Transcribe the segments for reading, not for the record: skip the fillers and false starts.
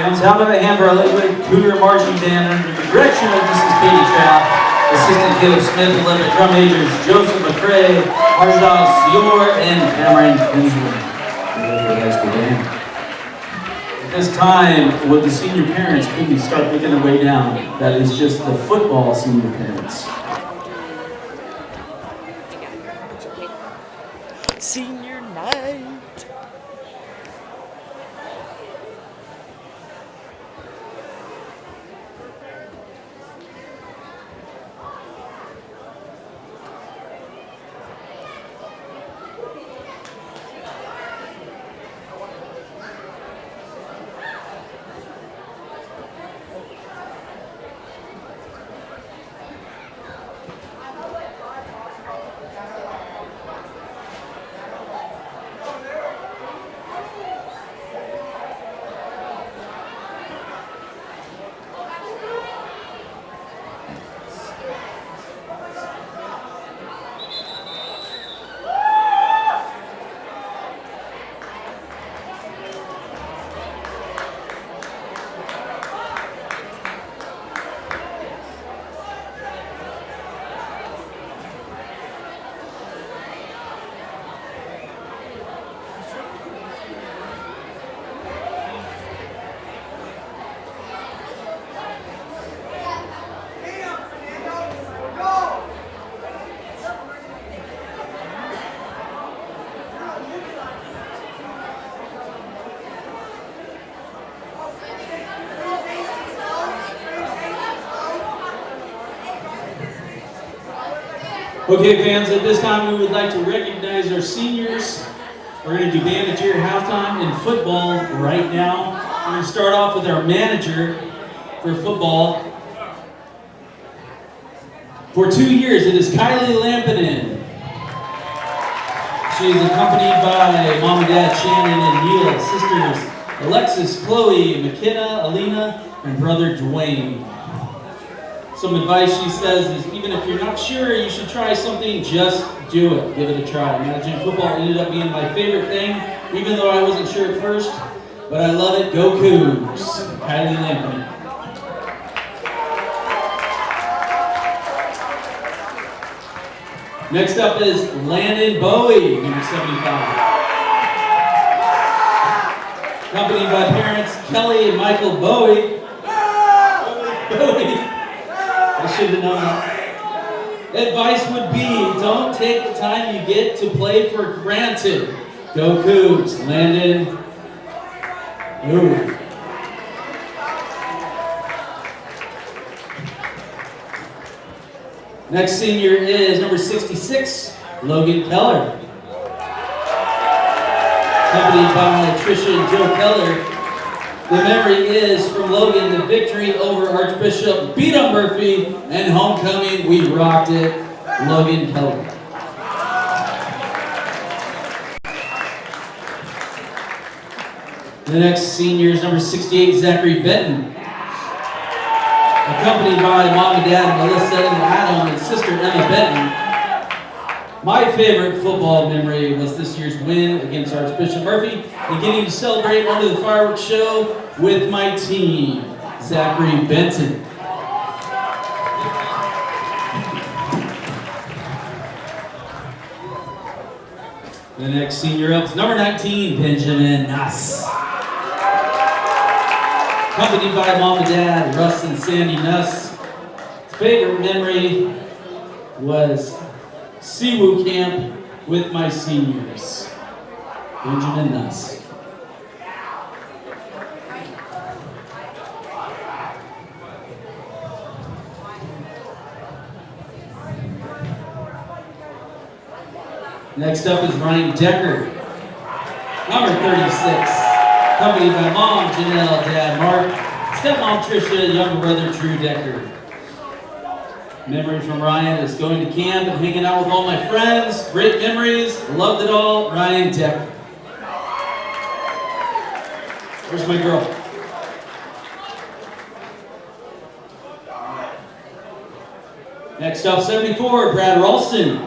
Fans, how about a hand for our Lakewood Cougar marching band under the direction of Mrs. Katie Trapp, Assistant Caleb Smith, 11 drum majors Joseph McCrae, Arjal Sior, and Cameron Kinsler. At this time, would the senior parents please start making their way down? That is just the football senior parents. Senior night. Okay, fans, at this time we would like to recognize our seniors. We're going to do band at cheer halftime in football right now. We're going to start off with our manager for football. For 2 years, it is Kylie Lampinen. She is accompanied by mom and dad Shannon and Neil, sisters Alexis, Chloe, McKenna, Alina, and brother Dwayne. Some advice she says is, even if you're not sure you should try something, just do it. Give it a try. Managing football ended up being my favorite thing, even though I wasn't sure at first, but I love it. Go Cougs. Kylie Lampman. Next up is Landon Bowie, number 75. Accompanied by parents Kelly and Michael Bowie. Bowie. I should have known that. Advice would be, don't take the time you get to play for granted. Go Cougs, Landon. Ooh. Next senior is number 66, Logan Keller. Accompanied by Tricia and Joe Keller. The memory is from Logan, the victory over Archbishop Beat-em Murphy, and homecoming, we rocked it, Logan Keller. The next senior is number 68, Zachary Benton. Accompanied by mom and dad, Melissa and Adam, and sister Emma Benton. My favorite football memory was this year's win against Archbishop Murphy and getting to celebrate under the fireworks show with my team, Zachary Benton. The next senior up is number 19, Benjamin Nuss. Accompanied by mom and dad, Russ and Sandy Nuss. His favorite memory was Siwoo camp with my seniors, Benjamin Nuss. Next up is Ryan Decker, number 36, accompanied by mom Janelle, dad Mark, stepmom Tricia, younger brother Drew Decker. Memory from Ryan is going to camp and hanging out with all my friends. Great memories. Loved it all. Ryan Decker. Where's my girl? Next up, 74, Brad Ralston.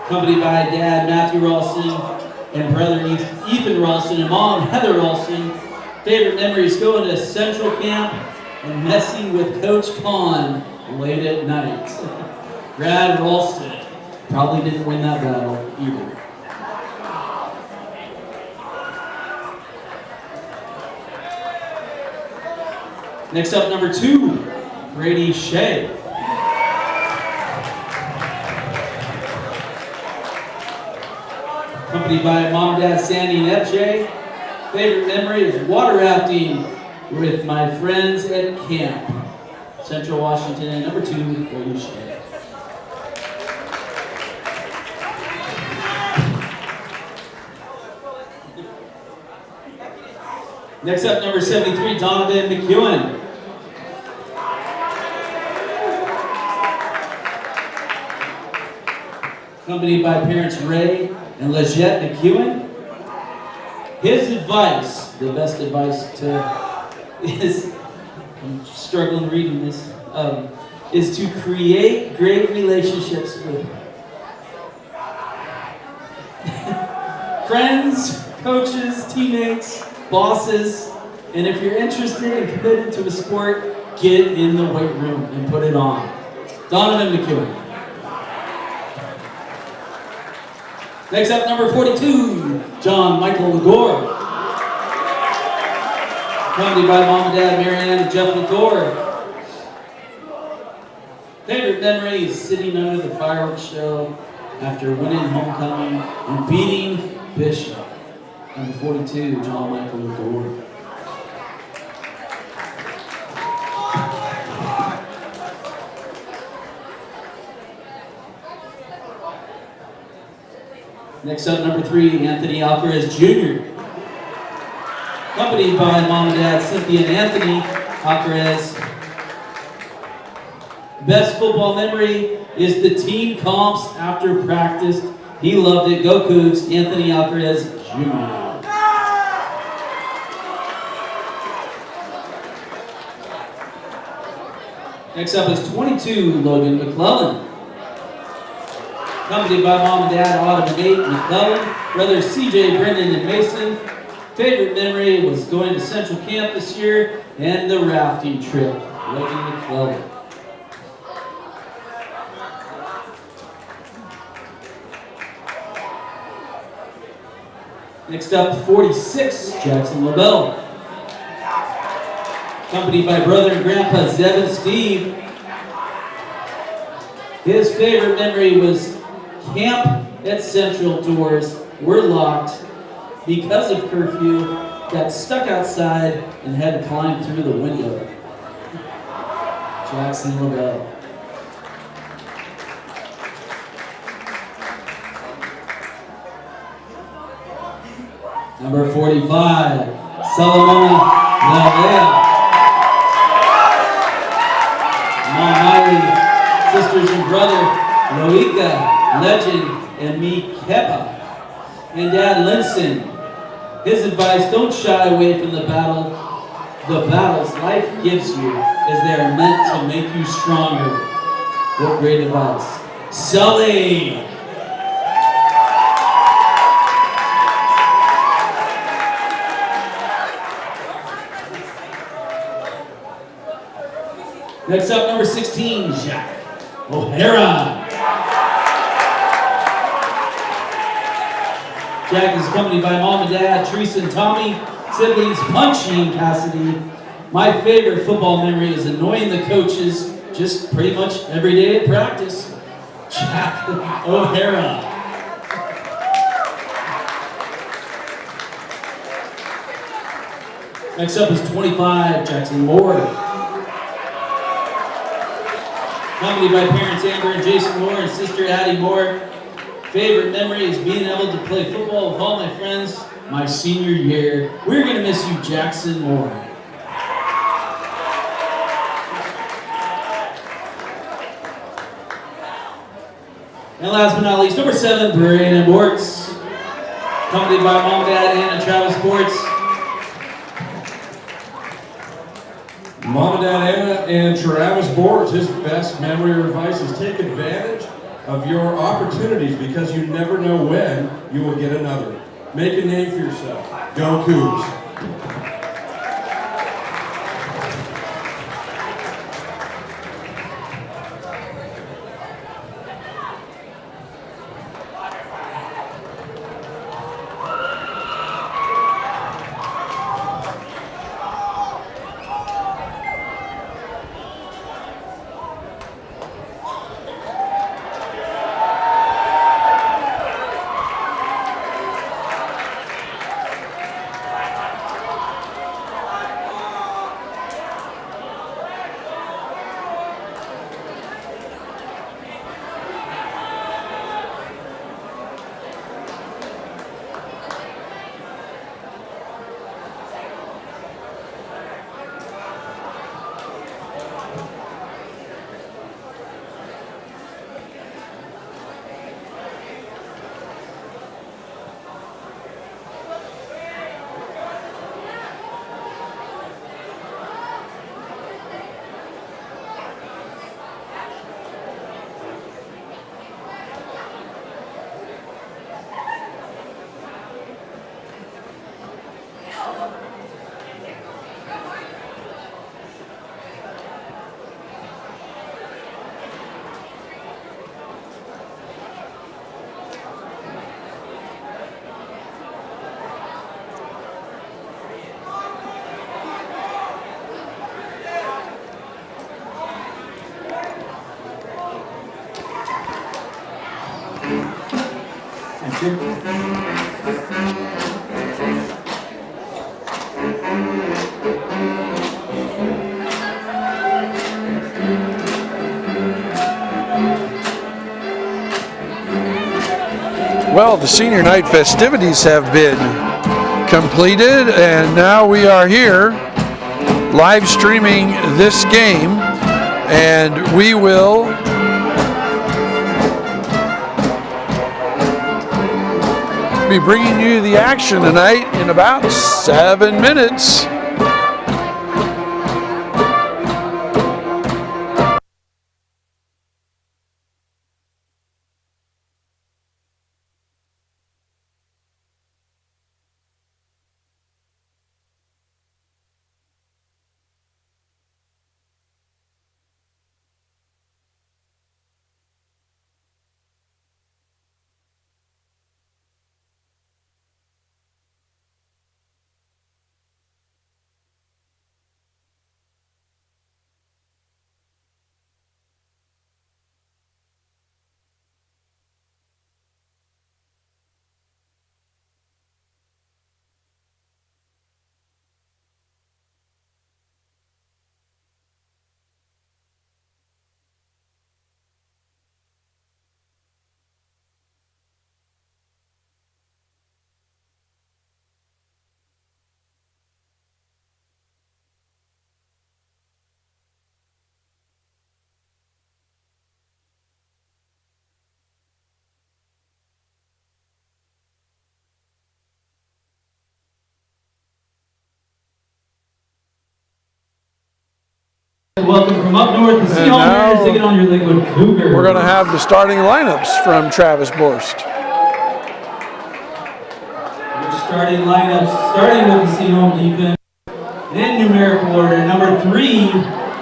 Accompanied by Dad Matthew Ralston and brother Ethan Ralston and Mom Heather Ralston. Favorite memories going to Central Camp and messing with Coach Kahn late at night. Brad Ralston probably didn't win that battle either. Next up, number 2, Brady Shea. Accompanied by Mom and Dad Sandy and FJ. Favorite memory is water rafting with my friends at camp. Central Washington, and number 2, Brady Shea. Next up, number 73, Donovan McEwen. Accompanied by parents Ray and Lejette McEwen. His advice, the best advice is, I'm struggling reading this, is to create great relationships with friends, coaches, teammates, bosses, and if you're interested and committed to a sport, get in the weight room and put it on. Donovan McEwen. Next up, number 42, John Michael Legore. Accompanied by Mom and Dad Marianne and Jeff Legore. Favorite memories, sitting under the fireworks show after winning homecoming and beating Bishop. Number 42, John Michael Legore. Next up, number 3, Anthony Alcaraz Jr. Accompanied by Mom and Dad Cynthia and Anthony Alcaraz. Best football memory is the team comps after practice. He loved it. Go Cougs, Anthony Alcaraz Jr. Next up is 22, Logan McClellan. Accompanied by Mom and Dad, Autumn and Nate McClellan, brothers CJ, Brendan, and Mason. Favorite memory was going to Central Camp this year and the rafting trip. Logan McClellan. Next up, 46, Jackson LaBelle. Accompanied by brother and grandpa Zeb and Steve. His favorite memory was camp at Central doors were locked because of curfew, got stuck outside and had to climb through the window. Jackson LaBelle. Number 45, Sehome Mariners. Mom Miley, sisters and brother Loika, Legend, and me Kepa. And Dad Linson. His advice, don't shy away from the battles life gives you, as they are meant to make you stronger. What great advice. Sully. Next up, number 16, Jack O'Hara. Jack is accompanied by Mom and Dad, Teresa and Tommy, siblings Punchy and Cassidy. My favorite football memory is annoying the coaches just pretty much every day at practice. Jack O'Hara. Next up is 25, Jackson Moore. Accompanied by parents Amber and Jason Moore and sister Addie Moore. Favorite memory is being able to play football with all my friends my senior year. We're going to miss you, Jackson Moore. And last but not least, number 7, Brandon Bortz. Accompanied by Mom, Dad, and Travis Bortz. Mom and Dad Anna and Travis Bortz, his best memory or advice is take advantage of your opportunities because you never know when you will get another. Make a name for yourself. Go Cougs. Well, the senior night festivities have been completed, and now we are here live streaming this game, and we will be bringing you the action tonight in about 7 minutes. Welcome from up north, the Sehome Mariners taking on your Lakewood Cougars. We're going to have the starting lineups from Travis Borst. Your starting lineups, starting with the Sehome defense. In numerical order, number 3,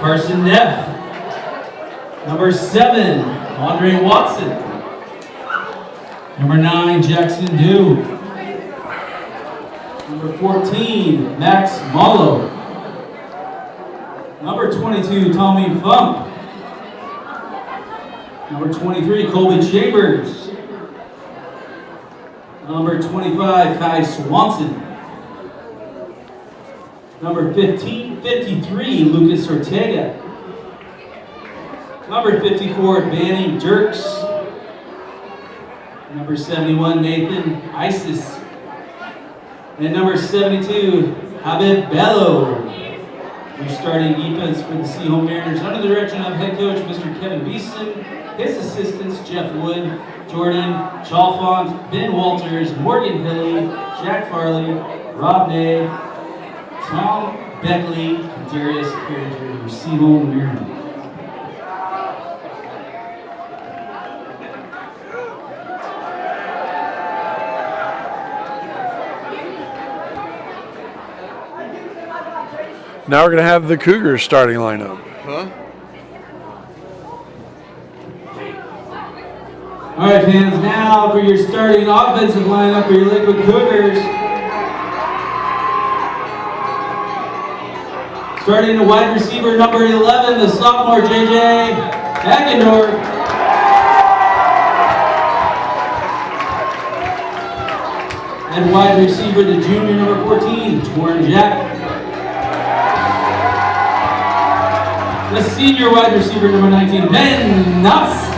Carson Neff. Number 7, Andre Watson. Number 9, Jackson Dew. Number 14, Max Mallow. Number 22, Tommy Funk. Number 23, Colby Chambers. Number 25, Kai Swanson. Number 53, Lucas Ortega. Number 54, Banning Dirks. Number 71, Nathan Isis. And number 72, Habib Bello. Your starting defense for the Sehome Mariners under the direction of head coach Mr. Kevin Beeson, his assistants Jeff Wood, Jordan Chalfont, Ben Walters, Morgan Hilly, Jack Farley, Rob Nay, Tom Beckley, and Darius Carringer, your Sehome Mariners. Now we're going to have the Cougars starting lineup. All right, fans, now for your starting offensive lineup for your Lakewood Cougars. Starting the wide receiver, number 11, the sophomore J.J. Hagendorf. And wide receiver, the junior, number 14, Torrin Jack. The senior wide receiver, number 19, Ben Nuss.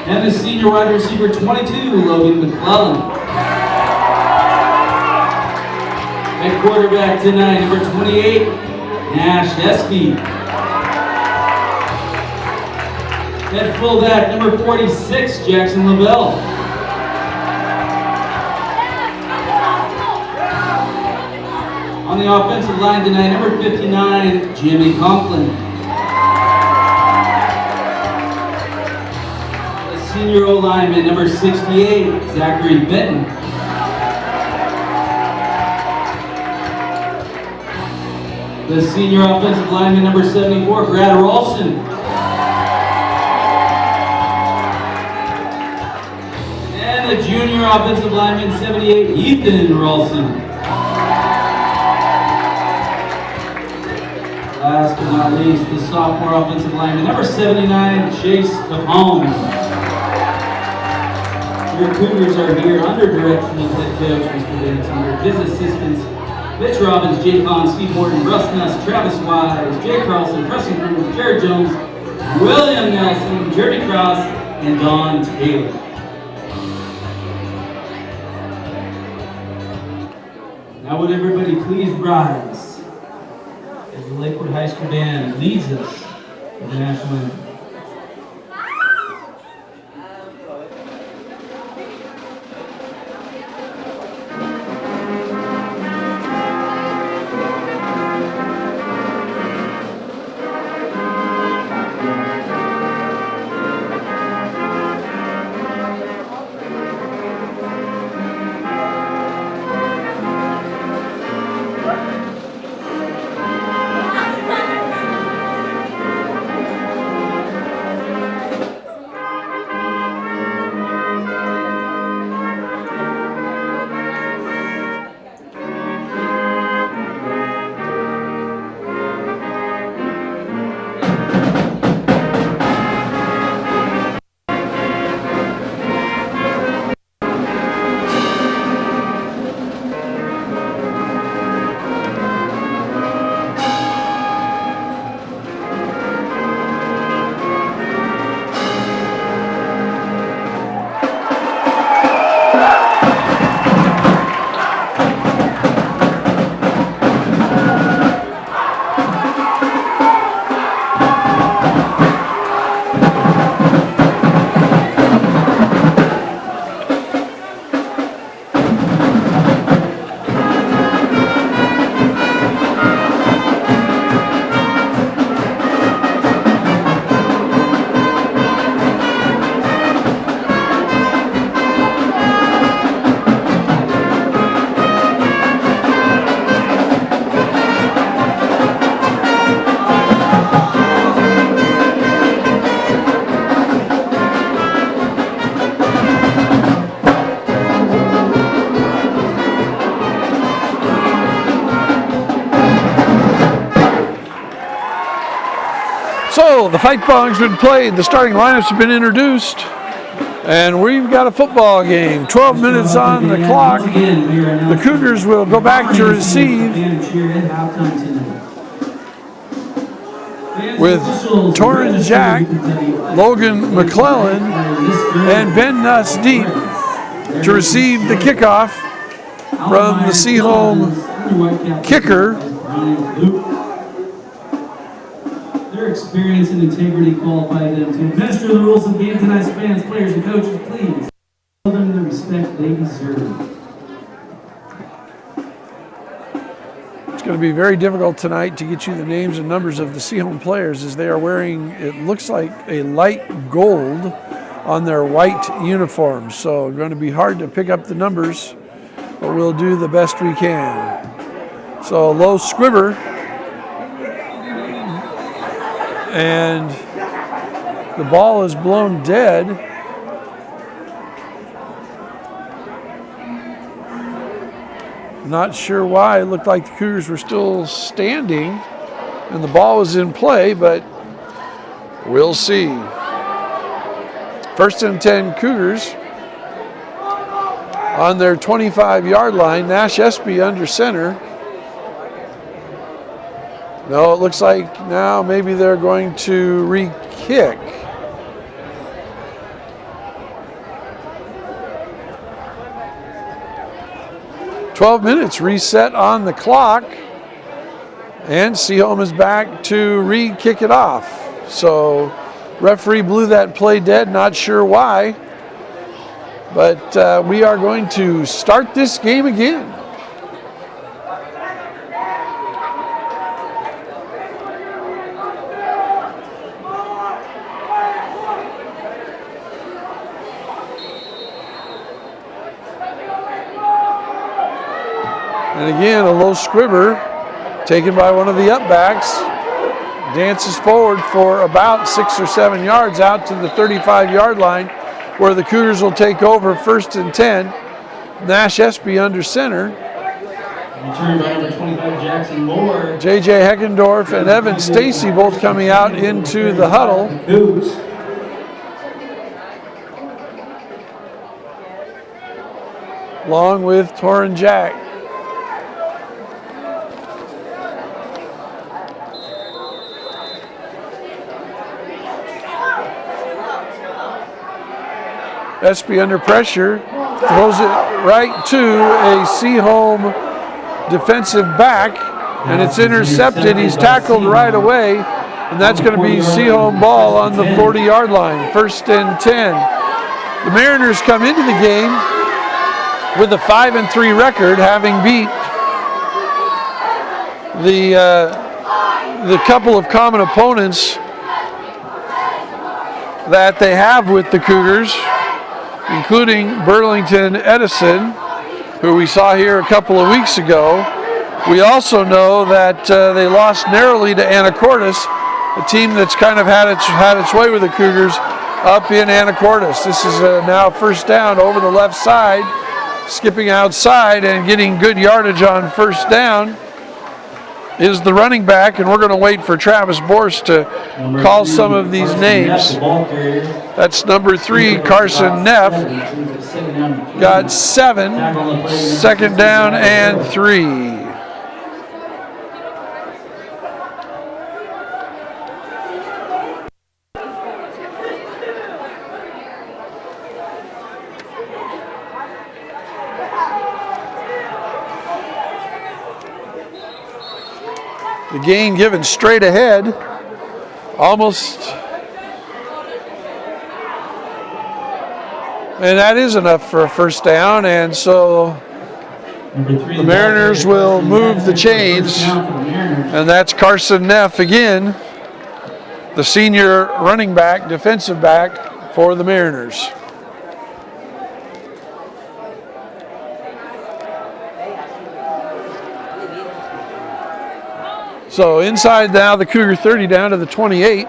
And the senior wide receiver, 22, Logan McClellan. At quarterback tonight, number 28, Nash Espy. At fullback, number 46, Jackson Lavelle. On the offensive line tonight, number 59, Jimmy Conklin. The senior O-lineman, number 68, Zachary Benton. The senior offensive lineman, number 74, Brad Ralston. And the junior offensive lineman, 78, Ethan Ralston. Last but not least, the sophomore offensive lineman, number 79, Chase Capone. Your Cougars are here under direction of head coach, Mr. Van His assistants, Mitch Robbins, Jay Kahn, Steve Morton, Russ Nuss, Travis Wise, Jay Carlson, Preston Cruz, Jared Jones, William Nelson, Jeremy Cross, and Don Taylor. Now would everybody please rise as the Lakewood High School Band leads us to the national anthem. So the fight song's been played, the starting lineups have been introduced, and we've got a football game. 12 minutes on the clock. The Cougars will go back to receive with Torrin Jack, Logan McClellan, and Ben Nuss deep to receive the kickoff from the Sehome kicker. Their experience and integrity qualify them to administer the rules of the game. Tonight's fans, players, and coaches, please show them the respect they deserve. It's going to be very difficult tonight to get you the names and numbers of the Sehome players, as they are wearing, it looks like, a light gold on their white uniforms. So it's going to be hard to pick up the numbers but we'll do the best we can. So low squibber, and the ball is blown dead. Not sure why. It looked like the Cougars were still standing and the ball was in play, but we'll see. 1st and 10 Cougars on their 25-yard line. Nash Espy under center. No, it looks like now maybe they're going to re-kick. "12 minutes reset on the clock, and Sehome is back to re-kick it off." So referee blew that play dead, not sure why, but we are going to start this game again. And again, a low squibber taken by one of the upbacks. Dances forward for about 6 or 7 yards out to the 35-yard line, where the Cougars will take over 1st and 10. Nash Espy under center. Return by number 25, Jackson Moore. J.J. Heckendorf and Evan Stacy both coming out into the huddle. Cougs. Along with Torrin Jack. Espy under pressure, throws it right to a Sehome defensive back, and it's intercepted. He's tackled right away, and that's going to be Sehome ball on the 40-yard line, 1st and 10. The Mariners come into the game with a 5-3 record, having beat the couple of common opponents that they have with the Cougars, including Burlington Edison, who we saw here a couple of weeks ago. We also know that they lost narrowly to Anacortes, a team that's kind of had its way with the Cougars up in Anacortes. This is now 1st down over the left side, skipping outside and getting good yardage on 1st down is the running back, and we're going to wait for Travis Borst to call some of these names. That's number 3, Carson Neff. Got 7, 2nd down and 3. The gain given straight ahead, almost, and that is enough for a 1st down, and so the Mariners will move the chains, and that's Carson Neff again, the senior running back, defensive back for the Mariners. So inside now, the Cougar 30 down to the 28.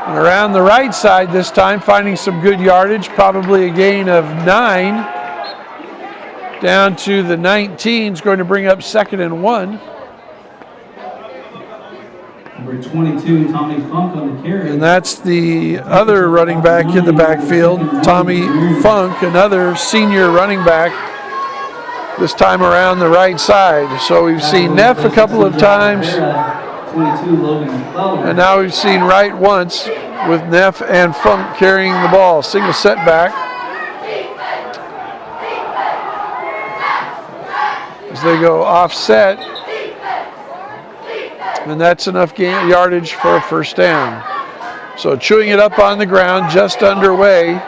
And around the right side this time, finding some good yardage, probably a gain of 9. Down to the 19 is going to bring up 2nd and 1. Number 22, Tommy Funk on the carry. And that's the other running back in the backfield, Tommy Funk, another senior running back, this time around the right side. So we've seen Neff a couple of times, and now we've seen Wright once with Neff and Funk carrying the ball. Single setback as they go offset, and that's enough yardage for a 1st down. So chewing it up on the ground, just underway.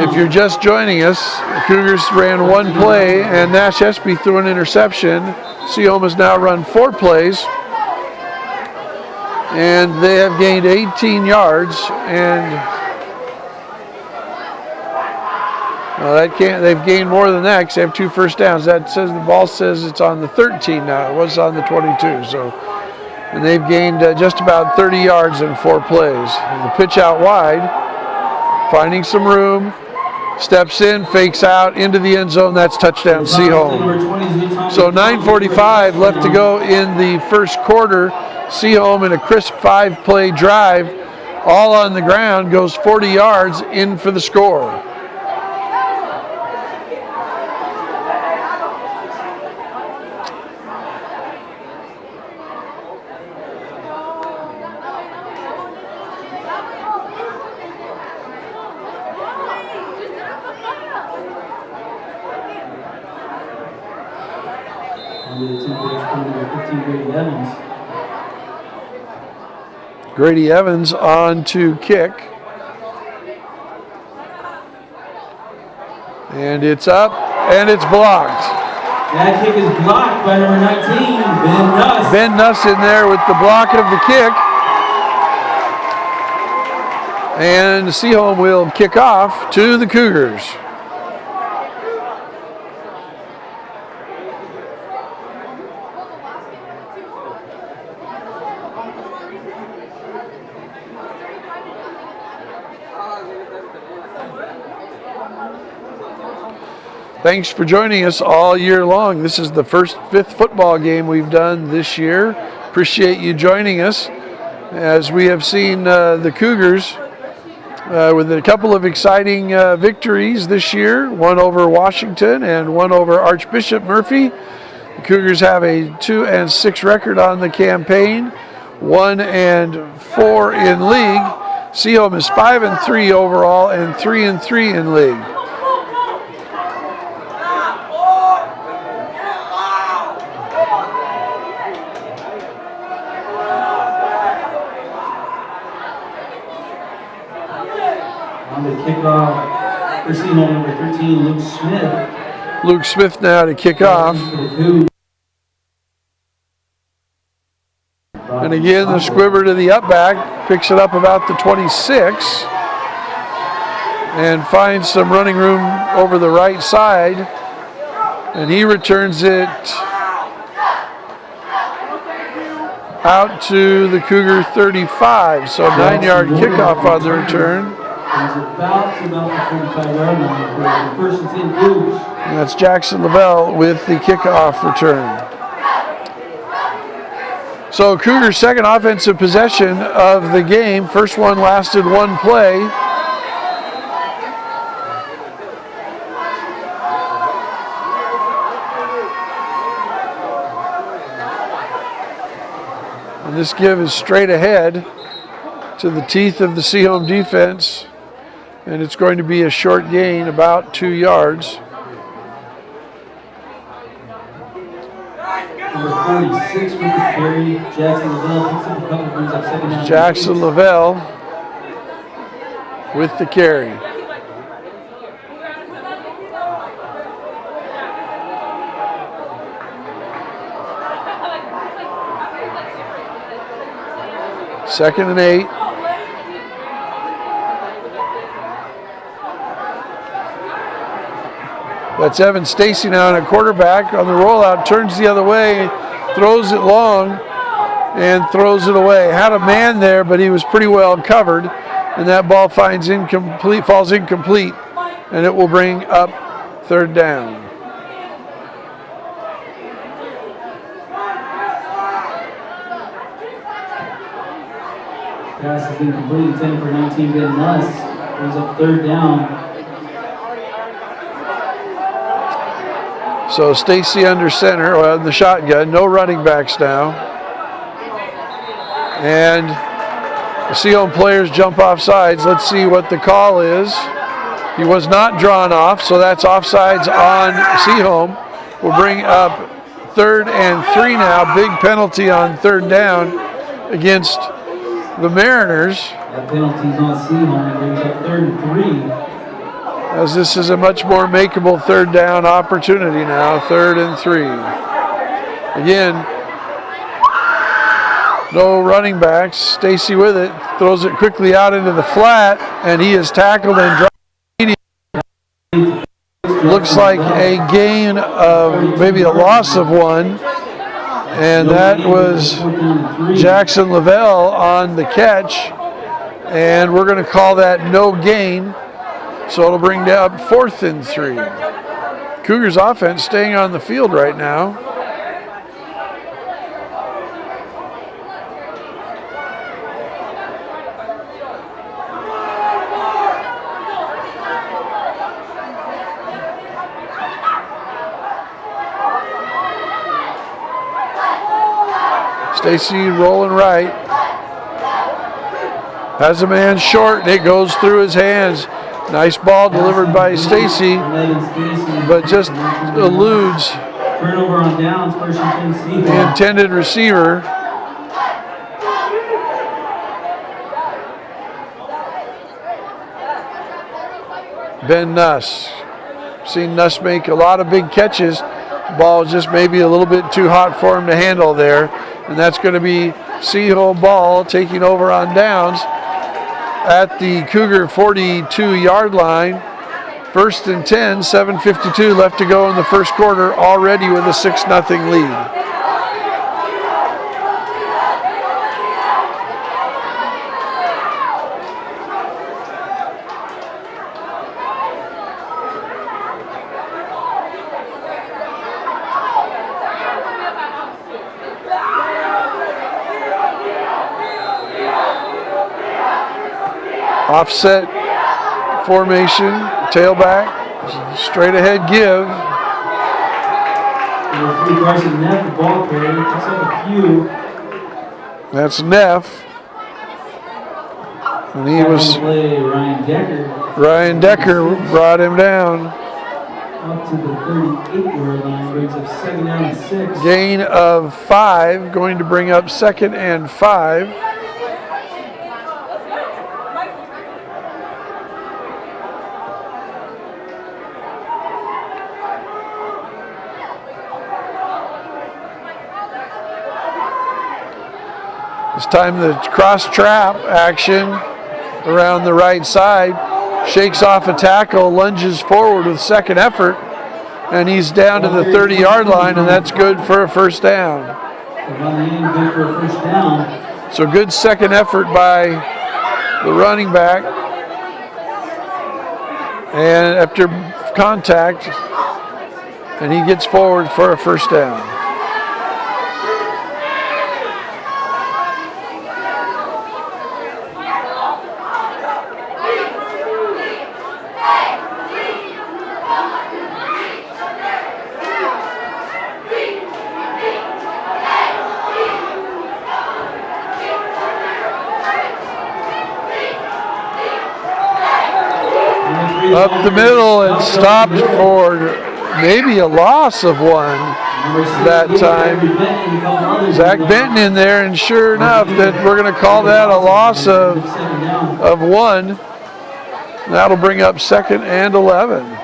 If you're just joining us, the Cougars ran 1 play and Nash Espy threw an interception. Sehome has now run 4 plays, and they have gained 18 yards, and They've gained more than that because they have 2 first downs. That says the ball says it's on the 13 now. It was on the 22. So, and they've gained just about 30 yards in 4 plays. And the pitch out wide, finding some room, steps in, fakes out into the end zone. That's touchdown Sehome. So 9:45 left to go in the first quarter. Sehome in a crisp 5-play drive, all on the ground, goes 40 yards in for the score. Grady Evans on to kick. And it's up, and it's blocked. That kick is blocked by number 19, Ben Nuss. Ben Nuss in there with the block of the kick. And Sehome will kick off to the Cougars. Thanks for joining us all year long. This is the fifth football game we've done this year. Appreciate you joining us as we have seen the Cougars with a couple of exciting victories this year, one over Washington and one over Archbishop Murphy. The Cougars have a 2-6 record on the campaign, 1-4 in league. Sehome is 5-3 overall and 3-3 in league. On the kickoff for Sehome, number 13, Luke Smith. Luke Smith now to kick off. And again, the squibber to the up back, picks it up about the 26 and finds some running room over the right side. And he returns it out to the Cougar 35. So 9-yard kickoff on the return. He's about the 45-yard line. First and 10 Cougars. And that's Jackson Lavelle with the kickoff return. So Cougars' second offensive possession of the game. First one lasted 1 play. And this give is straight ahead to the teeth of the Sehome defense. And it's going to be a short gain, about 2 yards. Number 46 with the carry, Jackson Lavelle picks up a couple, brings up second down. Jackson Lavelle with the carry. Second and 8. That's Evan Stacy now in a quarterback on the rollout, turns the other way, throws it long, and throws it away. Had a man there, but he was pretty well covered, and that ball falls incomplete, and it will bring up third down. Pass is incomplete, intended for 19, Ben Nuss. Brings up third down. So Stacy under center, well, in the shotgun, no running backs now. And the Sehome players jump off sides. Let's see what the call is. He was not drawn off, so that's offsides on Sehome. We'll bring up 3rd and 3 now. Big penalty on 3rd down against the Mariners. That penalty's on Sehome, and brings up 3rd and 3. As this is a much more makeable 3rd down opportunity now, 3rd and 3. Again, no running backs. Stacy with it, throws it quickly out into the flat, and he is tackled and dropped. looks like a gain of maybe a loss of 1. And that was Jackson Lavelle on the catch. And we're going to call that no gain. So it'll bring down 4th and 3. Cougars offense staying on the field right now. Stacy rolling right. Has a man short, and it goes through his hands. Nice ball delivered by Stacy, but just eludes Turnover on downs, first and 10 the intended receiver. Ben Nuss. Seen Nuss make a lot of big catches. Ball just maybe a little bit too hot for him to handle there. And that's going to be Sehome ball taking over on downs at the Cougar 42-yard line. 1st and 10, 7:52 left to go in the first quarter, already with a 6-0 lead. Offset formation, tailback, straight ahead give. That's Neff. And he was Ryan Decker brought him down. Up to the 38-yard line, brings up 2nd down and 6. Gain of 5, going to bring up 2nd and 5. This time the cross trap action around the right side. Shakes off a tackle, lunges forward with second effort, and he's down to the 30-yard line, and that's good for a first down. So good second effort by the running back. And after contact, and he gets forward for a first down. Up the middle and stopped for maybe a loss of 1 that time. Zach Benton in there, and sure enough, that we're going to call that a loss of 1. That'll bring up 2nd and 11.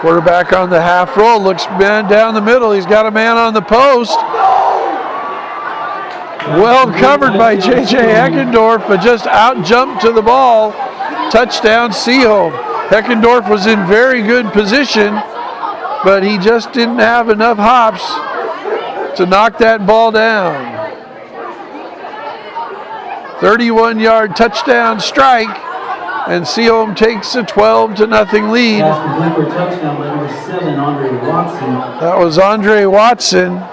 Quarterback on the half roll, looks man down the middle. He's got a man on the post. Well covered by J.J. Heckendorf, but just out jumped to the ball. Touchdown, Sehome. Heckendorf was in very good position, but he just didn't have enough hops to knock that ball down. 31-yard touchdown strike. And Sehome takes a 12-0 lead. That was Andre Watson,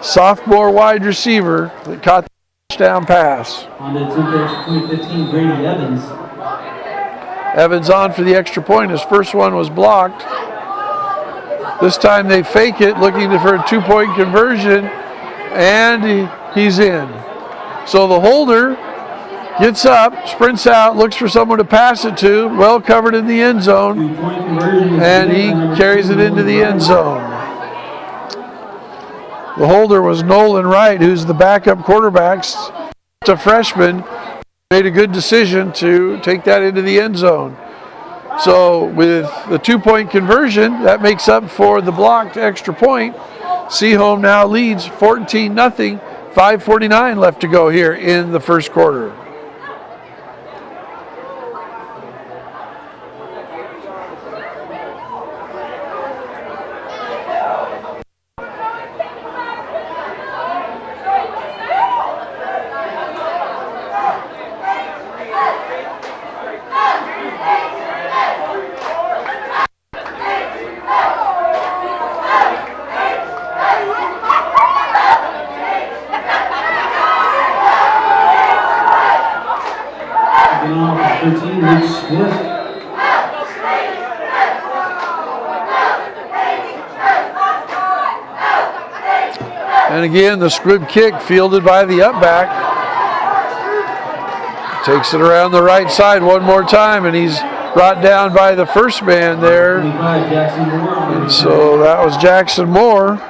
sophomore wide receiver, that caught the touchdown pass. On to 2015, Brady Evans. Evans on for the extra point. His first one was blocked. This time they fake it, looking for a 2-point conversion, and he's in. So the holder gets up, sprints out, looks for someone to pass it to, well covered in the end zone, and he carries it into the end zone. The holder was Nolan Wright, who's the backup quarterback, a freshman. Made a good decision to take that into the end zone. So with the 2-point conversion, that makes up for the blocked extra point. Sehome now leads 14-0, 5:49 left to go here in the first quarter. And again, the squib kick fielded by the up back. Takes it around the right side one more time, and he's brought down by the first man there. And so that was Jackson Moore.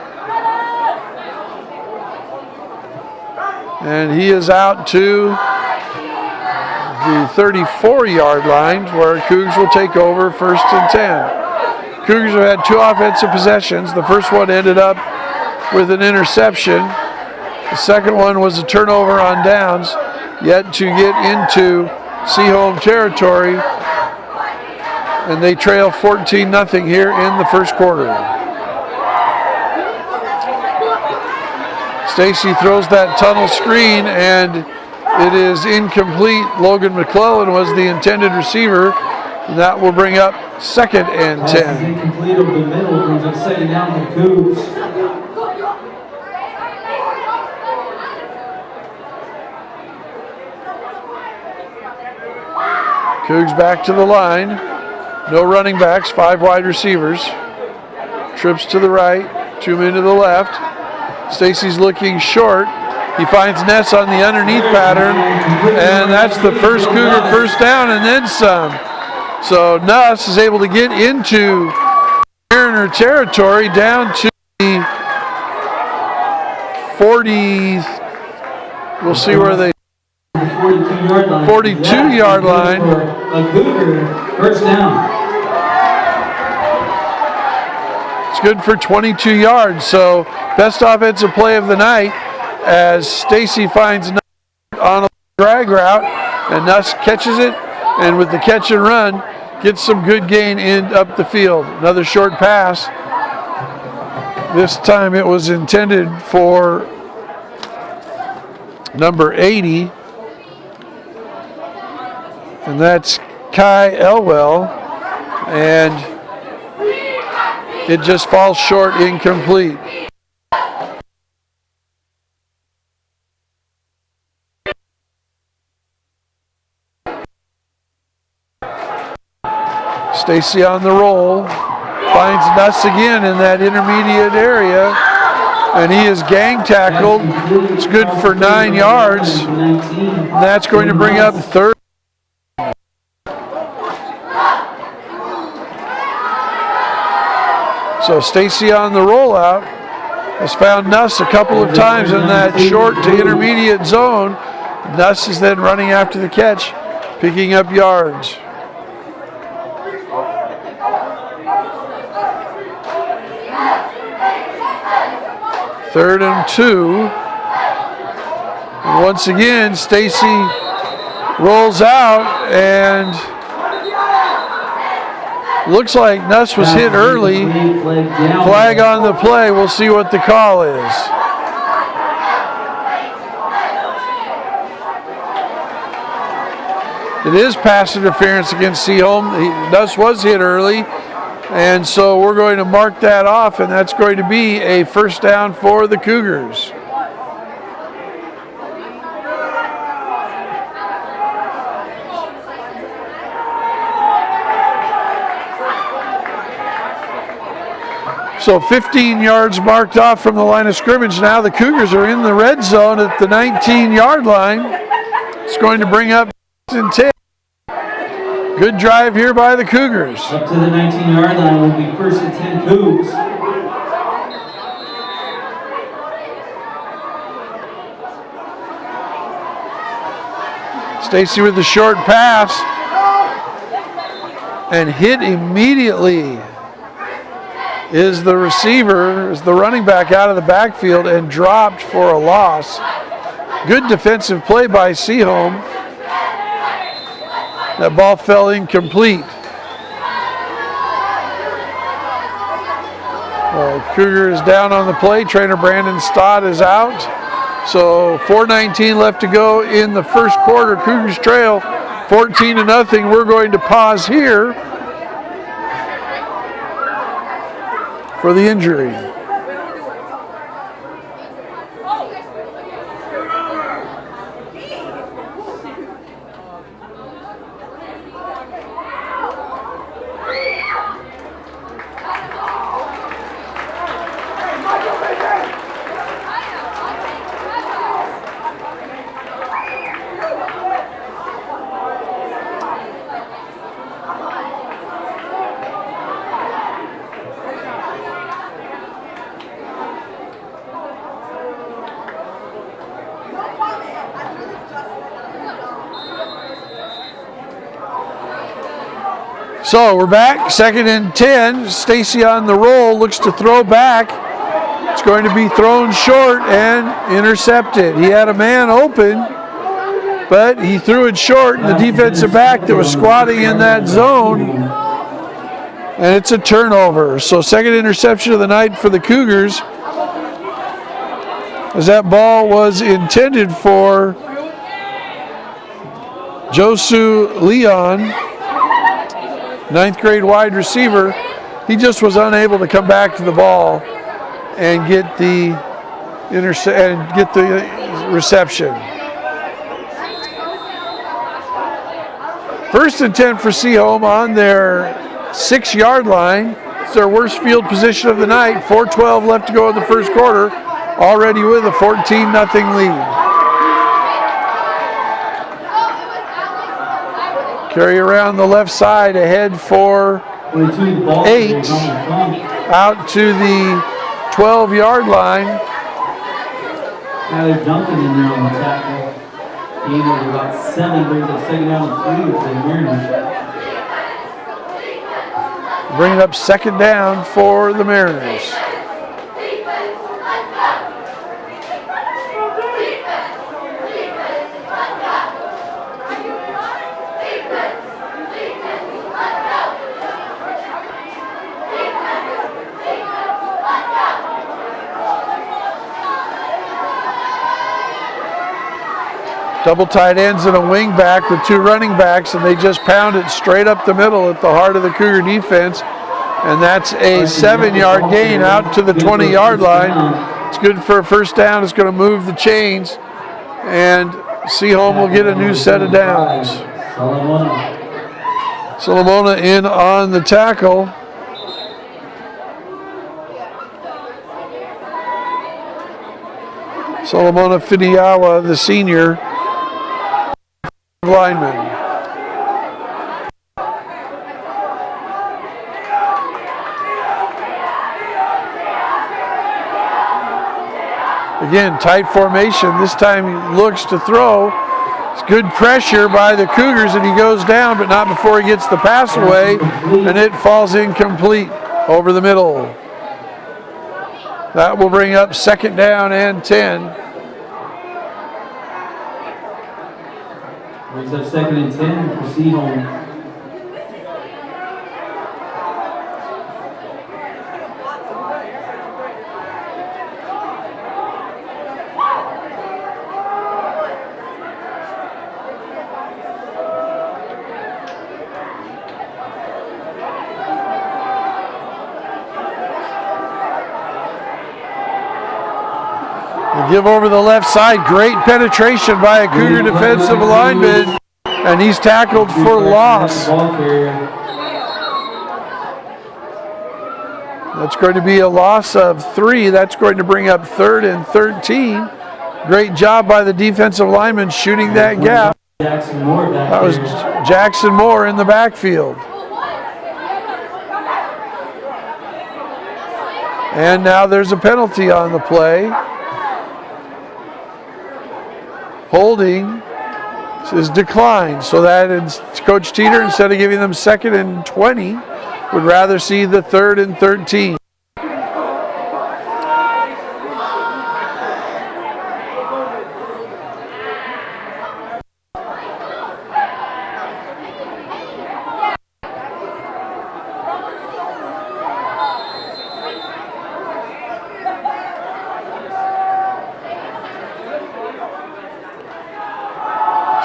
And he is out to the 34-yard line, where Cougs will take over 1st and 10. Cougars have had 2 offensive possessions. The first one ended up with an interception. The second one was a turnover on downs, yet to get into Sehome territory, and they trail 14-0 here in the first quarter. Stacy throws that tunnel screen, and it is incomplete. Logan McClellan was the intended receiver, and that will bring up 2nd and 10. Incomplete over the middle, brings up 2nd down for Cougs. Cougs back to the line. No running backs, 5 wide receivers. Trips to the right, 2 men to the left. Stacy's looking short. He finds Ness on the underneath pattern, and that's the first Cougar first down and then some. So Nuss is able to get into Mariner territory down to the 40. We'll see where they 42-yard line. A Cougar first down. It's good for 22 yards. So best offensive play of the night as Stacy finds Nuss on a drag route, and Nuss catches it, and with the catch and run, gets some good gain up the field. Another short pass. This time it was intended for number 80. And that's Kai Elwell, and it just falls short, incomplete. Stacy on the roll, finds Nuss again in that intermediate area, and he is gang tackled. It's good for 9 yards. And that's going to bring up 3rd. So Stacy on the rollout has found Nuss a couple of times in that short to intermediate zone. Nuss is then running after the catch, picking up yards. Third and 2. And once again, Stacy rolls out, and looks like Nuss was hit early. Flag on the play. We'll see what the call is. It is pass interference against Sehome. Nuss was hit early, and so we're going to mark that off, and that's going to be a first down for the Cougars. So 15 yards marked off from the line of scrimmage. Now the Cougars are in the red zone at the 19-yard line. It's going to bring up 10. Good drive here by the Cougars. Up to the 19-yard line will be 1st and 10 Cougs. Stacy with the short pass. And hit immediately is the receiver, is the running back out of the backfield and dropped for a loss. Good defensive play by Sehome. That ball fell incomplete. Cougar is down on the play. Trainer Brandon Stott is out. So 4:19 left to go in the first quarter. Cougars trail 14-0. We're going to pause here for the injury. So we're back, 2nd and 10. Stacy on the roll, looks to throw back. It's going to be thrown short and intercepted. He had a man open, but he threw it short, and the defensive back that was squatting in that zone, and it's a turnover. So 2nd interception of the night for the Cougars, as that ball was intended for Josu Leon, 9th grade wide receiver. He just was unable to come back to the ball and get the reception. 1st and 10 for Sehome on their 6-yard line. It's their worst field position of the night. 4:12 left to go in the first quarter. Already with a 14-0 lead. Carry around the left side, ahead for 8, out to the 12-yard line. Now they're dunking in there on the tackle. Gain of about 7, brings up 2nd down and 3 for the Mariners. Bring it up 2nd down for the Mariners. Double tight ends and a wing back with 2 running backs, and they just pound it straight up the middle at the heart of the Cougar defense. And that's a 7-yard gain out to the 20-yard line. It's good for a first down. It's going to move the chains, and Sehome will get a new set of downs. Solomona in on the tackle. Solomona Fidiawa, the senior lineman. Again, tight formation. This time he looks to throw. It's good pressure by the Cougars, and he goes down, but not before he gets the pass away, and it falls incomplete over the middle. That will bring up 2nd down and 10. Brings up 2nd and 10 for Sehome. Give over the left side. Great penetration by a Cougar defensive lineman, and he's tackled for loss. That's going to be a loss of 3. That's going to bring up 3rd and 13. Great job by the defensive lineman shooting that gap. That was Jackson Moore in the backfield. And now there's a penalty on the play. Holding is declined. So that is Coach Teeter, instead of giving them 2nd and 20, would rather see the 3rd and 13.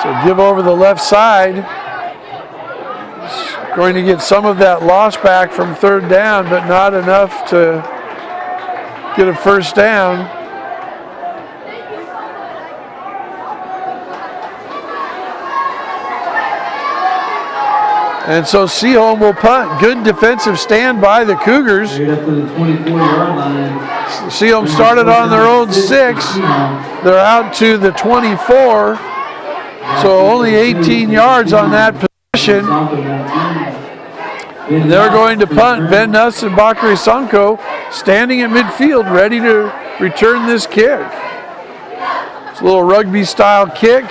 So give over the left side. Going to get some of that loss back from 3rd down, but not enough to get a 1st down. And so Sehome will punt. Good defensive stand by the Cougars. Straight up to the 24-yard line. Sehome started on their own 6. They're out to the 24. So only 18 yards on that possession. And they're going to punt. Ben Nuss and Bakary Sanko standing at midfield ready to return this kick. It's a little rugby style kick.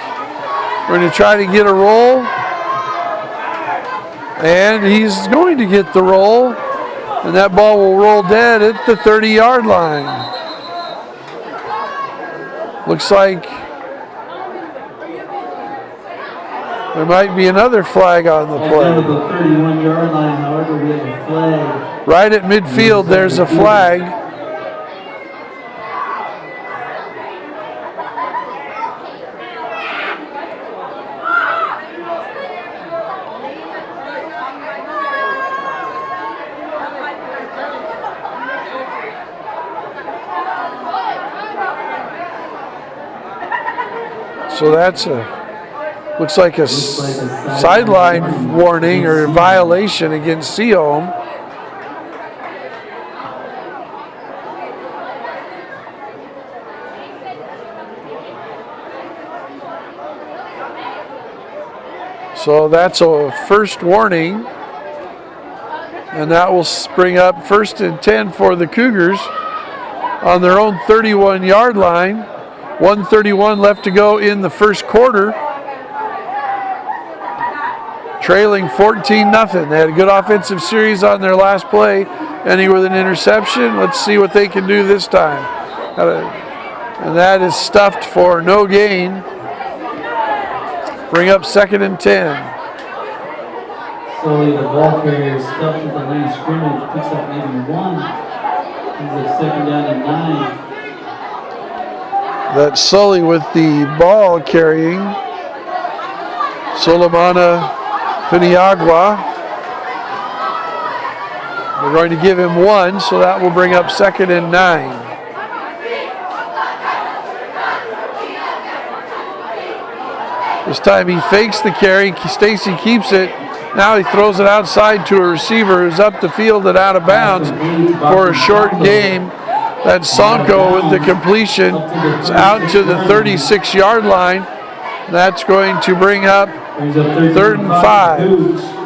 We're going to try to get a roll. And he's going to get the roll. And that ball will roll dead at the 30-yard line. Looks like there might be another flag on the play. At the 31-yard line, however, we have a flag. Right at midfield, there's a flag. So that's looks like a sideline warning or violation against Sehome. So that's a first warning. And that will bring up 1st and 10 for the Cougars on their own 31-yard line. 1:31 left to go in the first quarter. Trailing 14-0. They had a good offensive series on their last play, ending with an interception. Let's see what they can do this time. And that is stuffed for no gain. Bring up 2nd and 10. Slowly the ball carrier stuffed at the line of scrimmage, picks up maybe 1. He's at 2nd down and 9. That's Sully with the ball carrying. Solomana Piniagua. We're going to give him 1, so that will bring up 2nd and 9. This time he fakes the carry. Stacy keeps it. Now he throws it outside to a receiver who's up the field and out of bounds for a short game. That's Sanko with the completion. It's out to the 36-yard line. That's going to bring up 3rd and 5.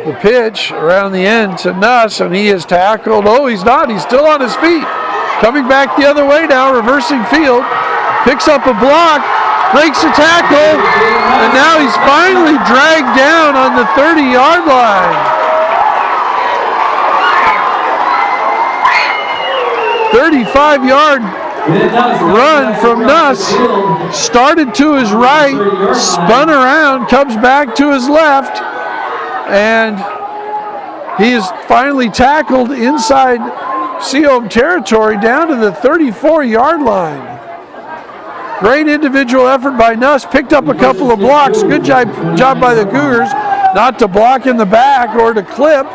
The pitch around the end to Nuss, and he is tackled. Oh, he's not. He's still on his feet. Coming back the other way now, reversing field. Picks up a block, breaks a tackle, and now he's finally dragged down on the 30-yard line. 35-yard run from Nuss. Started to his right, spun around, comes back to his left. And he is finally tackled inside Sehome territory down to the 34-yard line. Great individual effort by Nuss. Picked up a couple of blocks. Good job by the Cougars not to block in the back or to clip.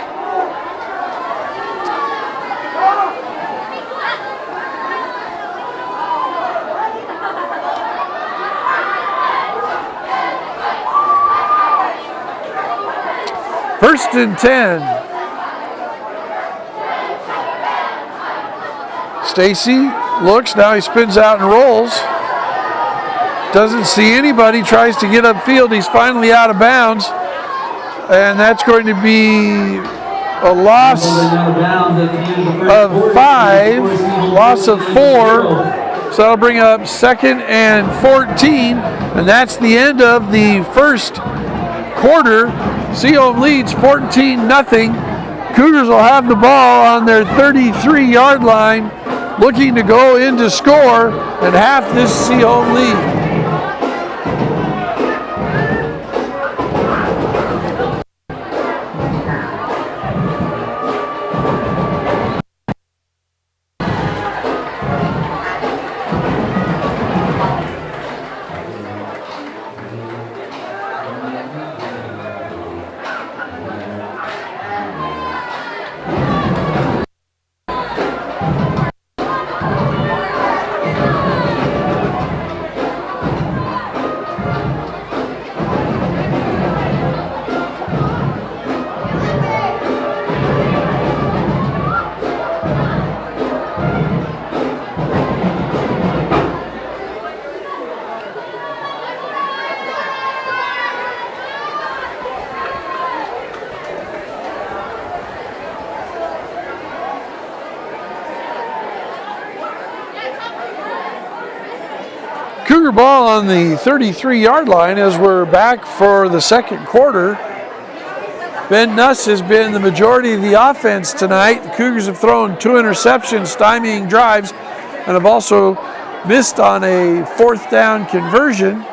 First and 10. Stacy looks, now he spins out and rolls. Doesn't see anybody, tries to get upfield. He's finally out of bounds. And that's going to be a loss of 5, loss of 4. So that'll bring up 2nd and 14. And that's the end of the first quarter. Sehome leads 14-0. Cougars will have the ball on their 33-yard line, looking to go in to score and half this Sehome lead. Cougar ball on the 33-yard line as we're back for the second quarter. Ben Nuss has been the majority of the offense tonight. The Cougars have thrown 2 interceptions, stymieing drives, and have also missed on a 4th down conversion.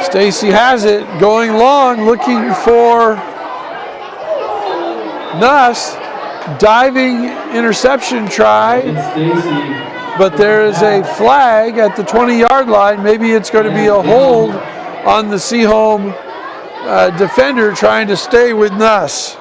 Stacy has it, going long, looking for Nuss. Diving interception try, but there is a flag at the 20-yard line. Maybe it's going to be a hold on the Sehome defender trying to stay with Nuss.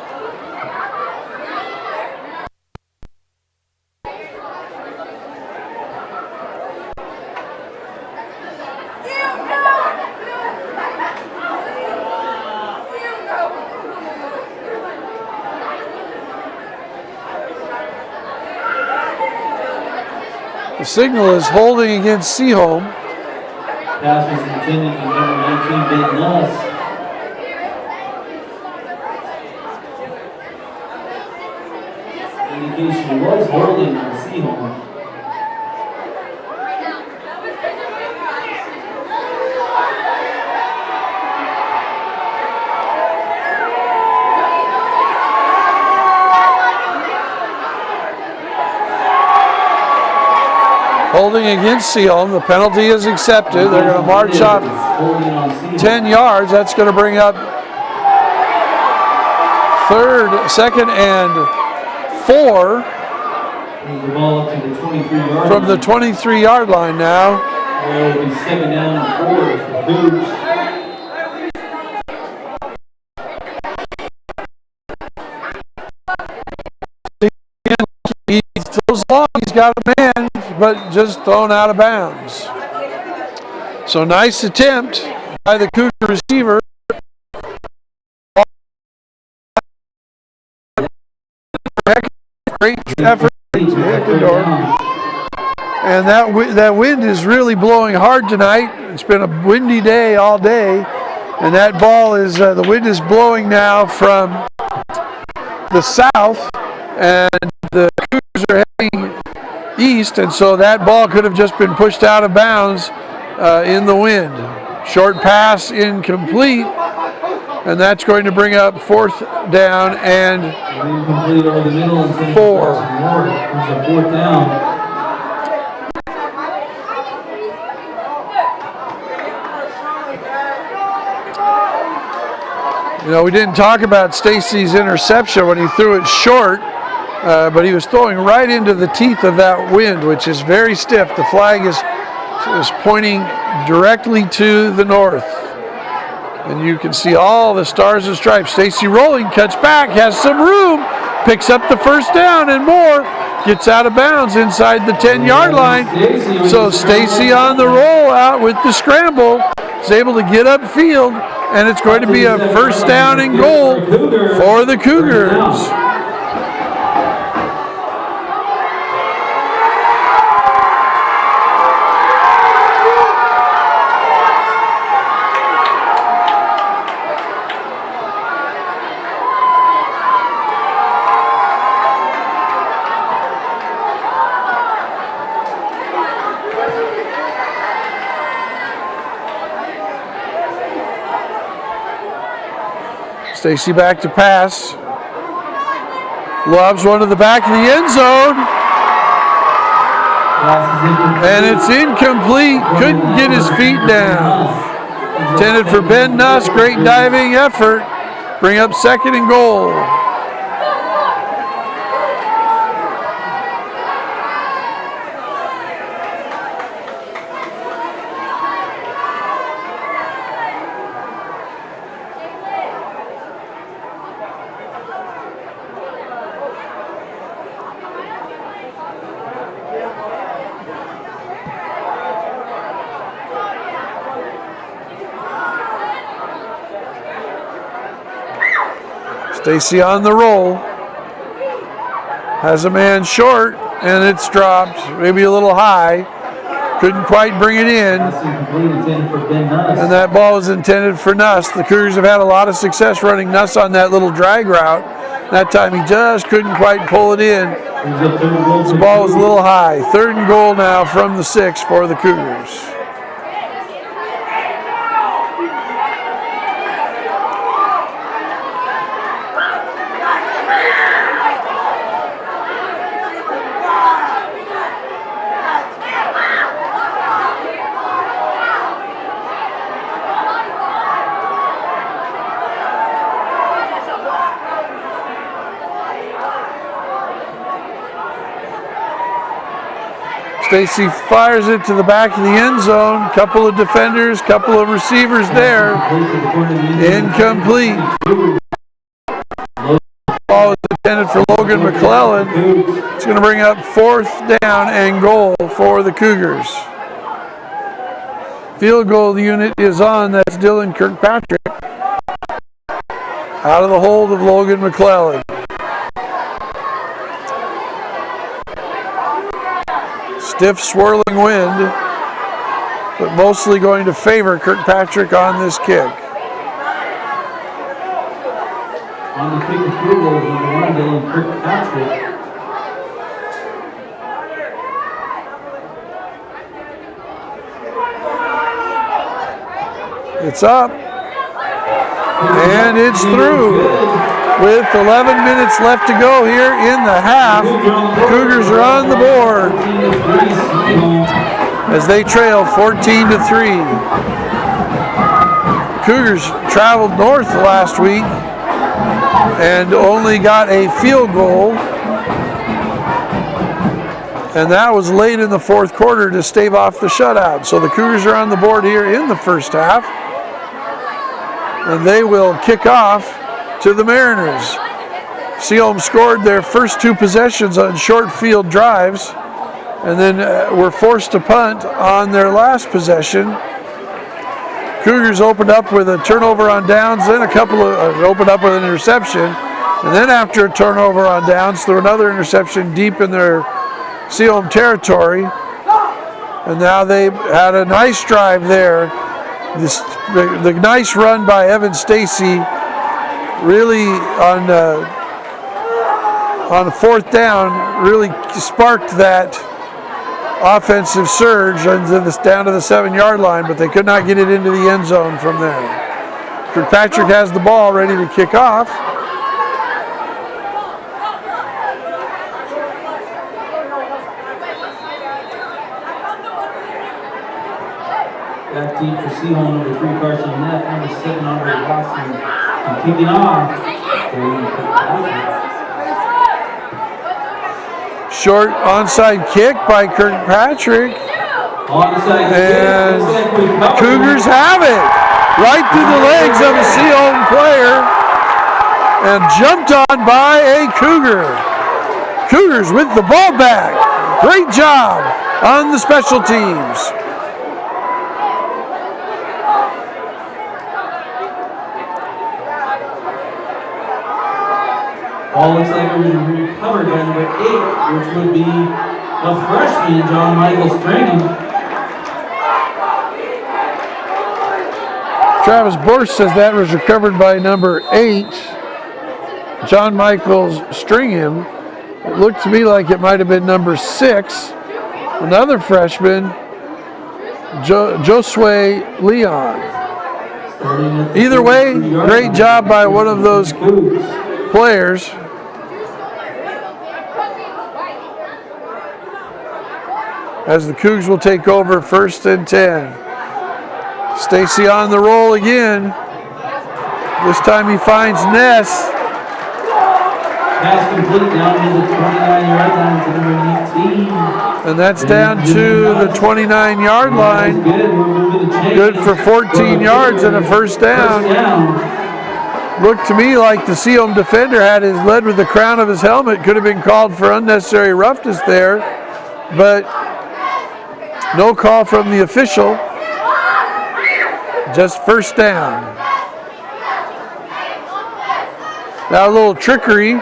The signal is holding against Sehome. Pass was intended to number 19, Ben Nuss. Indication was holding on Sehome. Holding against Sehome. The penalty is accepted. They're going to march up 10 yards. That's going to bring up 2nd and 4 from the 23-yard line now. It will be 2nd down and 4 for Cougars. He throws long. He's got a man, but just thrown out of bounds. So nice attempt by the Cougar receiver. Great effort. And that wind is really blowing hard tonight. It's been a windy day all day. And that ball is, the wind is blowing now from the south. And the Cougars are heading east, and so that ball could have just been pushed out of bounds in the wind. Short pass incomplete, and that's going to bring up 4th down and 4. 4th down. You know, we didn't talk about Stacy's interception when he threw it short. But he was throwing right into the teeth of that wind, which is very stiff. The flag is is pointing directly to the north. And you can see all the stars and stripes. Stacy rolling, cuts back, has some room, picks up the first down and more, gets out of bounds inside the 10-yard line. So Stacy on the roll out with the scramble is able to get upfield, and it's going to be a first down and goal for the Cougars. Stacy back to pass. Lobs one to the back of the end zone. And it's incomplete. Couldn't get his feet down. Intended for Ben Nuss. Great diving effort. Bring up second and goal. Stacy on the roll. Has a man short, and it's dropped. Maybe a little high. Couldn't quite bring it in. And that ball is intended for Nuss. The Cougars have had a lot of success running Nuss on that little drag route. That time he just couldn't quite pull it in. The ball was a little high. Third and goal now from the 6 for the Cougars. Stacy fires it to the back of the end zone. Couple of defenders, couple of receivers there. Incomplete. Ball is intended for Logan McClellan. It's going to bring up fourth down and goal for the Cougars. Field goal unit is on. That's Dylan Kirkpatrick. Out of the hold of Logan McClellan. Stiff swirling wind, but mostly going to favor Kirkpatrick on this kick. On the kick of field goal, number 1, Dylan Kirkpatrick. It's up, and it's through. With 11 minutes left to go here in the half, Cougars are on the board as they trail 14-3. Cougars traveled north last week and only got a field goal, and that was late in the fourth quarter to stave off the shutout. So the Cougars are on the board here in the first half, and they will kick off to the Mariners. Sehome scored their first 2 possessions on short field drives, and then were forced to punt on their last possession. Cougars opened up with a turnover on downs, then opened up with an interception, and then after a turnover on downs, threw another interception deep in their Sehome territory. And now they had a nice drive there. The nice run by Evan Stacy really on the fourth down really sparked that offensive surge down to the 7-yard line, but they could not get it into the end zone from there. Kirkpatrick has the ball ready to kick off. Back deep for Sehome, number 3, Carson Neff, number 7, Andre Boston. And kicking off, short onside kick by Kirkpatrick. And Cougars have it right through the legs of a Sehome player and jumped on by a Cougar. Cougars with the ball back. Great job on the special teams. Ball looks like it was recovered by number 8, which would be a freshman, John Michael Stringham. Travis Borsch says that was recovered by number 8, John Michaels Stringham. It looked to me like it might have been number 6, another freshman, Josue Leon. Either way, great job by one of those players. As the Cougs will take over 1st and 10. Stacy on the roll again. This time he finds Ness. Pass complete down to the 29-yard line to number 18. And that's down to the 29-yard line. Good for 14 yards and a first down. Looked to me like the Sehome defender had his lead with the crown of his helmet. Could have been called for unnecessary roughness there, but no call from the official. Just first down. Now a little trickery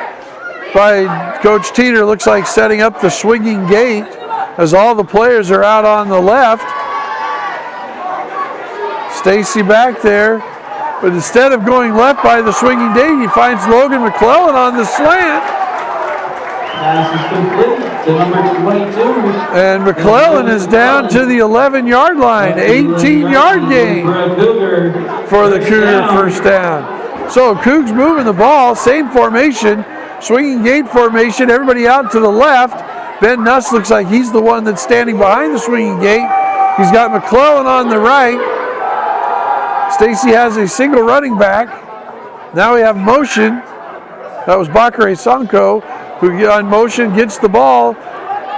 by Coach Teeter. Looks like setting up the swinging gate as all the players are out on the left. Stacy back there, but instead of going left by the swinging gate, he finds Logan McClellan on the slant. Pass is complete to number 22. And McClellan is down to the 11-yard line. 18-yard gain for the Cougar first down. So Cougs moving the ball, same formation, swinging gate formation, everybody out to the left. Ben Nuss looks like he's the one that's standing behind the swinging gate. He's got McClellan on the right. Stacy has a single running back. Now we have motion. That was Bakare Sanko, who on motion gets the ball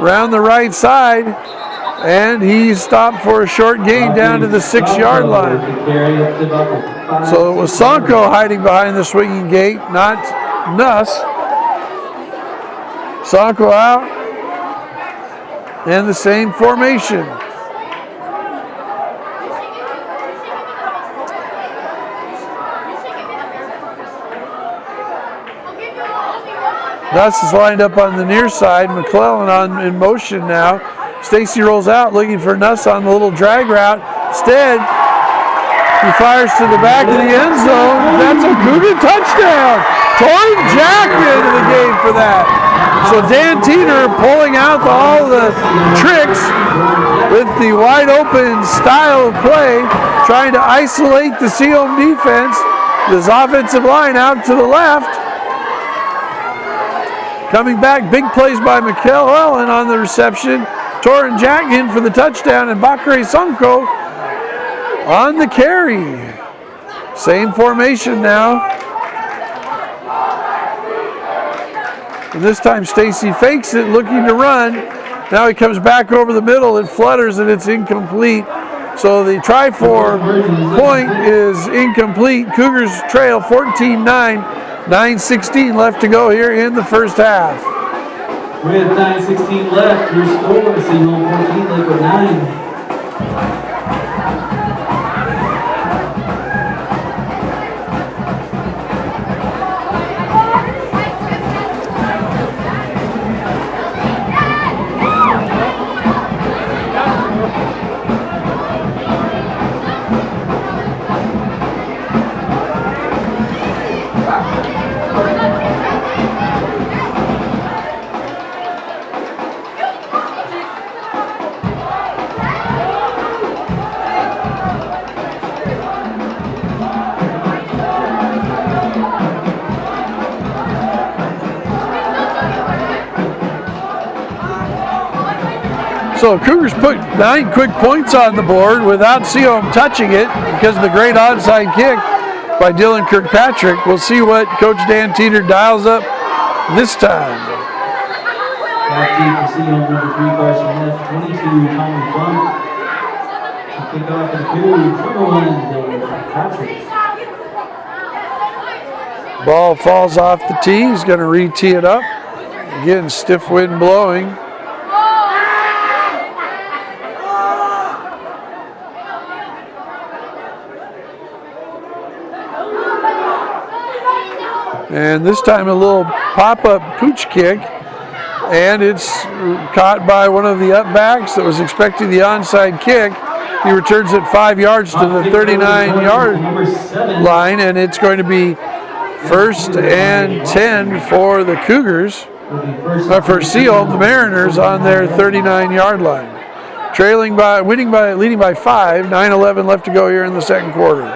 around the right side, and he's stopped for a short gain down to the 6-yard line. So it was Sanko hiding behind the swinging gate, not Nuss. Sanko out, and the same formation. Nuss is lined up on the near side. McClellan in motion now. Stacy rolls out looking for Nuss on the little drag route. Instead, he fires to the back of the end zone. That's a Cougar touchdown. Torrey Jack into the game for that. So Dan Teeter pulling out all the tricks with the wide open style of play, trying to isolate the Sehome defense. This offensive line out to the left. Coming back, big plays by McClellan on the reception. Torrin Jack in for the touchdown, and Bakare Sanko on the carry. Same formation now. And this time Stacy fakes it, looking to run. Now he comes back over the middle, it flutters and it's incomplete. So the try for point is incomplete. Cougars trail 14-9. 9:16 left to go here in the first half. With 9:16 left, your score, Sehome 14, Lakewood 9. So Cougars put 9 quick points on the board without Sehome touching it because of the great onside kick by Dylan Kirkpatrick. We'll see what Coach Dan Teeter dials up this time. Back to Sehome, number 3, Carson Neff, 22, Tommy Funk, Kick off the Cougars, number 1, Dylan Patrick. Ball falls off the tee. He's going to re-tee it up. Again, stiff wind blowing. And this time a little pop-up pooch kick. And it's caught by one of the upbacks that was expecting the onside kick. He returns it 5 yards to the 39-yard line, and it's going to be 1st and 10 for the Cougars, for Sehome, the Mariners, on their 39-yard line. Leading by 5, 9:11 left to go here in the second quarter.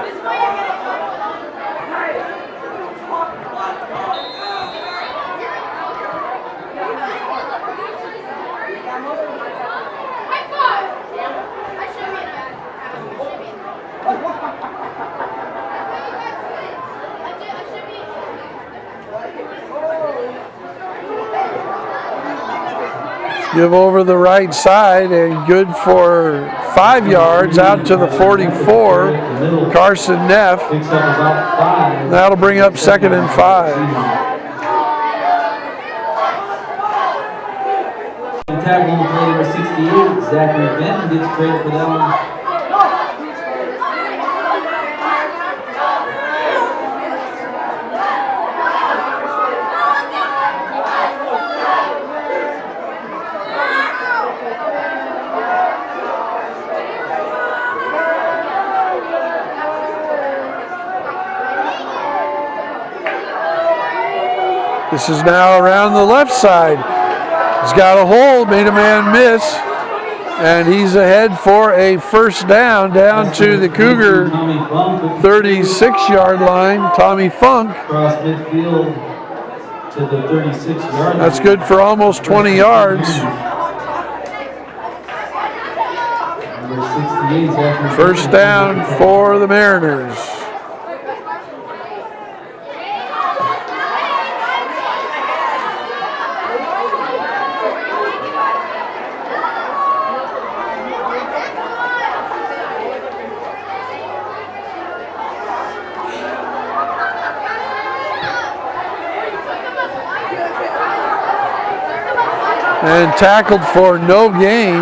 Give over the right side and good for 5 yards out to the 44. Carson Neff. That'll bring up 2nd and 5. Tackle on play number 68, Zachary Benton gets credit for that one. This is now around the left side. He's got a hold, made a man miss, and he's ahead for a 1st down to the Cougar 36-yard line. Tommy Funk. Cross midfield to the 36-yard line. That's good for almost 20 yards. Number 68, Zachary 1st down for the Mariners. And tackled for no gain.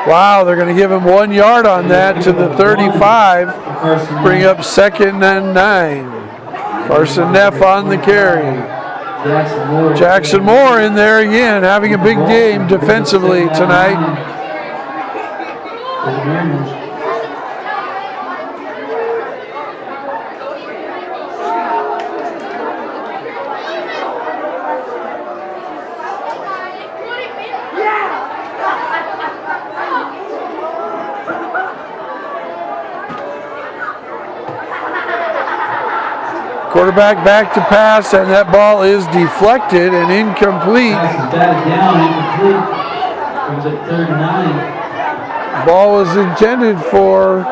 Wow, they're going to give him 1 yard on that to the 35. Bring up 2nd and 9. Carson Neff on the carry. Jackson Moore in there again, having a big game defensively tonight. Quarterback back to pass, and that ball is deflected and incomplete. Pass is batted down, incomplete. Brings up 3rd and 9. Ball was intended for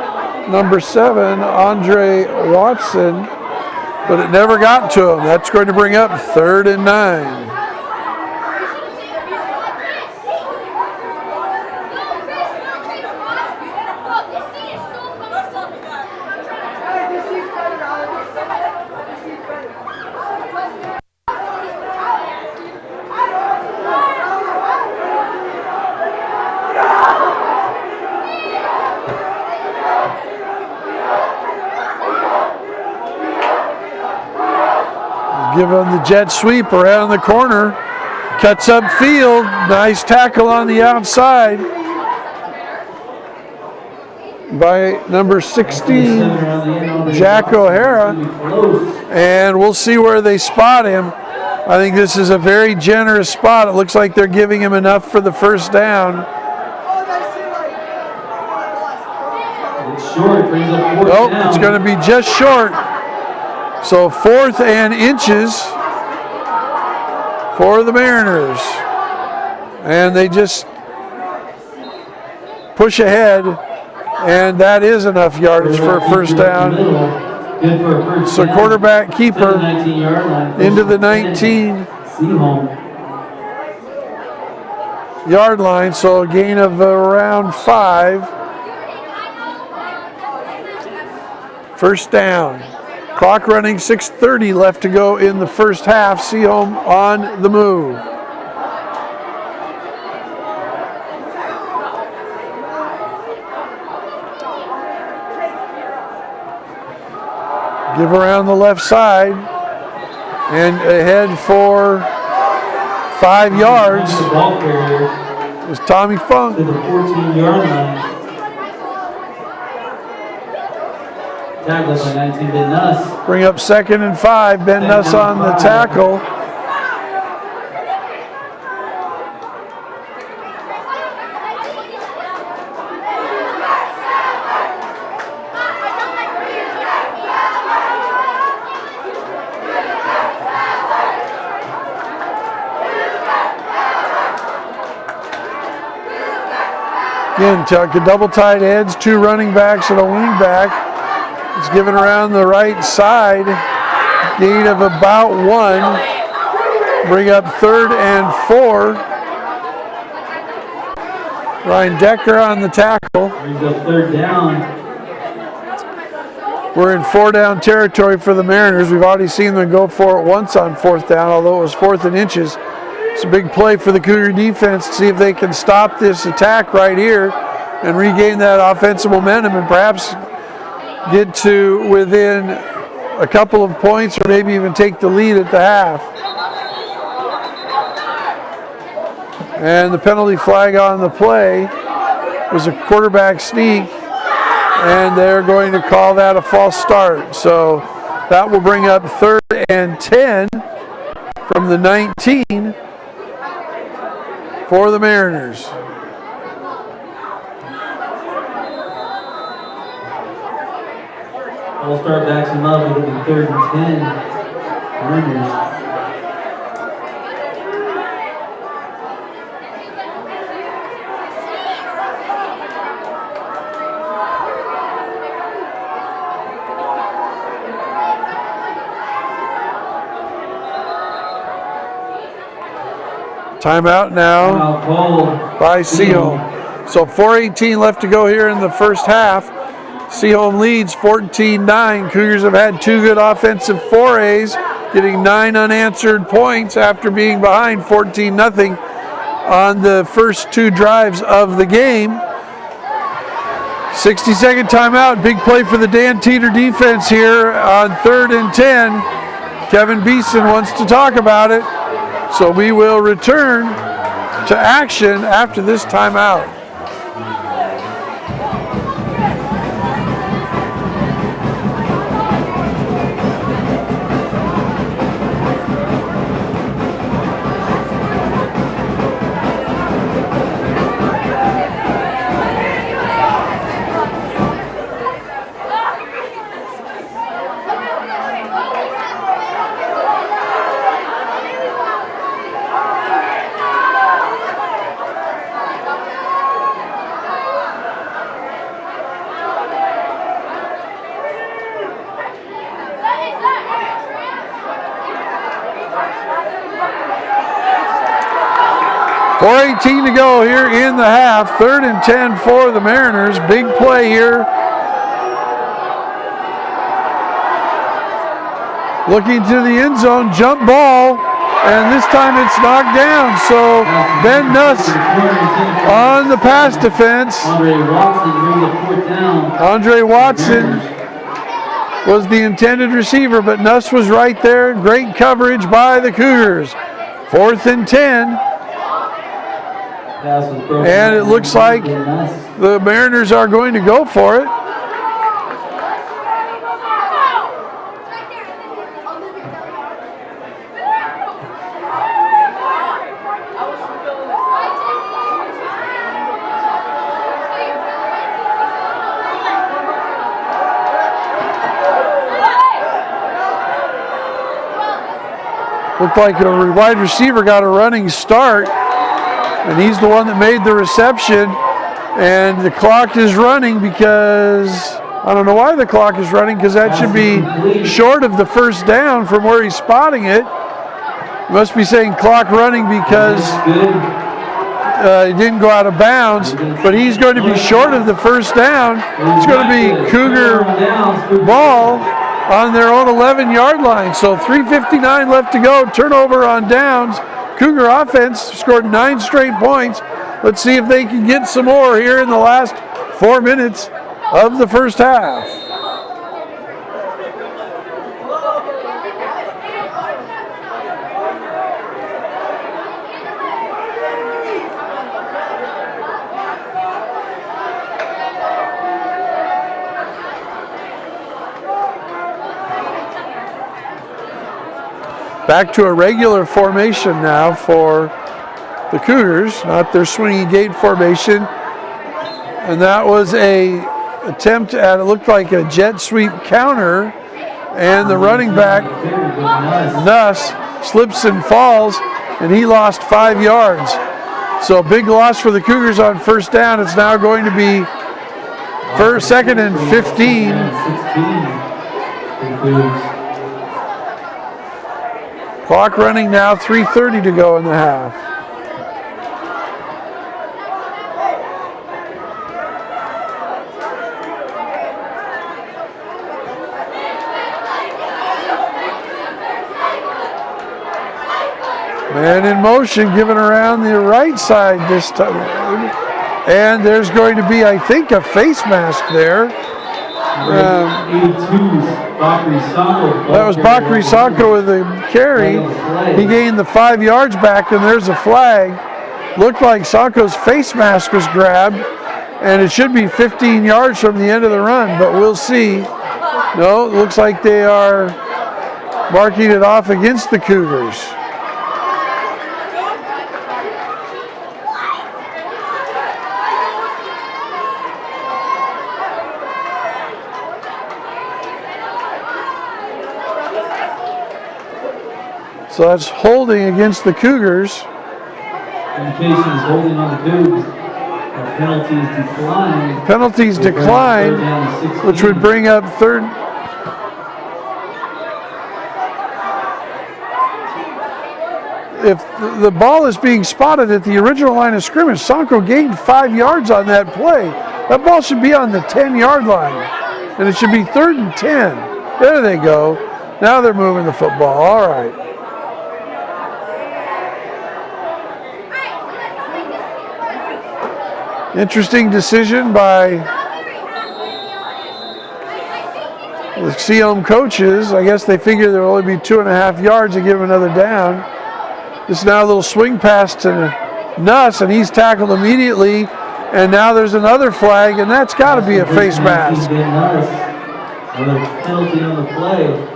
number 7, Andre Watson, but it never got to him. That's going to bring up 3rd and 9. Give him the jet sweep around the corner. Cuts up field. Nice tackle on the outside by number 16, Jack O'Hara. And we'll see where they spot him. I think this is a very generous spot. It looks like they're giving him enough for the 1st down. It's short, brings up 4th Nope, down. it's going to be just short. So 4th and inches for the Mariners. And they just push ahead, and that is enough yardage for a 1st down. Good for a 1st So down. quarterback keeper 19-yard line. into the 19-yard line, so a gain of around 5. First down. Clock running, 6:30 left to go in the first half. Sehome on the move. Give around the left side and ahead for 5 yards The ball carrier is Tommy to Funk. the 14-yard line. Tackled by 19 Ben Nuss. Bring up 2nd and 5. Ben Nuss on the tackle. Again, double tight ends, 2 running backs and a wing back. It's given around the right side. Gain of about 1. Bring up 3rd and 4. Ryan Decker on the tackle. Brings up 3rd down. We're in 4-down territory for the Mariners. We've already seen them go for it once on 4th down, although it was 4th and inches. It's a big play for the Cougar defense to see if they can stop this attack right here and regain that offensive momentum and perhaps get to within a couple of points or maybe even take the lead at the half. And the penalty flag on the play was a quarterback sneak, and they're going to call that a false start. So that will bring up 3rd and 10 from the 19 for the Mariners. All-Star backs him up. It'll be 3rd and 10. Mariners. Timeout now Timeout called by Sehome. So 4:18 left to go here in the first half. Sehome leads 14-9. Cougars have had 2 good offensive forays, getting 9 unanswered points after being behind 14-0 on the first 2 drives of the game. 60-second timeout. Big play for the Dan Teeter defense here on 3rd and 10. Kevin Beeson wants to talk about it. So we will return to action after this timeout. .418 to go here in the half. 3rd and 10 for the Mariners. Big play here. Looking to the end zone, jump ball, and this time it's knocked down. So Ben Nuss on the pass defense. Andre Watson was the intended receiver, but Nuss was right there. Great coverage by the Cougars. 4th and 10. And it looks like the Mariners are going to go for it. Looked like a wide receiver got a running start. And he's the one that made the reception, and the clock is running because, I don't know why the clock is running, because that should be short of the first down from where he's spotting it. Must be saying clock running because He didn't go out of bounds, but he's going to be short of the first down. It's going to be Cougar ball on their own 11-yard line. So 3:59 left to go. Turnover on downs. Cougar offense scored 9 straight points. Let's see if they can get some more here in the last 4 minutes of the first half. Back to a regular formation now for the Cougars, not their swinging gate formation. And that was a attempt at, it looked like a jet sweep counter, and the running back, Nuss, slips and falls, and he lost 5 yards. So a big loss for the Cougars on first down. It's now going to be second and 15. Clock running now, 3:30 to go in the half. Man in motion, given around the right side this time. And there's going to be, I think, a face mask there. That was Bakri Sako with the carry. He gained the 5 yards back, and there's a flag. Looked like Sako's face mask was grabbed, and it should be 15 yards from the end of the run, but we'll see. No, it looks like they are marking it off against the Cougars. So that's holding against the Cougars. Indications holding on the Cougs. Penalties declined. Penalties declined, which would bring up third. If the ball is being spotted at the original line of scrimmage, Sanko gained 5 yards on that play. That ball should be on the 10-yard line, and it should be 3rd and 10. There they go. Now they're moving the football. All right. Interesting decision by the Sehome coaches. I guess they figure there will only be 2.5 yards to give him another down. This is now a little swing pass to Nuss, and he's tackled immediately. And now there's another flag, and that's got to be a face mask. Another penalty on the play.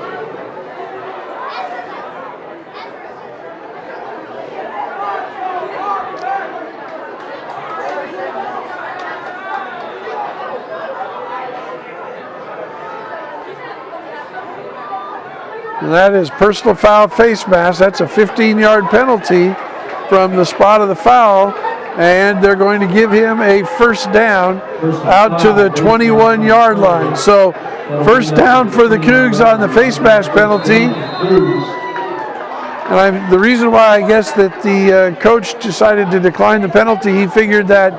And that is personal foul face mask. That's a 15-yard penalty from the spot of the foul. And they're going to give him a first down out to the 21-yard line. So first down for the Cougs on the face mask penalty. And the reason why I guess that the coach decided to decline the penalty, he figured that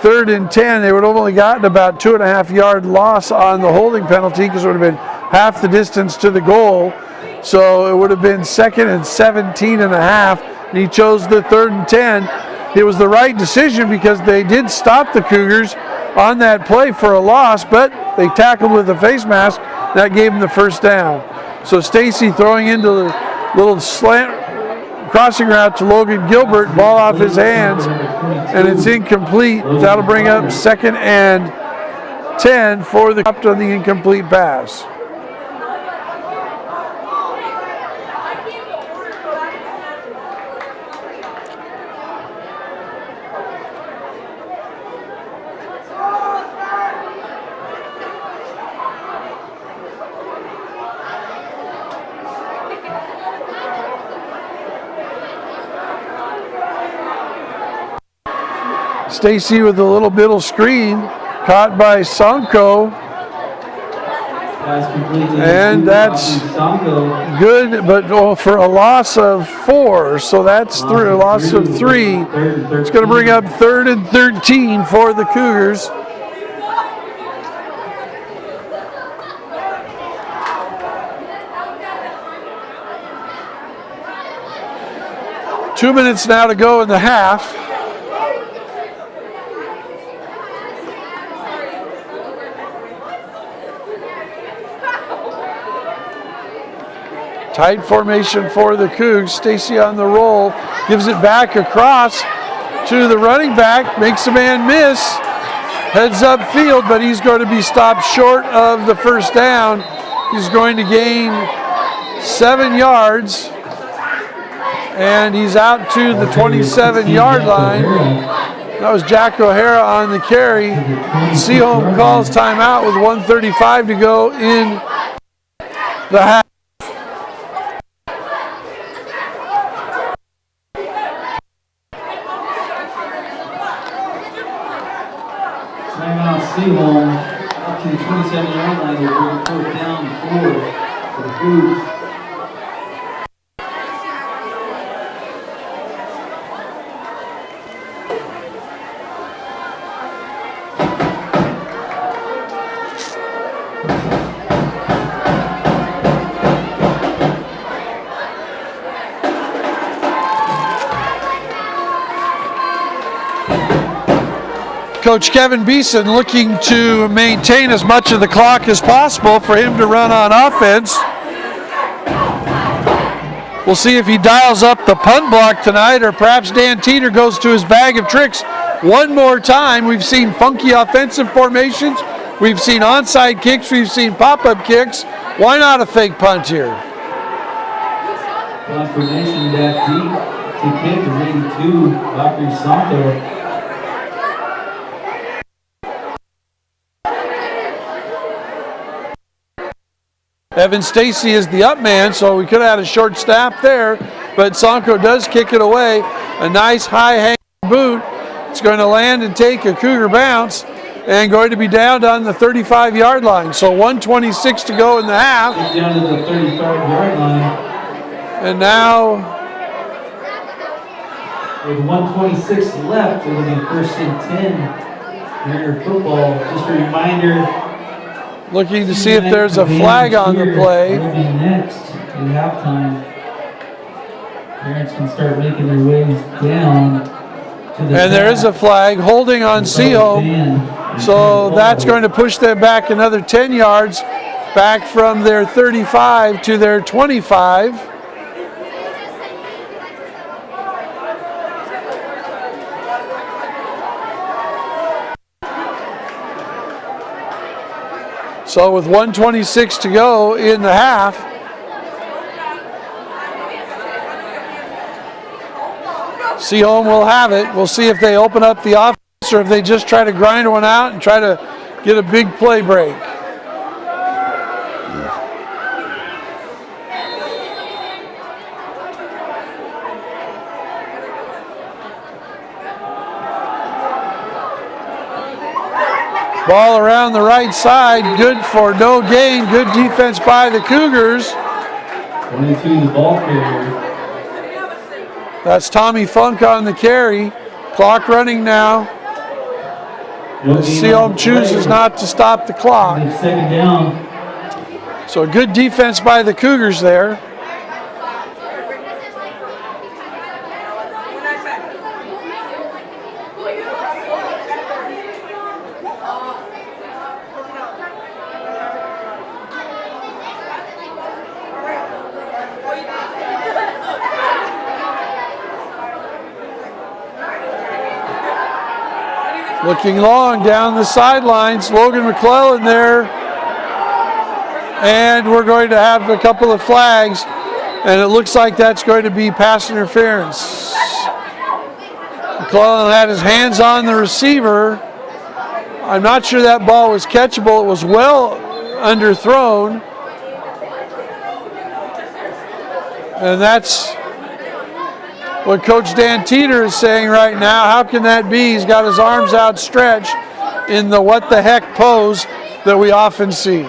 3rd and 10, they would have only gotten about 2.5-yard loss on the holding penalty because it would have been half the distance to the goal. So it would have been 2nd and 17 and a half, and he chose the 3rd and 10. It was the right decision because they did stop the Cougars on that play for a loss, but they tackled with a face mask. That gave them the first down. So Stacy throwing into the little slant crossing route to Logan Gilbert, ball off his hands, and it's incomplete. That'll bring up 2nd and 10 for the on the incomplete pass. Stacy with a little middle screen, caught by Sanko. And that's good, but for a loss of 4, so that's a loss of 3. It's going to bring up 3rd and 13 for the Cougars. Two minutes now to go in the half. Tight formation for the Cougs. Stacy on the roll, gives it back across to the running back, makes a man miss, heads up field, but he's going to be stopped short of the first down. He's going to gain 7 yards, and he's out to the 27-yard line. That was Jack O'Hara on the carry. Sehome calls timeout with 1:35 to go in the half. Timeout Sehome up to the 27-yard line. They'll bring 4th down and 4 for the Cougs. Coach Kevin Beeson looking to maintain as much of the clock as possible for him to run on offense. We'll see if he dials up the punt block tonight, or perhaps Dan Teeter goes to his bag of tricks one more time. We've seen funky offensive formations. We've seen onside kicks. We've seen pop-up kicks. Why not a fake punt here? Punt formation back deep to kick is 82, Valkyrie Santo. Evan Stacy is the up man, so we could have had a short snap there, but Sonko does kick it away. A nice high hanging boot. It's going to land and take a Cougar bounce and going to be down on the 35-yard line. So 1:26 to go in the half. Down to the 35-yard line. And now, with 1:26 left, it'll be 1st and 10. Mariner football. Just a reminder. looking to see if there's a flag on the play. Will be next at halftime. Parents can start making their ways down to the And there is a flag holding on Sehome. So that's going to push them back another 10 yards, back from their 35 to their 25. So with 1:26 to go in the half, Sehome will have it. We'll see if they open up the offense or if they just try to grind one out and try to get a big play break. Ball around the right side, good for no gain. Good defense by the Cougars. 22, the ball carrier. That's Tommy Funk on the carry. Clock running now. Sehome chooses not to stop the clock. Second down. So good defense by the Cougars there. Looking long down the sidelines, Logan McClellan there. And we're going to have a couple of flags, and it looks like that's going to be pass interference. McClellan had his hands on the receiver. I'm not sure that ball was catchable. It was well underthrown. And that's what Coach Dan Teeter is saying right now. How can that be? He's got his arms outstretched in the what the heck pose that we often see.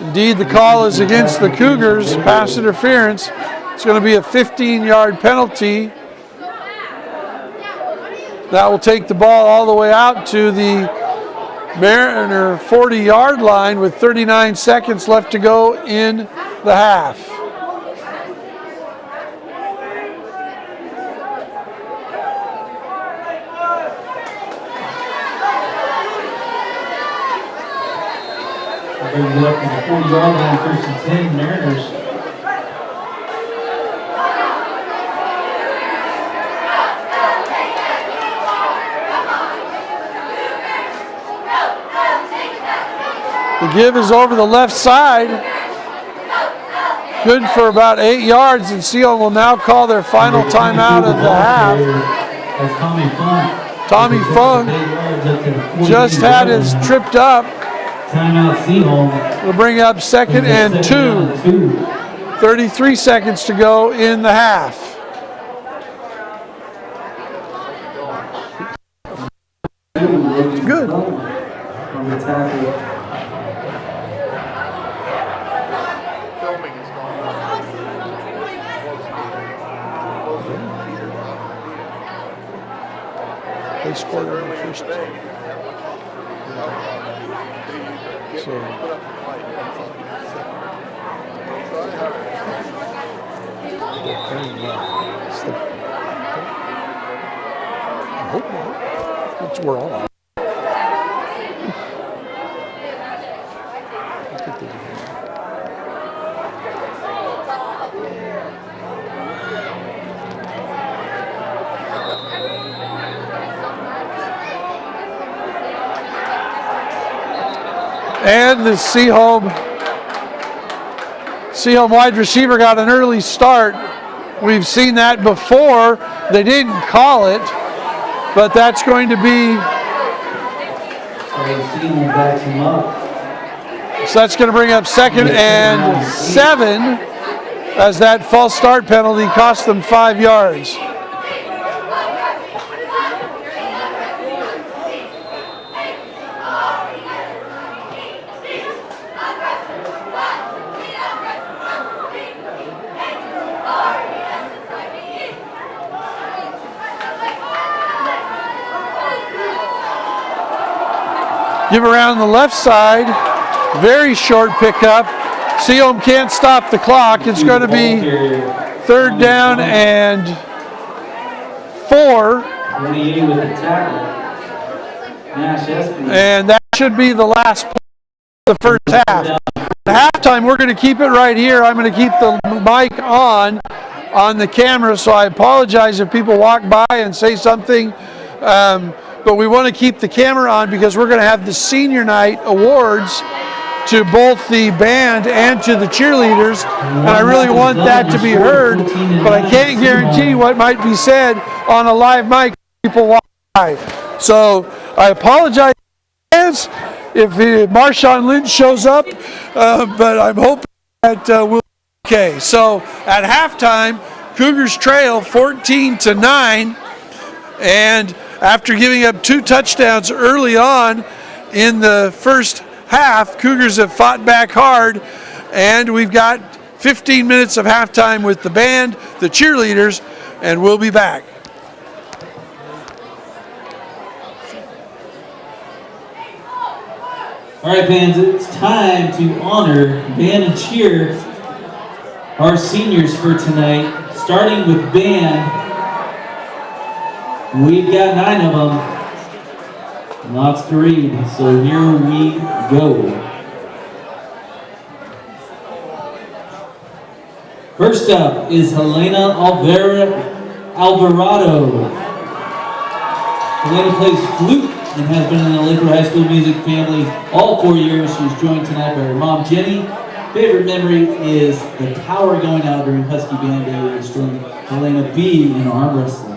Indeed, the call is against the Cougars, pass interference. It's going to be a 15-yard penalty. That will take the ball all the way out to the Mariner 40-yard line with 39 seconds left to go in the half. Brings it up to the 40-yard line, 1st and 10, Mariners. The give is over the left side. Good for about 8 yards, and Sehome will now call their final timeout of the half. Tommy Funk just had his tripped up. Timeout Sehome. We'll bring up 2nd and 2. 33 seconds to go in the half. Good. On the tackle. They scored on the first. So. I hope not. That's where all at. And the Sehome wide receiver got an early start. We've seen that before. They didn't call it, but that's going to be. So that's going to bring up 2nd and 7, as that false start penalty cost them 5 yards. Give around the left side, very short pickup. Sehome can't stop the clock. It's going to be 3rd down and 4. 28 with the tackle. And that should be the last play of the first half. At halftime, we're going to keep it right here. I'm going to keep the mic on the camera, so I apologize if people walk by and say something. But we want to keep the camera on because we're going to have the senior night awards to both the band and to the cheerleaders, and I really want that to be heard, but I can't guarantee what might be said on a live mic if people walk by. So I apologize if Marshawn Lynch shows up, but I'm hoping that we'll be okay. So at halftime, Cougars trail 14-9, and after giving up 2 touchdowns early on in the first half, Cougars have fought back hard, and we've got 15 minutes of halftime with the band, the cheerleaders, and we'll be back. All right, bands, it's time to honor band and cheer our seniors for tonight. Starting with band, we've got 9 of them. Lots to read, so here we go. First up is Helena Alvarado. Helena plays flute and has been in the Lakewood High School music family all 4 years. She's joined tonight by her mom, Jenny. Favorite memory is the power going out during Husky Band Day, destroying Helena B in arm wrestling.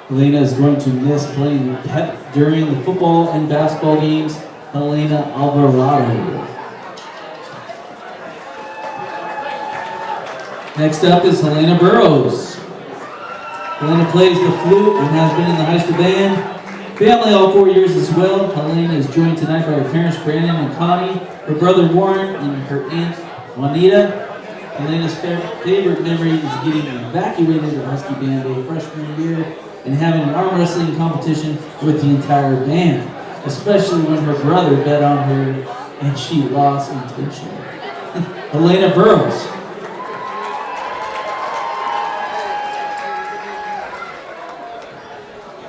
Helena is going to miss playing pep during the football and basketball games. Helena Alvarado. Next up is Helena Burrows. Helena plays the flute and has been in the high school band Family all 4 years as well. Helena is joined tonight by her parents Brandon and Connie, her brother Warren, and her aunt Juanita. Helena's favorite memory is getting evacuated at Husky Band Day freshman year and having an arm wrestling competition with the entire band, especially when her brother bet on her and she lost intentionally. Helena Burrows.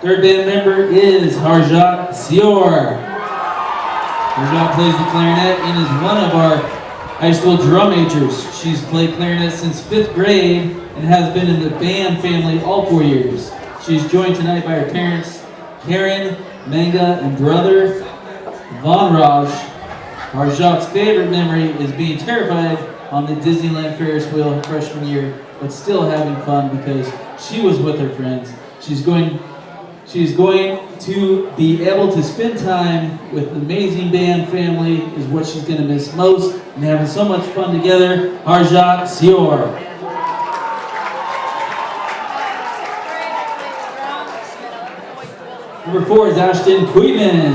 Third band member is Harjot Sior. Harjot plays the clarinet and is one of our high school drum majors. She's played clarinet since 5th grade and has been in the band family all 4 years. She's joined tonight by her parents, Karen, Manga, and brother, Von Raj. Harjot's favorite memory is being terrified on the Disneyland Ferris wheel her freshman year, but still having fun because she was with her friends. She's going to be able to spend time with the amazing band family is what she's going to miss most, and having so much fun together. Harjot Sior. Number 4 is Ashton Queeman.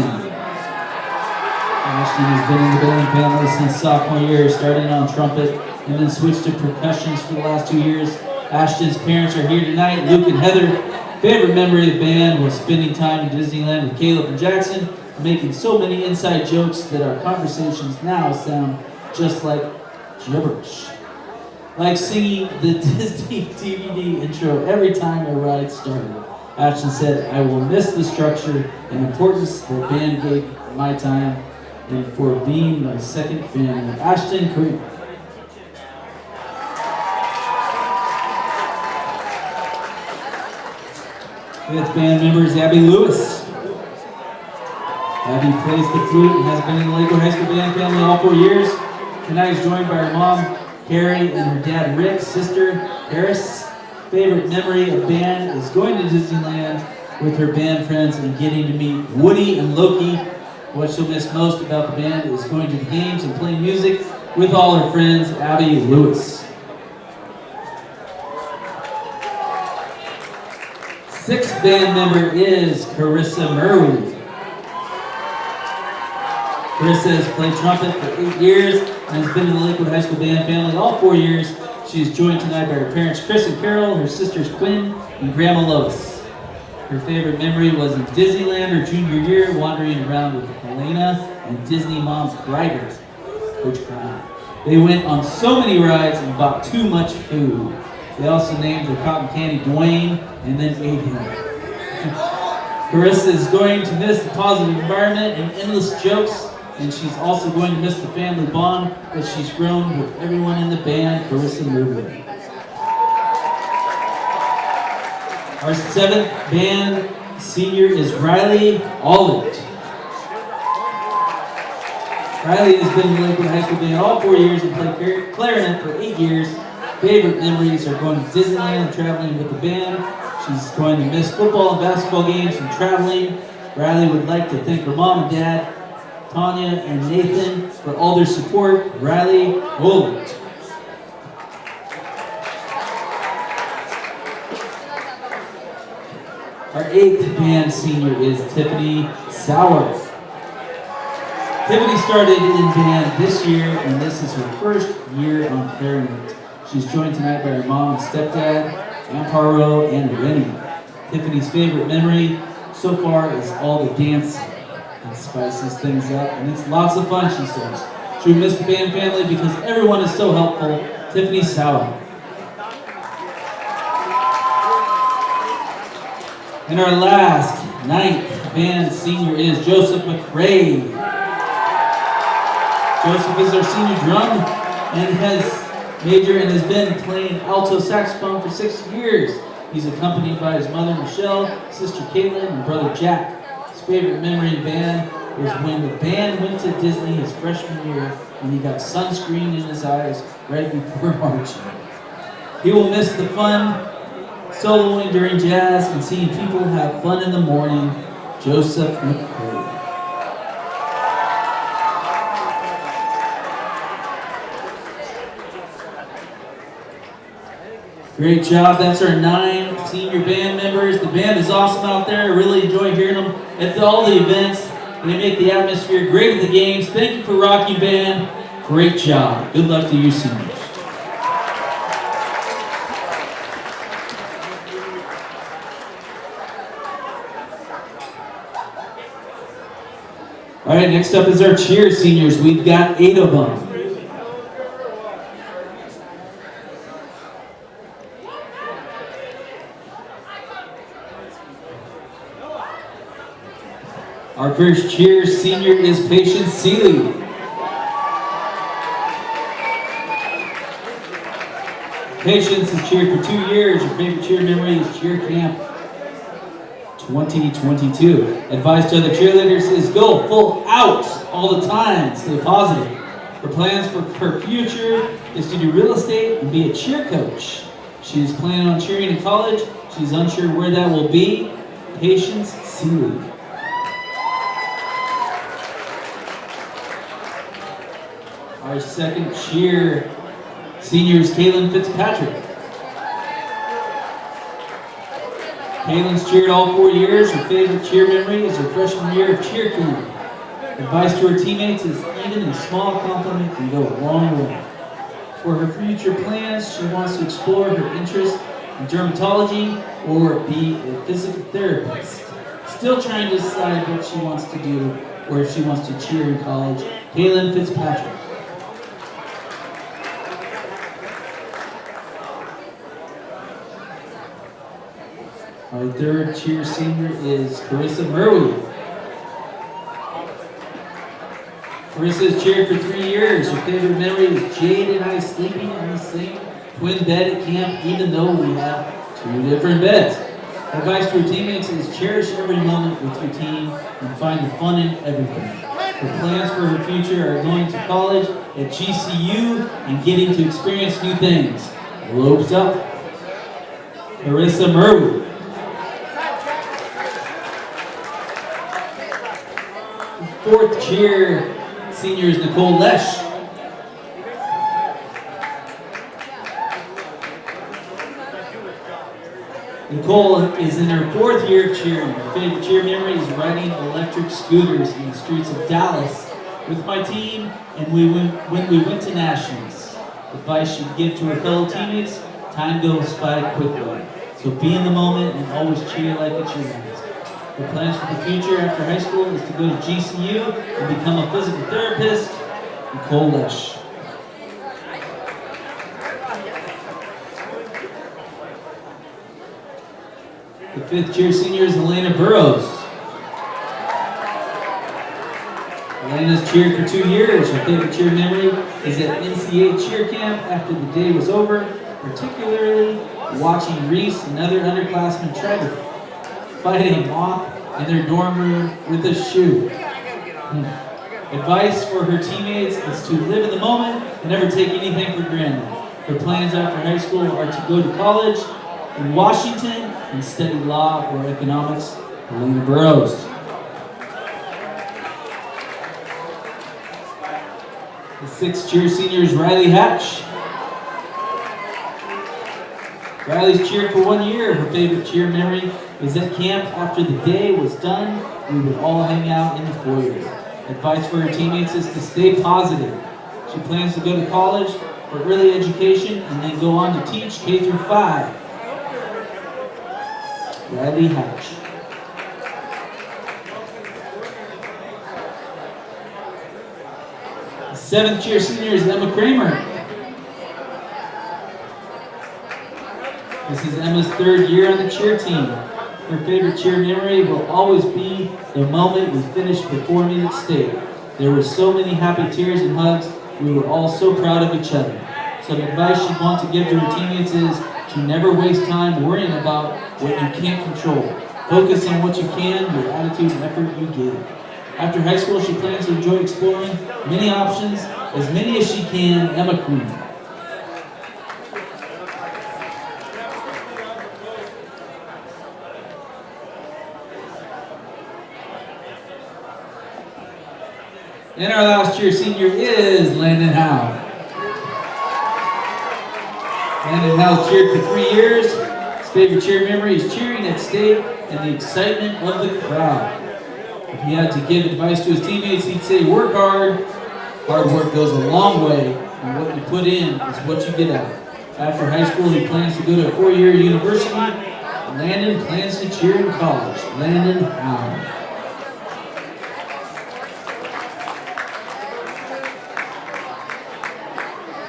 Ashton has been in the band family since sophomore year, starting on trumpet and then switched to percussions for the last 2 years. Ashton's parents are here tonight, Luke and Heather. Favorite memory of the band was spending time in Disneyland with Caleb and Jackson, making so many inside jokes that our conversations now sound just like gibberish. Like singing the Disney DVD intro every time a ride started. Ashton said, "I will miss the structure and importance the band gave my time and for being my second family." Ashton Creek. Fifth band member is Abby Lewis. Abby plays the flute and has been in the Lakewood High School band family all 4 years. Tonight is joined by her mom, Carrie, and her dad, Rick, sister, Harris. Favorite memory of band is going to Disneyland with her band friends and getting to meet Woody and Loki. What she'll miss most about the band is going to the games and playing music with all her friends. Abby Lewis. Sixth band member is Carissa Murray. Carissa has played trumpet for 8 years and has been in the Lakewood High School band family all 4 years. She is joined tonight by her parents Chris and Carol, her sisters Quinn, and Grandma Lois. Her favorite memory was in Disneyland her junior year, wandering around with Helena and Disney mom's Ryder, Coach Crown. They went on so many rides and bought too much food. They also named their cotton candy Dwayne and then ate him. Carissa is going to miss the positive environment and endless jokes, and she's also going to miss the family bond that she's grown with everyone in the band. Carissa Murray. Our 7th band senior is Riley Allitt. Riley has been in the Lakewood High School band all 4 years and played clarinet for 8 years. Favorite memories are going to Disneyland and traveling with the band. She's going to miss football and basketball games and traveling. Riley would like to thank her mom and dad, Tanya and Nathan, for all their support. Riley Holland. Our 8th band senior is Tiffany Sauer. Tiffany started in band this year, and this is her first year on clarinet. She's joined tonight by her mom and stepdad, Amparo and Rennie. Tiffany's favorite memory so far is all the dancing. It spices things up, and it's lots of fun, she says. She will miss the band family because everyone is so helpful. Tiffany Sauer. And our last 9th band senior is Joseph McRae. Joseph is our senior drum and has majored and has been playing alto saxophone for 6 years. He's accompanied by his mother Michelle, sister Caitlin, and brother Jack. His favorite memory of band was when the band went to Disney his freshman year and he got sunscreen in his eyes right before marching. He will miss the fun soloing during jazz and seeing people have fun in the morning. Joseph McCoy. Great job. That's our 9 senior band members. The band is awesome out there. I really enjoy hearing them at all the events. They make the atmosphere great at the games. Thank you for rocking, band. Great job. Good luck to you seniors. All right, next up is our cheer seniors. We've got 8 of them. Our first cheer senior is Patience Seeley. Patience has cheered for 2 years. Her favorite cheer memory is Cheer Camp 2022. Advice to other cheerleaders is go full out all the time. Stay positive. Her plans for her future is to do real estate and be a cheer coach. She is planning on cheering in college. She's unsure where that will be. Patience Seeley. Our second cheer senior is Kaylin Fitzpatrick. Kaylin's cheered all 4 years. Her favorite cheer memory is her freshman year of cheer camp. Advice to her teammates is even a small compliment can go a long way. For her future plans, she wants to explore her interest in dermatology or be a physical therapist. Still trying to decide what she wants to do or if she wants to cheer in college. Kaylin Fitzpatrick. Our third cheer senior is Carissa Murray. Carissa has cheered for 3 years. Her favorite memory is Jade and I sleeping in the same twin bed at camp, even though we have 2 different beds. Advice to her teammates is cherish every moment with your team and find the fun in everything. Her plans for her future are going to college at GCU and getting to experience new things. Lobes up. Carissa Murray. Fourth cheer senior is Nicole Lesh. Nicole is in her 4th year of cheering. Her favorite cheer memory is riding electric scooters in the streets of Dallas with my team and when we went to nationals. Advice she'd give to her fellow teammates, time goes by quickly. So be in the moment and always cheer like a cheerleader. Her plans for the future after high school is to go to GCU and become a physical therapist. Nicole Lesh. The 5th cheer senior is Elena Burrows. Elena's cheered for 2 years. Her favorite cheer memory is at NCAA cheer camp after the day was over, particularly watching Reese and other underclassmen try to fight a moth in their dorm room with a shoe. Advice for her teammates is to live in the moment and never take anything for granted. Her plans after high school are to go to college in Washington and study law or economics. Elena Burrows. The 6th cheer senior is Riley Hatch. Riley's cheered for 1 year. Her favorite cheer memory is at camp after the day was done. We would all hang out in the foyer. Advice for her teammates is to stay positive. She plans to go to college for early education and then go on to teach K through 5. Riley Hatch. The 7th cheer senior is Emma Kramer. This is Emma's 3rd year on the cheer team. Her favorite cheer memory will always be the moment we finished performing at state. There were so many happy tears and hugs. We were all so proud of each other. Some advice she'd want to give to her teammates is to never waste time worrying about what you can't control. Focus on what you can, your attitude and effort you give. After high school, she plans to enjoy exploring many options, as many as she can. Emma Kramer. And our last cheer senior is Landon Howe. Landon House cheered for 3 years. His favorite cheer memory is cheering at state and the excitement of the crowd. If he had to give advice to his teammates, he'd say, work hard. Hard work goes a long way, and what you put in is what you get out. After high school, he plans to go to a 4-year university. Landon plans to cheer in college. Landon Howe.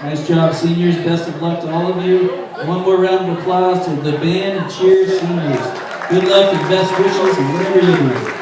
Nice job, seniors. Best of luck to all of you. One more round of applause to the band and cheer seniors. Good luck and best wishes in whatever you do.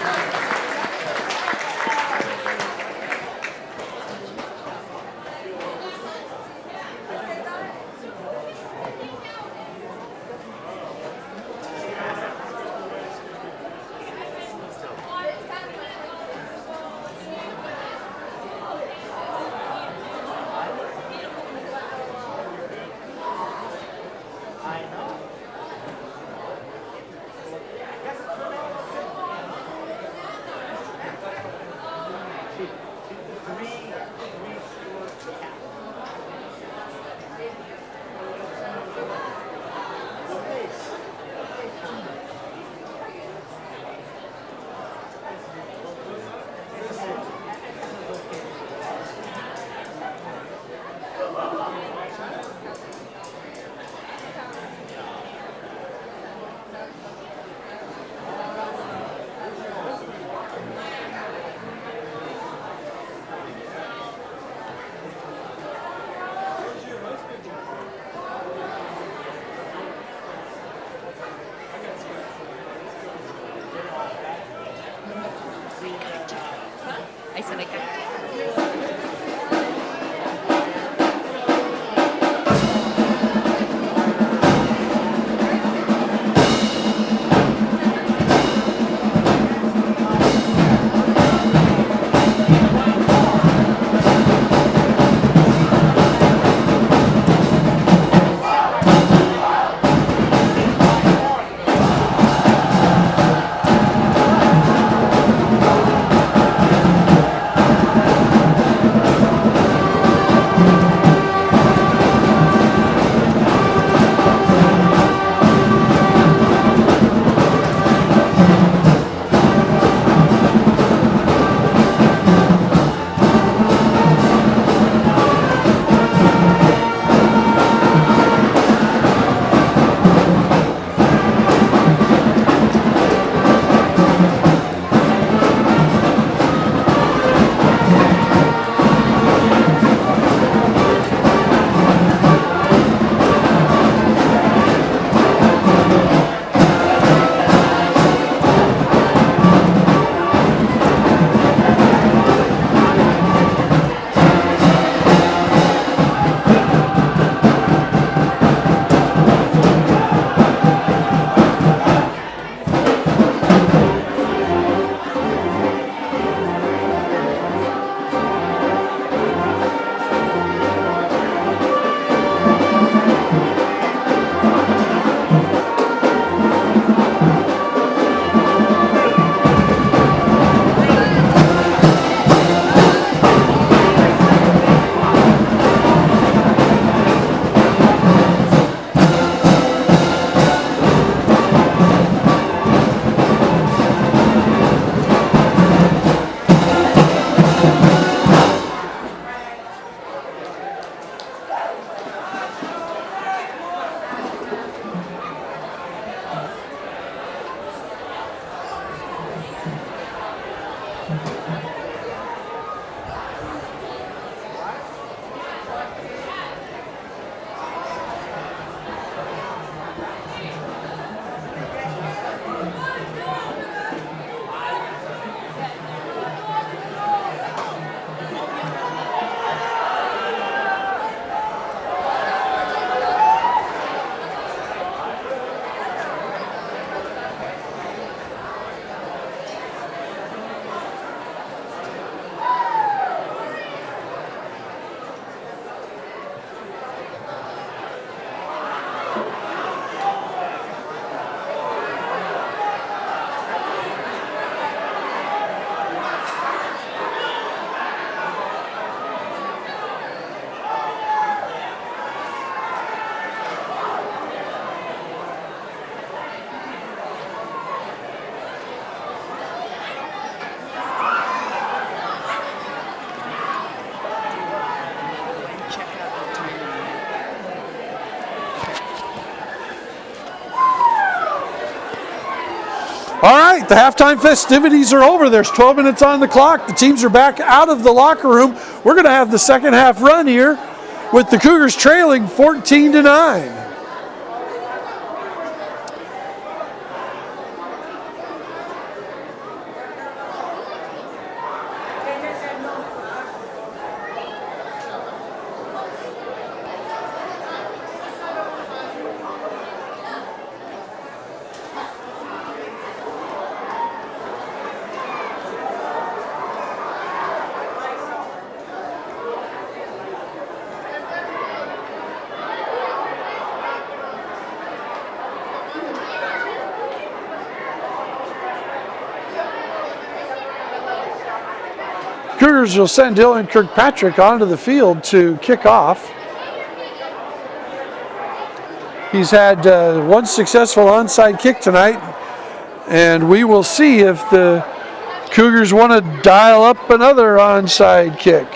All right, the halftime festivities are over. There's 12 minutes on the clock. The teams are back out of the locker room. We're going to have the second half run here with the Cougars trailing 14-9. Cougars will send Dylan Kirkpatrick onto the field to kick off. He's had one successful onside kick tonight, and we will see if the Cougars want to dial up another onside kick.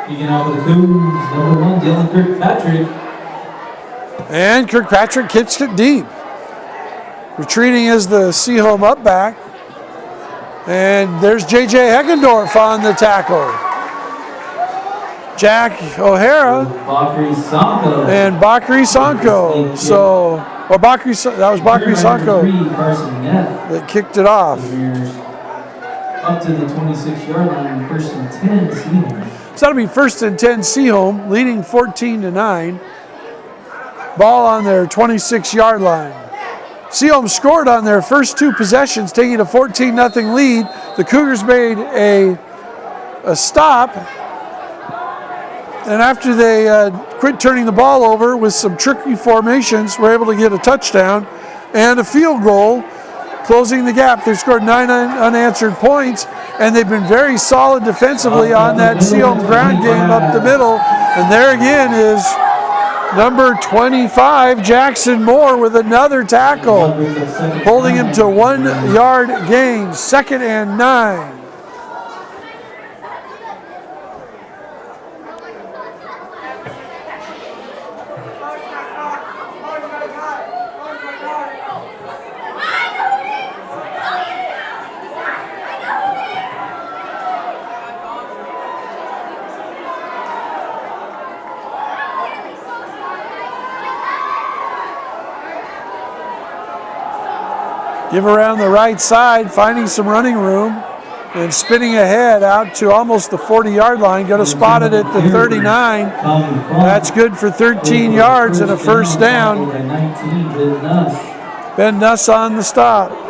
Kicking out for the Cougars, number 1, Dylan Kirkpatrick. And Kirkpatrick kicks it deep. Retreating is the Sehome up back. And there's J.J. Heckendorf on the tackle. Jack O'Hara and Bakri Sanko. That was Bakri Sanko that kicked it off. Up to the 26-yard line, first and 10, Sehome. So that'll be first and 10 Sehome, leading 14-9. Ball on their 26-yard line. Sehome scored on their first 2 possessions, taking a 14-0 lead. The Cougars made a stop, and after they quit turning the ball over with some tricky formations, were able to get a touchdown and a field goal, closing the gap. They've scored 9 unanswered points, and they've been very solid defensively on that Sehome ground game up the middle. And there again is number 25, Jackson Moore, with another tackle, holding him to 1-yard gain, 2nd and 9. Give around the right side, finding some running room, and spinning ahead out to almost the 40-yard line. Going to spot it at the 39. That's good for 13 yards and a first down. Ben Nuss on the stop.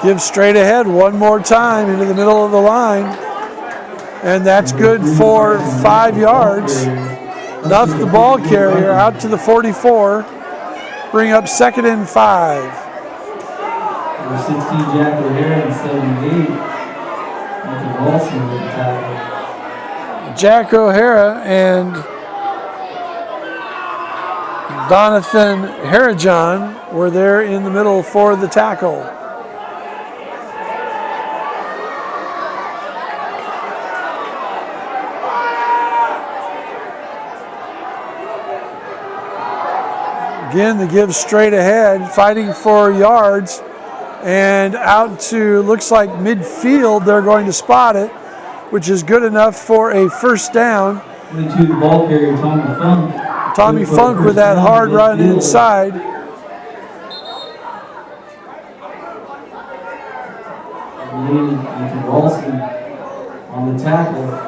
Give straight ahead one more time into the middle of the line. And that's good for 5 yards. Nuff the ball carrier out to the 44. Bring up 2nd and 5. Number 16, Jack O'Hara, and 78. Michael Wilson with the tackle. Jack O'Hara and Donathan Harajan were there in the middle for the tackle. Again, the give straight ahead, fighting for yards, and out to, looks like midfield, they're going to spot it, which is good enough for a first down. Into the ball carrier, Tommy Funk. Tommy Funk with that hard run inside. on the tackle.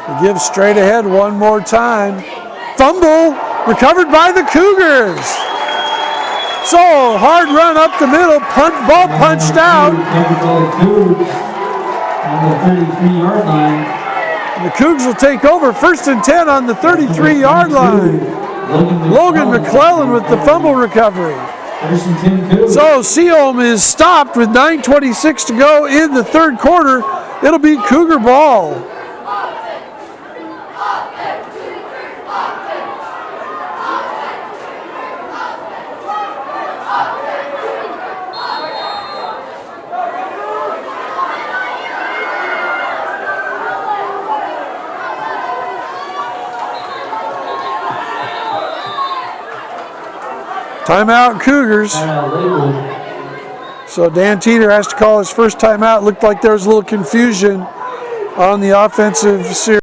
He gives straight ahead one more time. Fumble recovered by the Cougars. So hard run up the middle, ball punched out. On the 33-yard line. The Cougs will take over 1st and 10 on the 33-yard line. Logan McClellan with the fumble recovery. So Sehome is stopped with 9:26 to go in the third quarter. It'll be Cougar ball. Timeout Cougars. So Dan Teeter has to call his first timeout. Looked like there was a little confusion on the offensive series.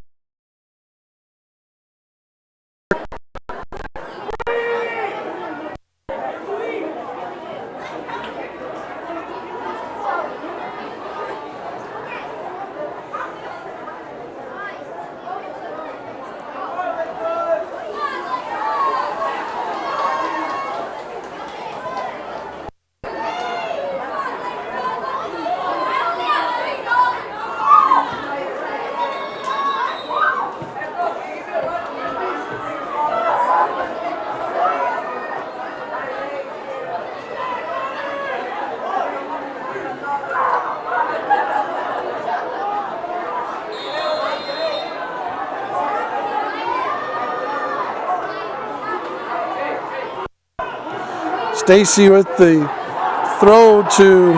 Stacy with the throw to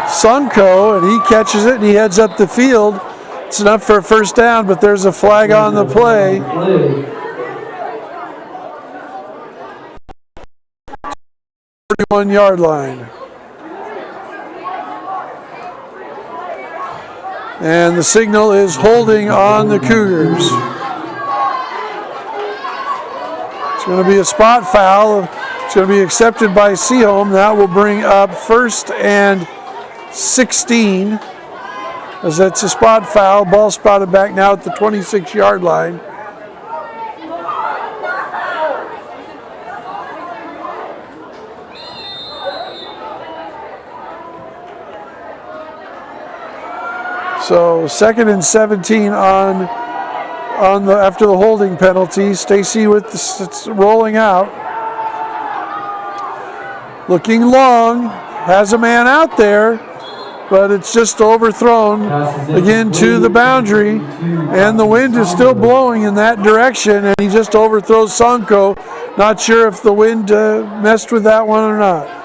Sunko, and he catches it and he heads up the field. It's enough for a first down, but there's a flag on the play. 31-yard line. And the signal is holding on the Cougars. It's going to be a spot foul. It's going to be accepted by Sehome. That will bring up 1st and 16, as that's a spot foul. Ball spotted back now at the 26-yard line. So 2nd and 17 on the after the holding penalty. Stacy with the rolling out. Looking long, has a man out there, but it's just overthrown again to the boundary, and the wind is still blowing in that direction, and he just overthrows Sonko. Not sure if the wind messed with that one or not.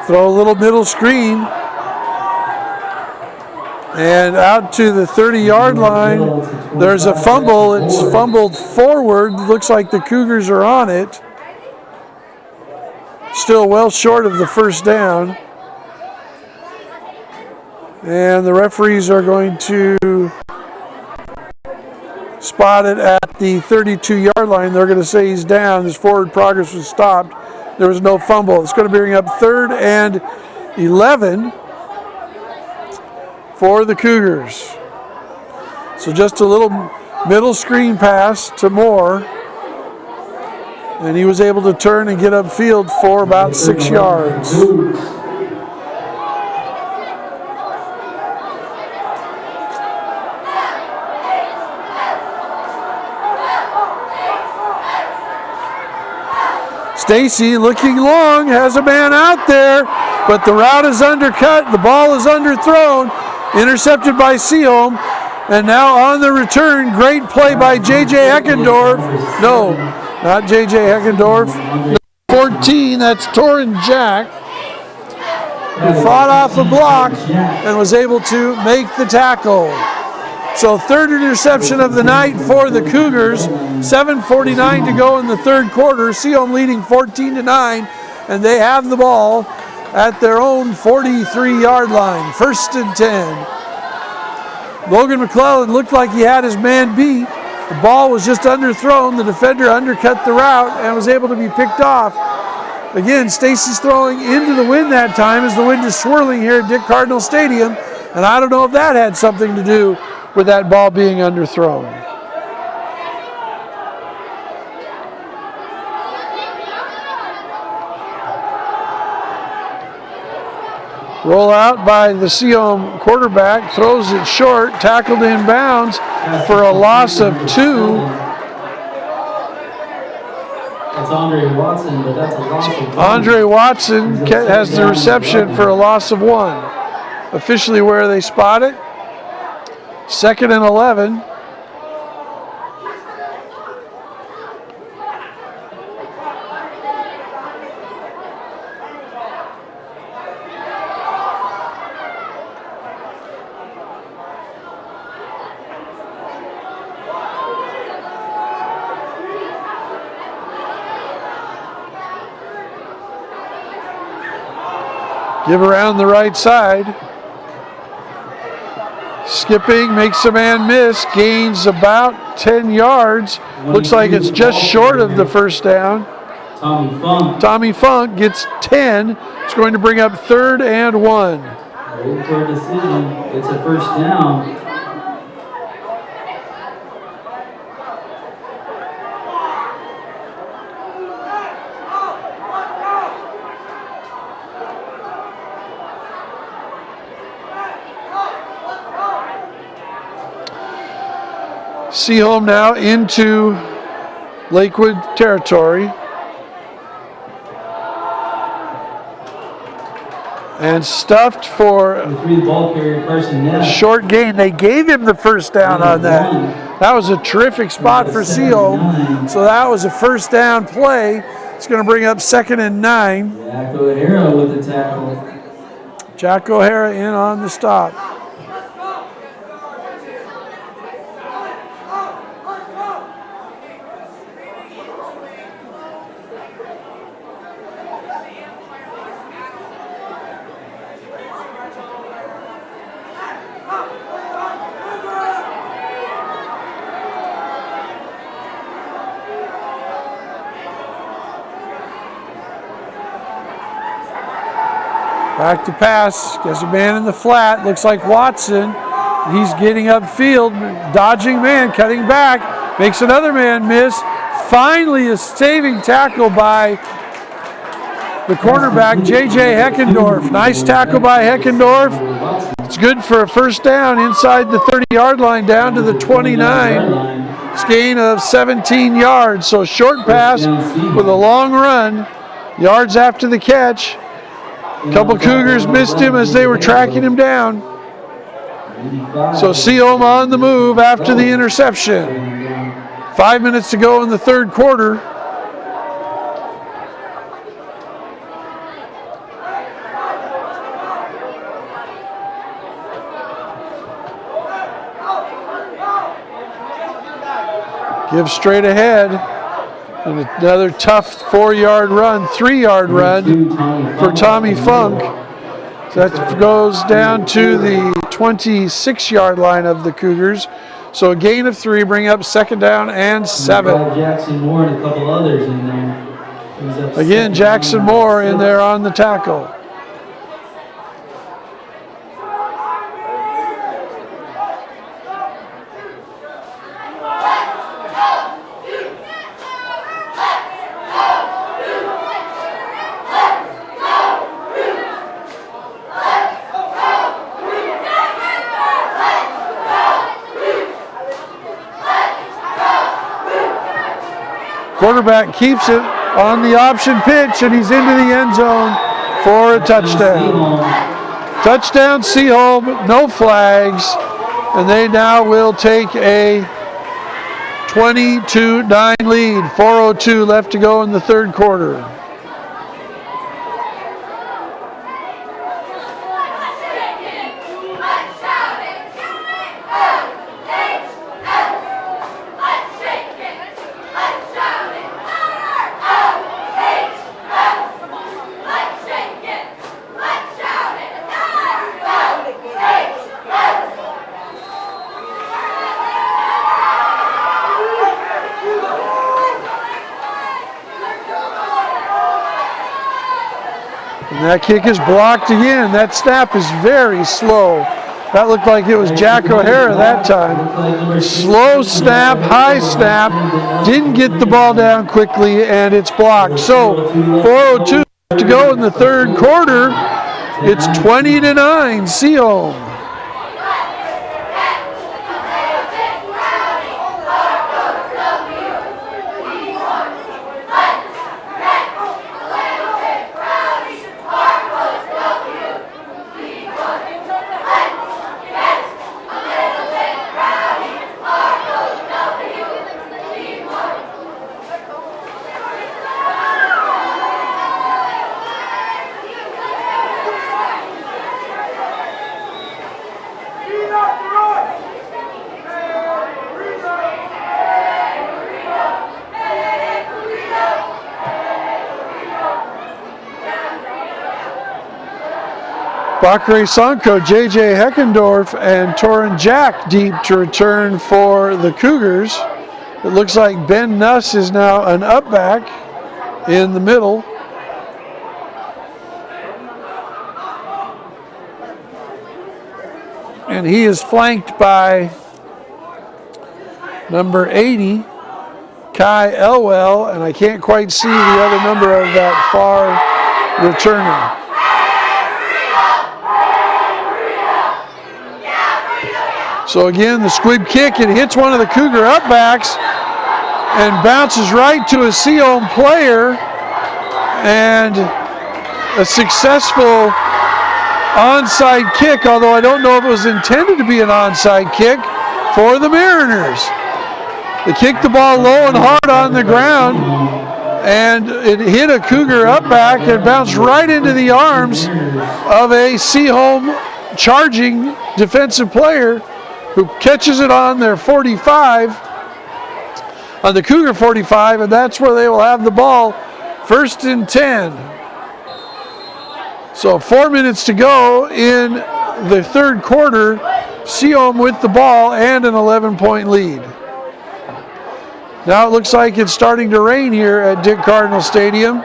Throw a little middle screen. And out to the 30-yard line. There's a fumble. It's fumbled forward. Looks like the Cougars are on it. Still well short of the first down. And the referees are going to spot it at the 32-yard line. They're going to say he's down. His forward progress was stopped. There was no fumble. It's going to bring up 3rd and 11 for the Cougars. So just a little middle screen pass to Moore. And he was able to turn and get upfield for about 6 yards. Stacy looking long, has a man out there, but the route is undercut. The ball is underthrown, intercepted by Sehome. And now on the return, great play by J.J. Heckendorf. No, not J.J. Heckendorf. Number 14, that's Torrin Jack, who fought off a block and was able to make the tackle. So third interception of the night for the Cougars. 7:49 to go in the third quarter. Sehome leading 14-9, and they have the ball at their own 43-yard line. 1st and 10. Logan McClellan looked like he had his man beat. The ball was just underthrown. The defender undercut the route and was able to be picked off. Again, Stacy's throwing into the wind that time as the wind is swirling here at Dick Cardinal Stadium, and I don't know if that had something to do with that ball being underthrown. Roll out by the Sehome quarterback, throws it short, tackled in bounds for a loss of 2. That's Andre Watson, but that's a loss of 1. Andre Watson has the reception for a loss of 1. Officially where they spot it. 2nd and 11. Give around the right side. Skipping, makes a man miss, gains about 10 yards. Looks like it's just short of the first down. Tommy Funk gets 10. It's going to bring up 3rd and 1. Waiting for a decision. It's a first down. Sehome now into Lakewood territory. And stuffed for a short gain. They gave him the first down on that. That was a terrific spot for Sehome. So that was a first down play. It's going to bring up 2nd and 9. Jack O'Hara with the tackle. Jack O'Hara in on the stop. Back to pass, gets a man in the flat, looks like Watson. He's getting upfield, dodging man, cutting back, makes another man miss. Finally a saving tackle by the cornerback, J.J. Heckendorf. Nice tackle by Heckendorf. It's good for a first down inside the 30-yard line down to the 29. It's a gain of 17 yards, so short pass with a long run. Yards after the catch. A couple Cougars missed him as they were tracking him down. So Sehome on the move after the interception. 5 minutes to go in the third quarter. Give straight ahead. And another tough 4-yard run, 3-yard run for Tommy Funk. So that goes down to the 26-yard line of the Cougars. So a gain of 3, bring up 2nd down and 7. Jackson Moore and a couple others in there. Again, Jackson Moore in there on the tackle. Quarterback keeps it, on the option pitch, and he's into the end zone for a touchdown. Touchdown Sehome, no flags, and they now will take a 22-9 lead. 4:02 left to go in the third quarter. And that kick is blocked again. That snap is very slow. That looked like it was Jack O'Hara that time. Slow snap, high snap, didn't get the ball down quickly, and it's blocked. So 4:02 to go in the third quarter. It's 20-9, Sehome. Bakary Sanko, J.J. Heckendorf, and Torin Jack deep to return for the Cougars. It looks like Ben Nuss is now an up back in the middle. And he is flanked by number 80, Kai Elwell, and I can't quite see the other number of that far returner. So again, the squib kick, it hits one of the Cougar upbacks and bounces right to a Sehome player, and a successful onside kick, although I don't know if it was intended to be an onside kick for the Mariners. They kicked the ball low and hard on the ground, and it hit a Cougar upback and bounced right into the arms of a Sehome charging defensive player, who catches it on their 45, on the Cougar 45, and that's where they will have the ball, 1st and 10. So 4 minutes to go in the third quarter, Sehome with the ball and an 11-point lead. Now it looks like it's starting to rain here at Dick Cardinal Stadium.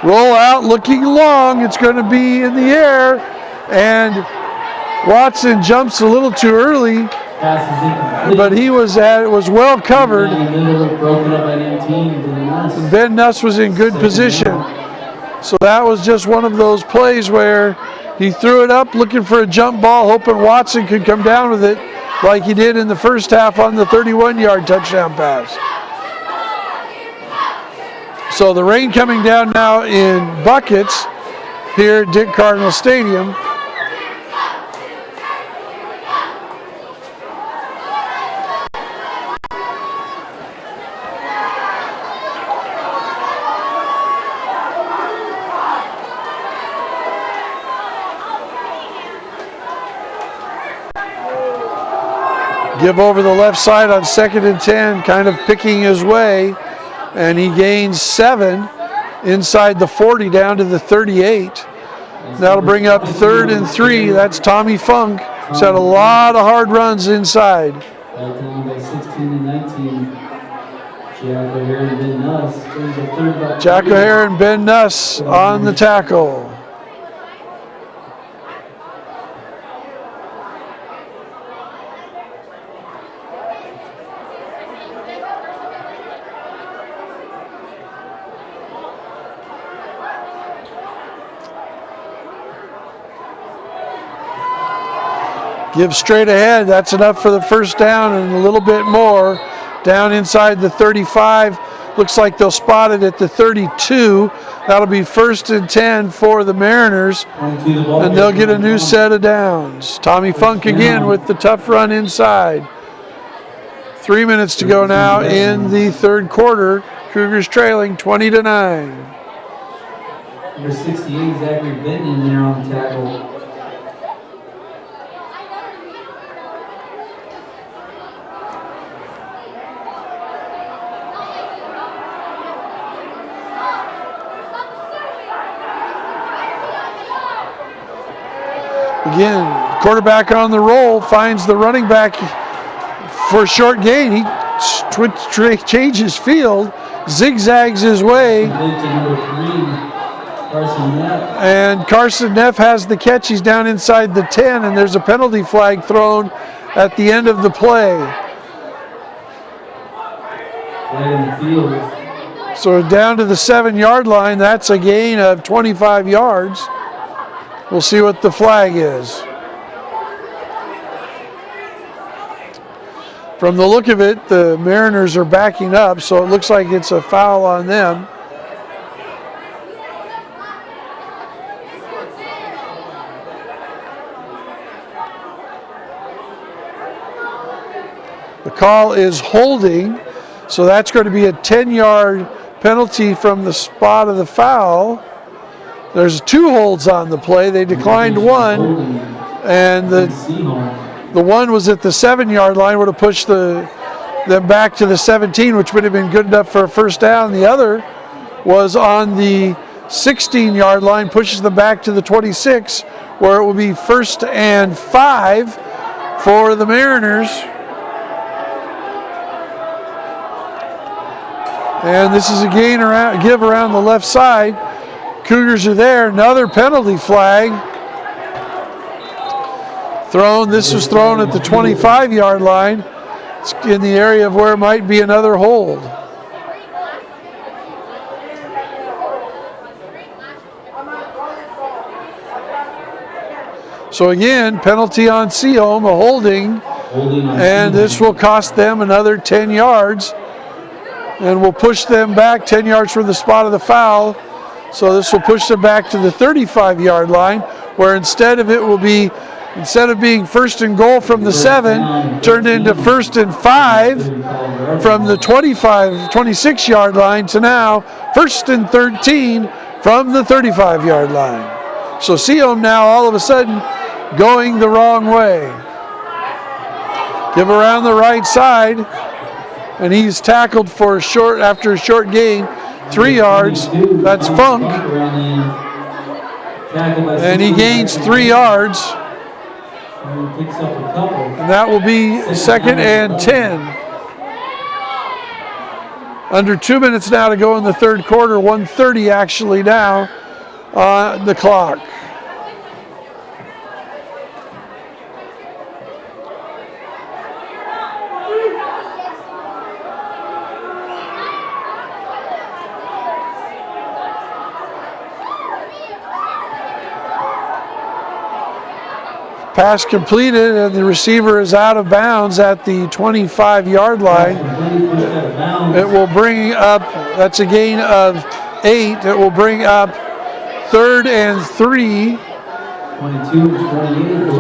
Roll out, looking long, it's going to be in the air, and Watson jumps a little too early, but he was well covered. Ben Nuss was in good position. So that was just one of those plays where he threw it up looking for a jump ball, hoping Watson could come down with it like he did in the first half on the 31-yard touchdown pass. So the rain coming down now in buckets here at Dick Cardinal Stadium. Give over the left side on 2nd and 10, kind of picking his way, and he gains 7 inside the 40 down to the 38. That'll bring up 3rd and 3. That's Tommy Funk. He's had a lot of hard runs inside. Jack O'Hara and Ben Nuss on the tackle. Give straight ahead. That's enough for the first down and a little bit more. Down inside the 35. Looks like they'll spot it at the 32. That'll be 1st and 10 for the Mariners, and they'll get a new set of downs. Tommy Funk again with the tough run inside. 3 minutes to go now in the third quarter. Cougars trailing 20-9. Number 68, Zachary Benton in there on the tackle. Again, quarterback on the roll, finds the running back for a short gain. He changes field, zigzags his way, and Carson Neff has the catch. He's down inside the 10, and there's a penalty flag thrown at the end of the play. So down to the 7-yard line, that's a gain of 25 yards. We'll see what the flag is. From the look of it, the Mariners are backing up, so it looks like it's a foul on them. The call is holding, so that's going to be a 10-yard penalty from the spot of the foul. There's 2 holds on the play. They declined one, and the one was at the 7-yard line, would have pushed them back to the 17, which would have been good enough for a first down. The other was on the 16-yard line, pushes them back to the 26, where it will be 1st and 5 for the Mariners. And this is a give around the left side. Cougars are there. Another penalty flag thrown. This was thrown at the 25-yard line. It's in the area of where it might be another hold. So again, penalty on Sehome, a holding, and this will cost them another 10 yards, and will push them back 10 yards from the spot of the foul. So this will push them back to the 35-yard line, where instead of being 1st and goal from the 7, turned into 1st and 5 from the 26-yard line to now 1st and 13 from the 35-yard line. So Sehome now all of a sudden going the wrong way. Give around the right side, and he's tackled for after a short gain. 3 yards, that's Funk, and he gains 3 yards, and that will be 2nd and 10. Under 2 minutes now to go in the third quarter, 1:30 actually now on the clock. Pass completed, and the receiver is out of bounds at the 25-yard line. It will bring up, that's a gain of 8. It will bring up 3rd and 3.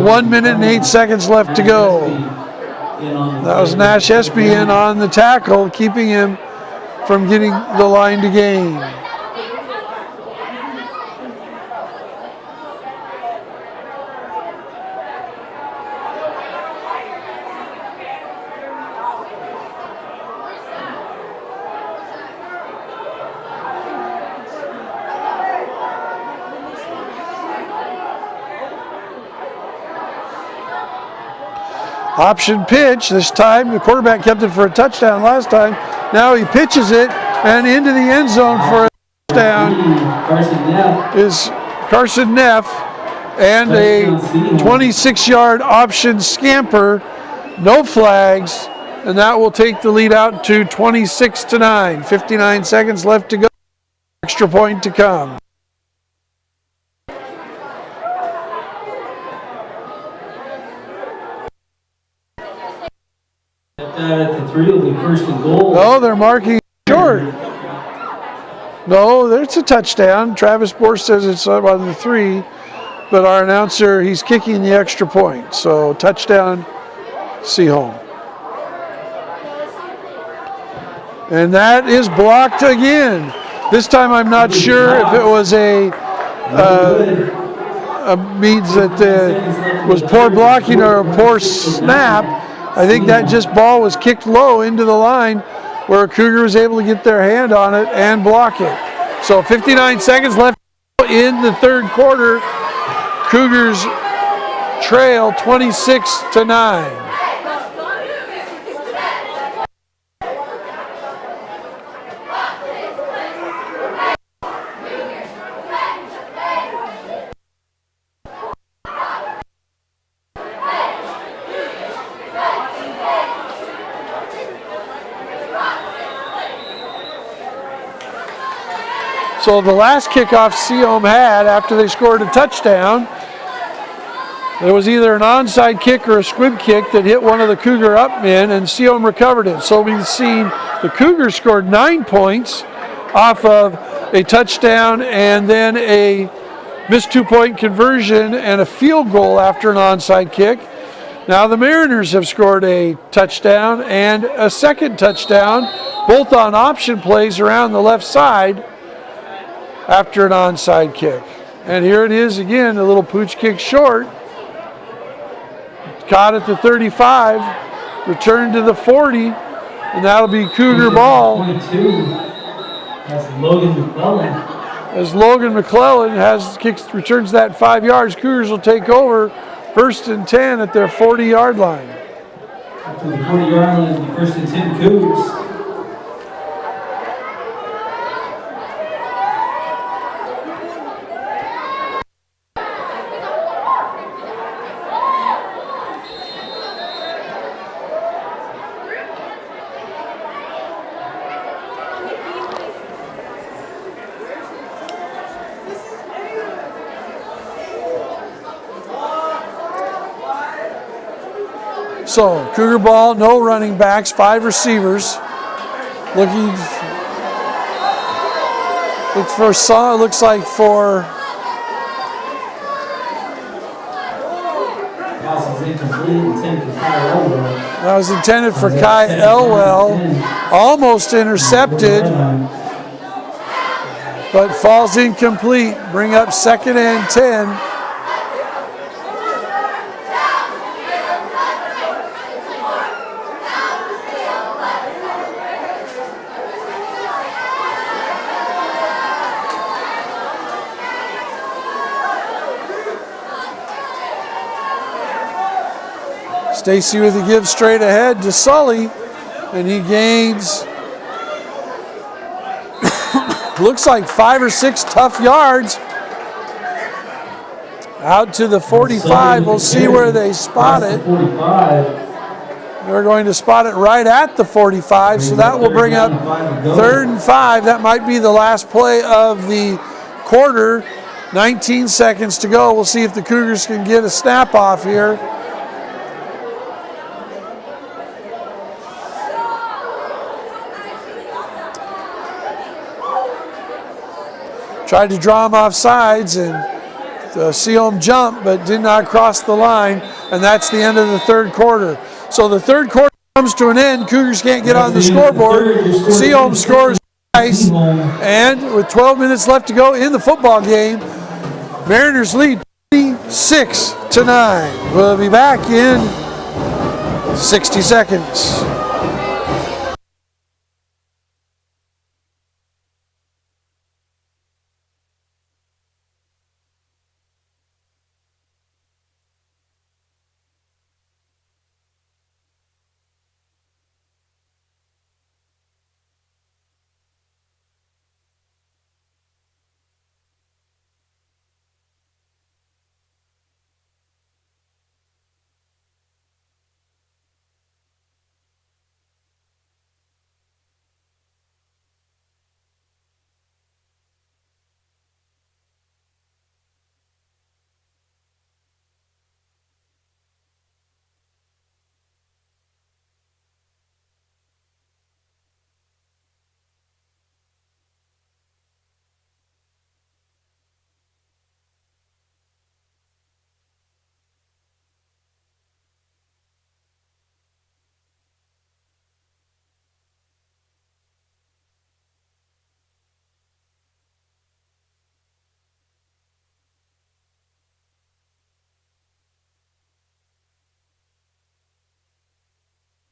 1 minute and 8 seconds left to go. That was Nash Espy in on the tackle, keeping him from getting the line to gain. Option pitch this time. The quarterback kept it for a touchdown last time. Now he pitches it, and into the end zone for a touchdown is Carson Neff, and a 26-yard option scamper. No flags, and that will take the lead out to 26-9. 59 seconds left to go. Extra point to come. At the 3 will be 1st and goal. Oh, they're marking short. short. No, there's a touchdown. Travis Bohr says it's on the 3, but our announcer, he's kicking the extra point. So touchdown, Sehome. And that is blocked again. This time I'm not sure if it was means that was poor blocking or a poor snap. I think that just ball was kicked low into the line where a Cougar was able to get their hand on it and block it. So 59 seconds left in the third quarter. Cougars trail 26-9. So the last kickoff Sehome had after they scored a touchdown, there was either an onside kick or a squib kick that hit one of the Cougar up men, and Sehome recovered it. So we've seen the Cougars scored 9 points off of a touchdown and then a missed 2-point conversion and a field goal after an onside kick. Now the Mariners have scored a touchdown and a second touchdown, both on option plays around the left side after an onside kick. And here it is again, a little pooch kick short. Caught at the 35, returned to the 40, and that'll be Cougar ball. 22. That's Logan McClellan. As Logan McClellan returns that 5 yards, Cougars will take over 1st and 10 at their 40-yard line. After the 40-yard line, the 1st and 10 Cougars. So Cougar ball, no running backs, 5 receivers. Looks like for Pass is incomplete, intended for Kai Elwell. that was intended for Kai Elwell, almost intercepted, but falls incomplete. Bring up 2nd and 10. Stacy with a give straight ahead to Sully, and he gains, looks like 5 or 6 tough yards. Out to the 45, we'll see where they spot it. They're going to spot it right at the 45, so that will bring up 3rd and 5. That might be the last play of the quarter. 19 seconds to go. We'll see if the Cougars can get a snap off here. Tried to draw him off sides and Sehome jumped, but did not cross the line, and that's the end of the third quarter. So the third quarter comes to an end. Cougars can't get on the scoreboard. Sehome scores twice, and with 12 minutes left to go in the football game, Mariners lead 26-9. We'll be back in 60 seconds.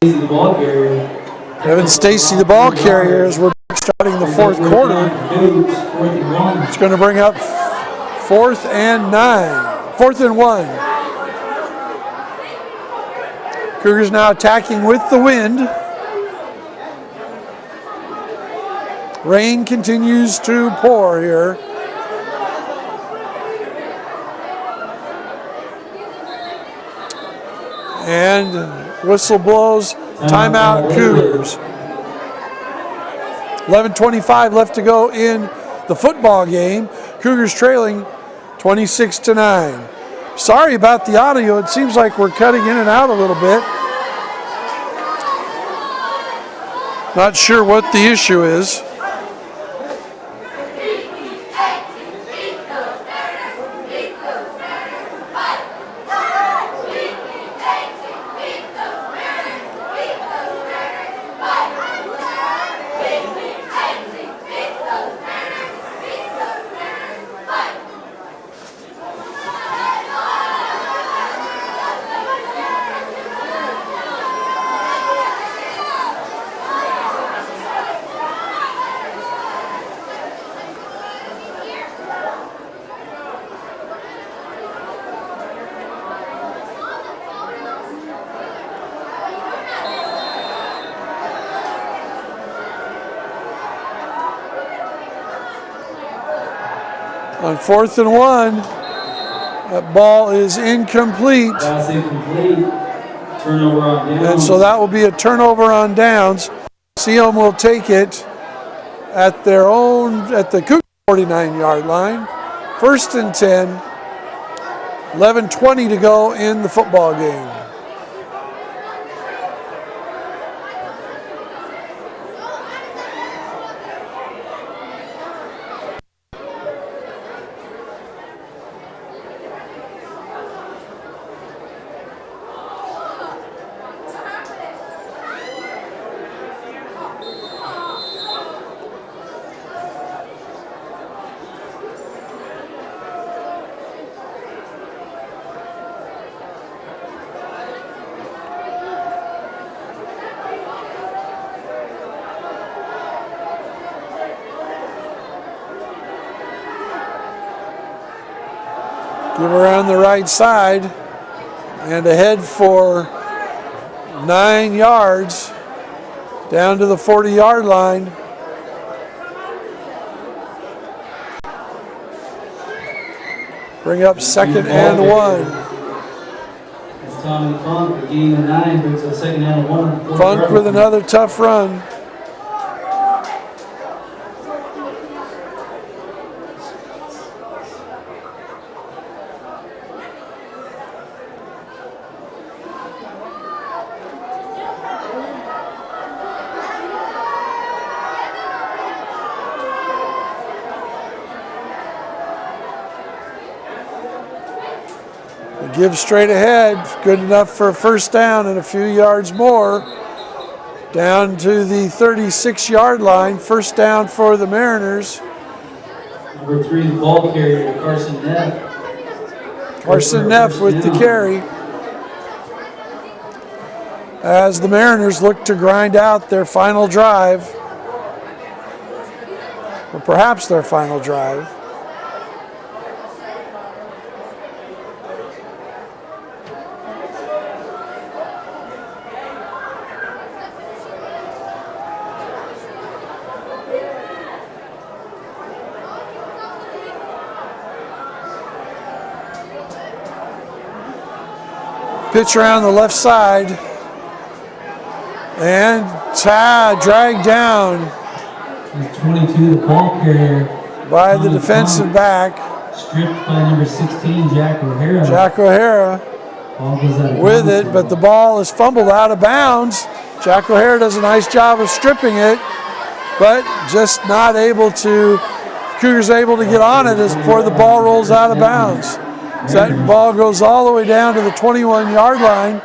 The ball carrier. Evan Stacy, the ball carrier, as we're starting the fourth quarter. It's going to bring up 4th and 1. Cougars now attacking with the wind. Rain continues to pour here. And whistle blows, timeout Cougars. 11:25 left to go in the football game. Cougars trailing 26-9. Sorry about the audio. It seems like we're cutting in and out a little bit. Not sure what the issue is. On 4th and 1, that ball is incomplete. That's incomplete. Turnover on downs. And so that will be a turnover on downs. Sehome will take it at the Cougar 49-yard line. 1st and 10. 11:20 to go in the football game. Give around the right side and ahead for 9 yards down to the 40-yard line. Bring up 2nd and 1. It's Tommy Funk, a gain of 9, brings up 2nd and 1. Funk with another tough run. Give straight ahead, good enough for a 1st down and a few yards more. Down to the 36-yard line, 1st down for the Mariners. Number 3, the ball carrier, Carson Neff. Carson Neff with the carry. As the Mariners look to grind out their final drive, or perhaps their final drive. Pitch around the left side and dragged down 22, the ball carrier by the defensive back. Stripped by number 16, Jack O'Hara. Jack O'Hara with it, but the ball is fumbled out of bounds. Jack O'Hara does a nice job of stripping it, but just not able to. Cougars able to get on it as before the ball rolls out of bounds. So that ball goes all the way down to the 21-yard line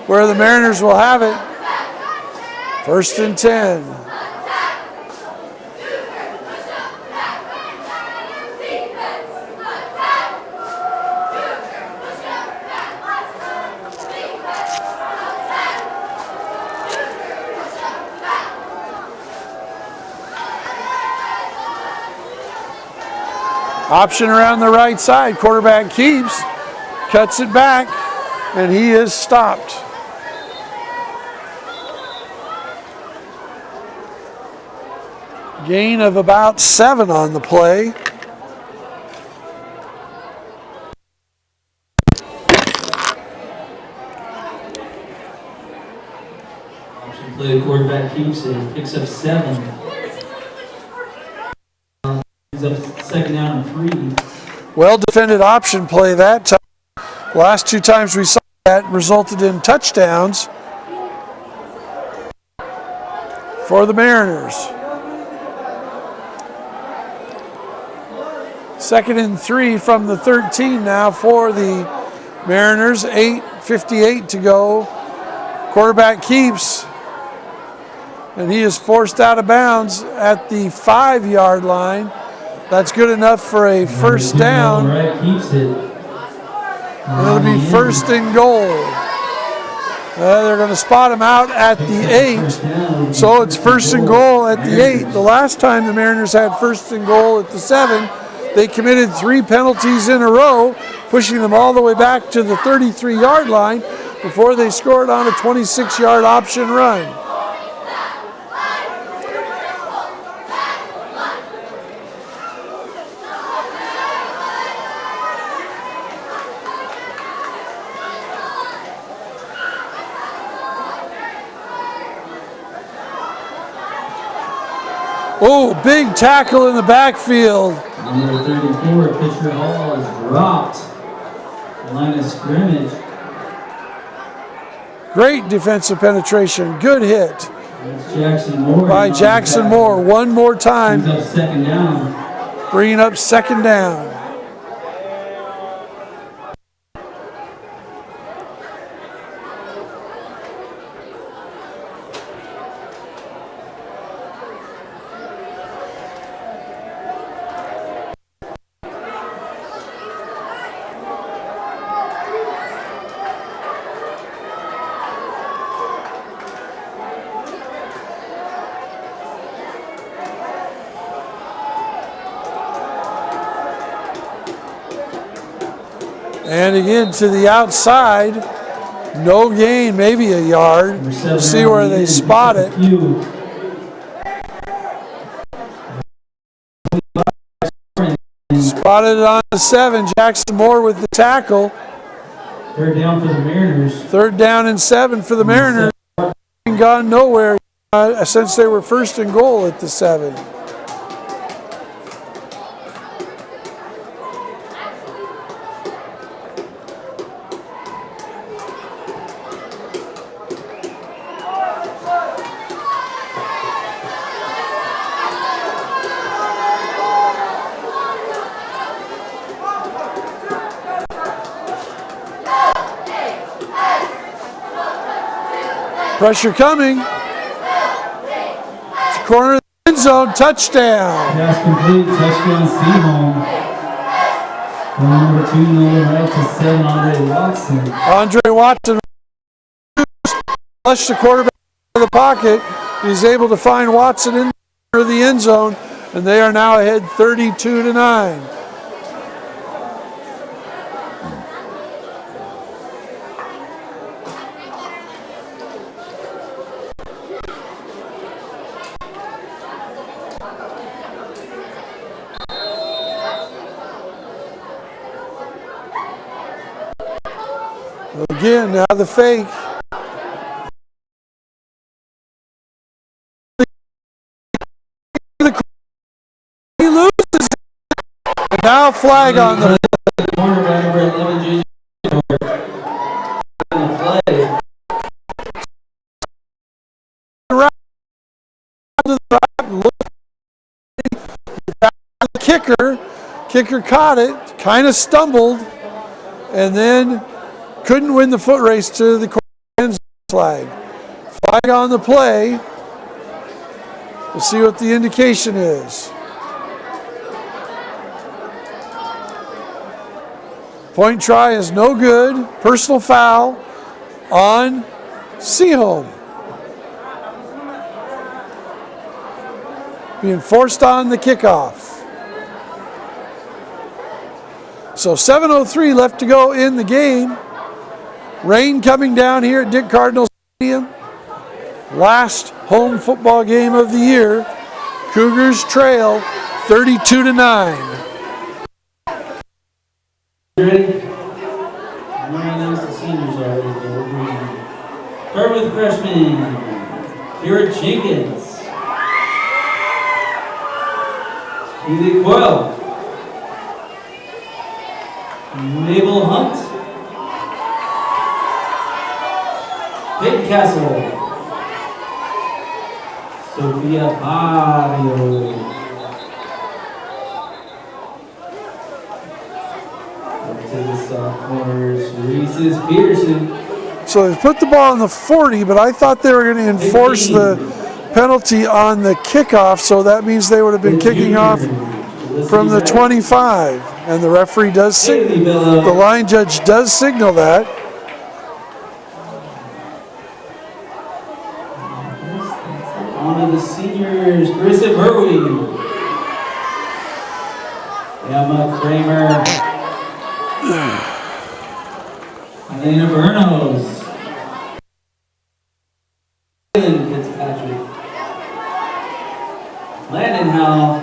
where the Mariners will have it. 1st and 10. Option around the right side. Quarterback keeps, cuts it back, and he is stopped. Gain of about 7 on the play. Option play, the quarterback keeps it, picks up 7. He's up 2nd down and 3. Well defended option play that time. Last 2 times we saw that resulted in touchdowns for the Mariners. 2nd and 3 from the 13 now for the Mariners. 8:58 to go. Quarterback keeps, and he is forced out of bounds at the 5-yard line. That's good enough for a first down. Right, keeps it. And it'll be 1st and goal. They're going to spot him out at the 8. So it's 1st and goal at the 8. The last time the Mariners had 1st and goal at the 7, they committed 3 penalties in a row, pushing them all the way back to the 33-yard line before they scored on a 26-yard option run. Oh, big tackle in the backfield. Number 34, Pitcher Hall is dropped. Line of scrimmage. Great defensive penetration. Good hit That's Jackson Moore. by Jackson Moore. One more time, He's up 2nd down. bringing up 2nd down. And again to the outside, no gain, maybe a yard. See where they spot it. Spotted it on the 7. Jackson Moore with the tackle. 3rd down for the Mariners. 3rd down and 7 for the Mariners. Gone nowhere since they were 1st and goal at the 7. Pressure coming. It's the corner of the end zone. Touchdown. Pass complete. Touchdown, Sehome. Number 2, Nolan right to 7, Andre Watson. Andre Watson flushed the quarterback out of the pocket. He's able to find Watson in the end zone, and they are now ahead 32-9. Again, now the fake. He loses. And now flag on the Cornerback number 11, play. The kicker caught it, kind of stumbled, and then couldn't win the foot race to the end flag. Flag on the play. We'll see what the indication is. Point try is no good. Personal foul on Sehome. Being forced on the kickoff. So 7:03 left to go in the game. Rain coming down here at Dick Cardinal Stadium. Last home football game of the year. Cougars trail 32-9. Ready? Nice, the seniors already. Start with freshman Kira Jenkins, Haley Coyle, Mabel Hunt, Peyton Castle, Sophia Barrio. To the sophomores, Reese's Peterson. So they put the ball in the 40, but I thought they were going to enforce the penalty on the kickoff, so that means they would have been kicking off from the 25. And the referee does signal, the line judge does signal that. On to the seniors, Carissa Burwey, Emma Kramer, Elena Bernos, Fitzpatrick, Landon Howell,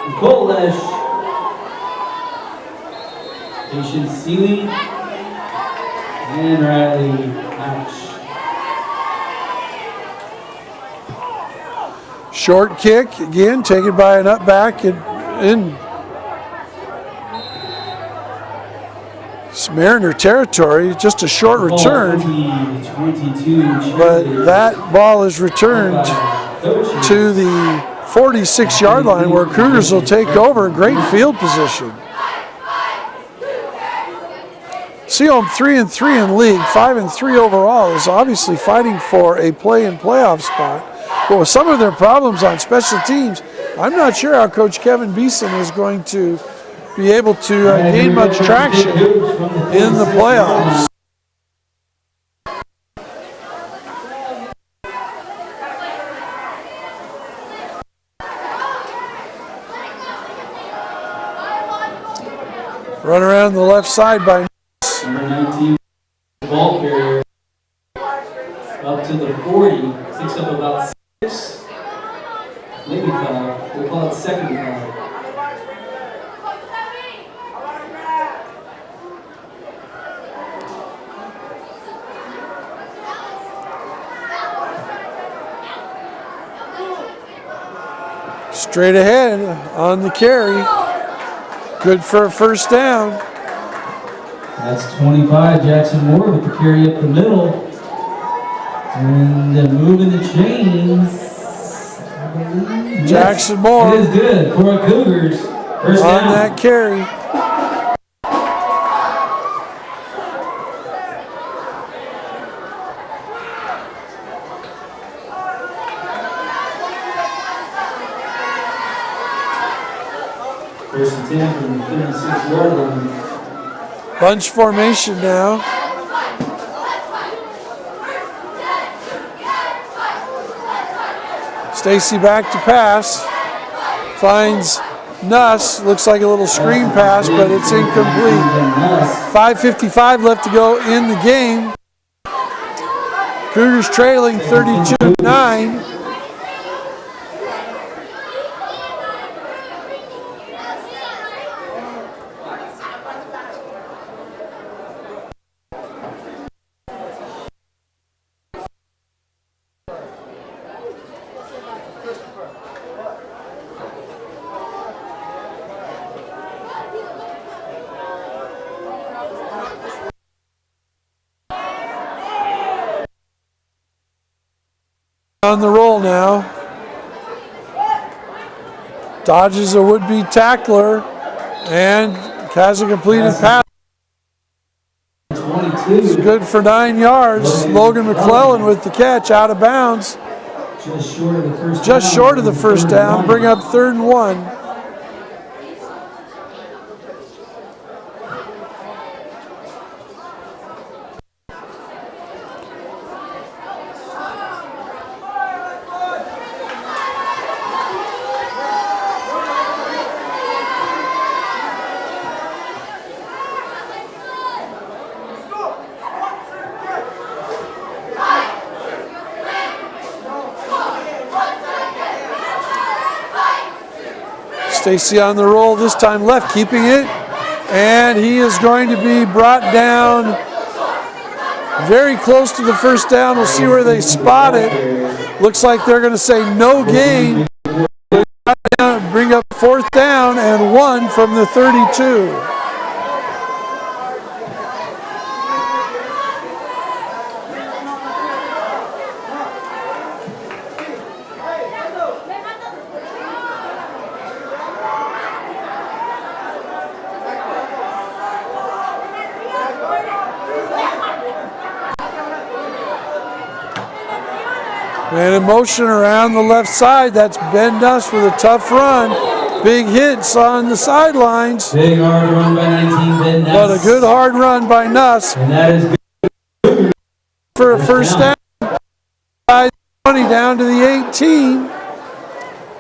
Nicole Lesh, Patience Seeley, and Riley Hatch. Short kick, again, taken by an up back in Mariner territory, just a short return, but that ball is returned to the 46-yard line where Cougars will take over. Great field position. Sehome 3-3 in league, 5-3 overall, is obviously fighting for a play-in playoff spot. But with some of their problems on special teams, I'm not sure how Coach Kevin Beeson is going to be able to gain much traction in the playoffs. Run around the left side by number 19 ball carrier up to the 40, picks up about 6. Maybe foul. We'll call it second foul. Straight ahead on the carry. Good for a first down. That's 25, Jackson Moore with the carry up the middle. And moving the chains. Jackson Moore. It is good for the Cougars. First on down. that carry. First and 10 from the 36-yard line. Bunch formation now. Stacy back to pass. Finds Nuss. Looks like a little screen pass, but it's incomplete. 5:55 left to go in the game. Cougars trailing 32-9. On the roll now. Dodges a would-be tackler and has a completed pass. 22. It's good for 9 yards. Logan McClellan with the catch out of bounds. Just short of the first down. Just short of the first down. Bring up 3rd and 1. Stacy on the roll, this time left, keeping it. And he is going to be brought down very close to the first down. We'll see where they spot it. Looks like they're going to say no gain. Bring up 4th down and 1 from the 32. And in motion around the left side, that's Ben Nuss with a tough run. Big hits on the sidelines. Big hard run by 19, Ben Nuss. But a good hard run by Nuss. And that is good. For a first down. 20 down to the 18.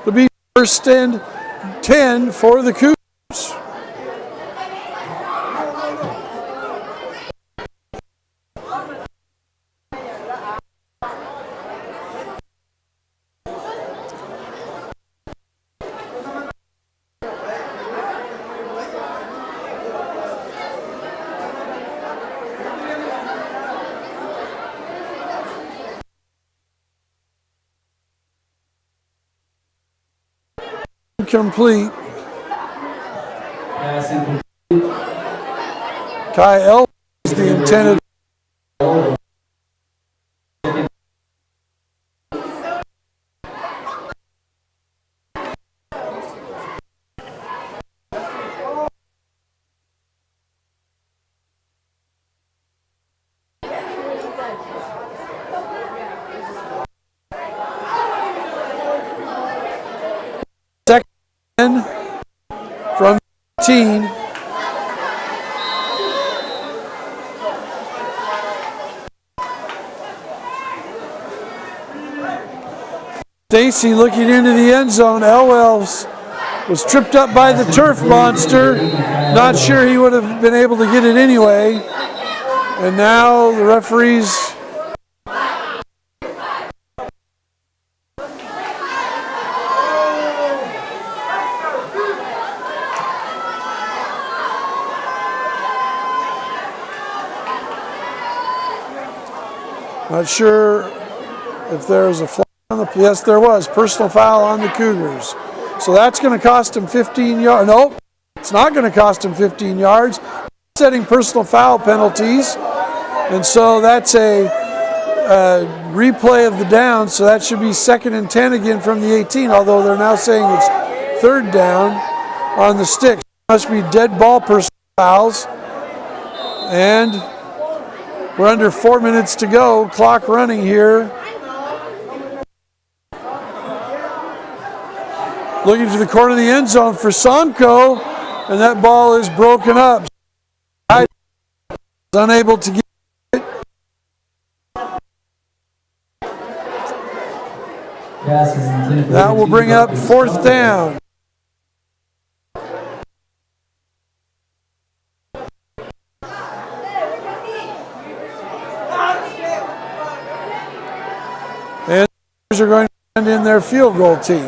It'll be 1st and 10 for the Cougars. Complete. Passing complete. Kai L is the intended. From 18. Stacy looking into the end zone. Elwell was tripped up by the turf monster. Not sure he would have been able to get it anyway. And now the referees. Not sure if there's a flag on the, yes there was, personal foul on the Cougars. So that's going to cost him 15 yards. Nope, it's not going to cost him 15 yards. Setting personal foul penalties. And so that's a replay of the down, so that should be 2nd and 10 again from the 18, although they're now saying it's 3rd down on the sticks. Must be dead ball personal fouls. And we're under 4 minutes to go, clock running here. Looking to the corner of the end zone for Sonko, and that ball is broken up. Is unable to get it. That will bring up 4th down. And the are going to send in their field goal team.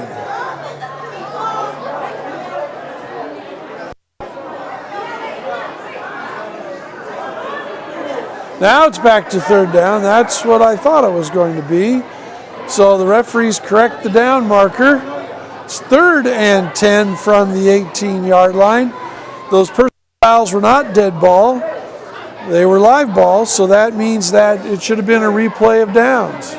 Now it's back to 3rd down. That's what I thought it was going to be. So the referees correct the down marker. It's 3rd and 10 from the 18-yard line. Those personal fouls were not dead ball. They were live balls, so that means that it should have been a replay of downs.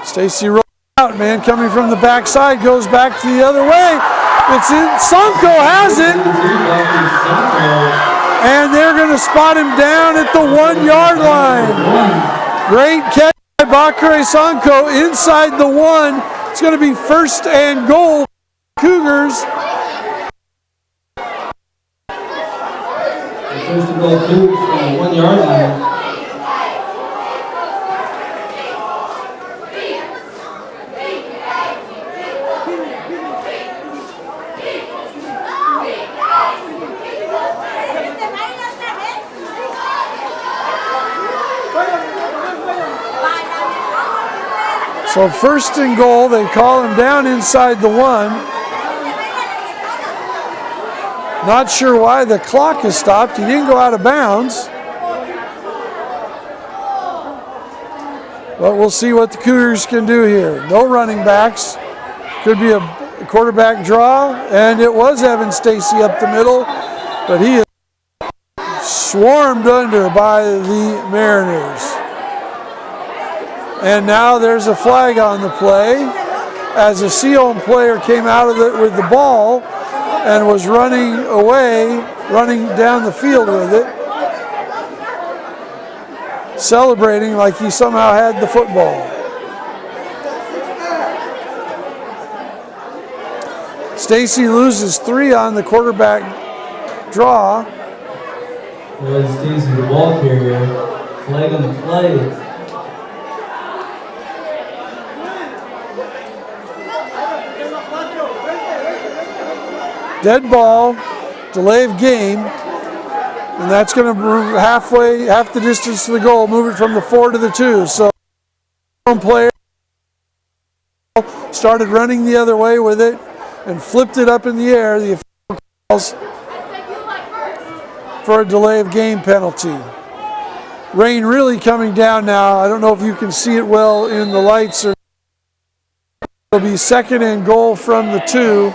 Stacy rolls out, man, coming from the backside, goes back to the other way. It's in. Sonko has it. And they're going to spot him down at the 1-yard line. Great catch by Bakare Sonko inside the 1. It's going to be 1st and goal. Cougars. First and goal, Cougars from the 1-yard line. So first and goal, they call him down inside the 1. Not sure why the clock is stopped. He didn't go out of bounds. But we'll see what the Cougars can do here. No running backs. Could be a quarterback draw, and it was Evan Stacy up the middle, but he is swarmed under by the Mariners. And now there's a flag on the play as a Sehome player came out of it with the ball and was running away, running down the field with it, celebrating like he somehow had the football. Stacy loses 3 on the quarterback draw. Was Stacy the ball carrier? Flag on the play. Dead ball, delay of game, and that's going to move half the distance to the goal, move it from the 4 to the 2. So one player started running the other way with it and flipped it up in the air. The official calls for a delay of game penalty. Rain really coming down now. I don't know if you can see it well in the lights. It'll be second and goal from the 2.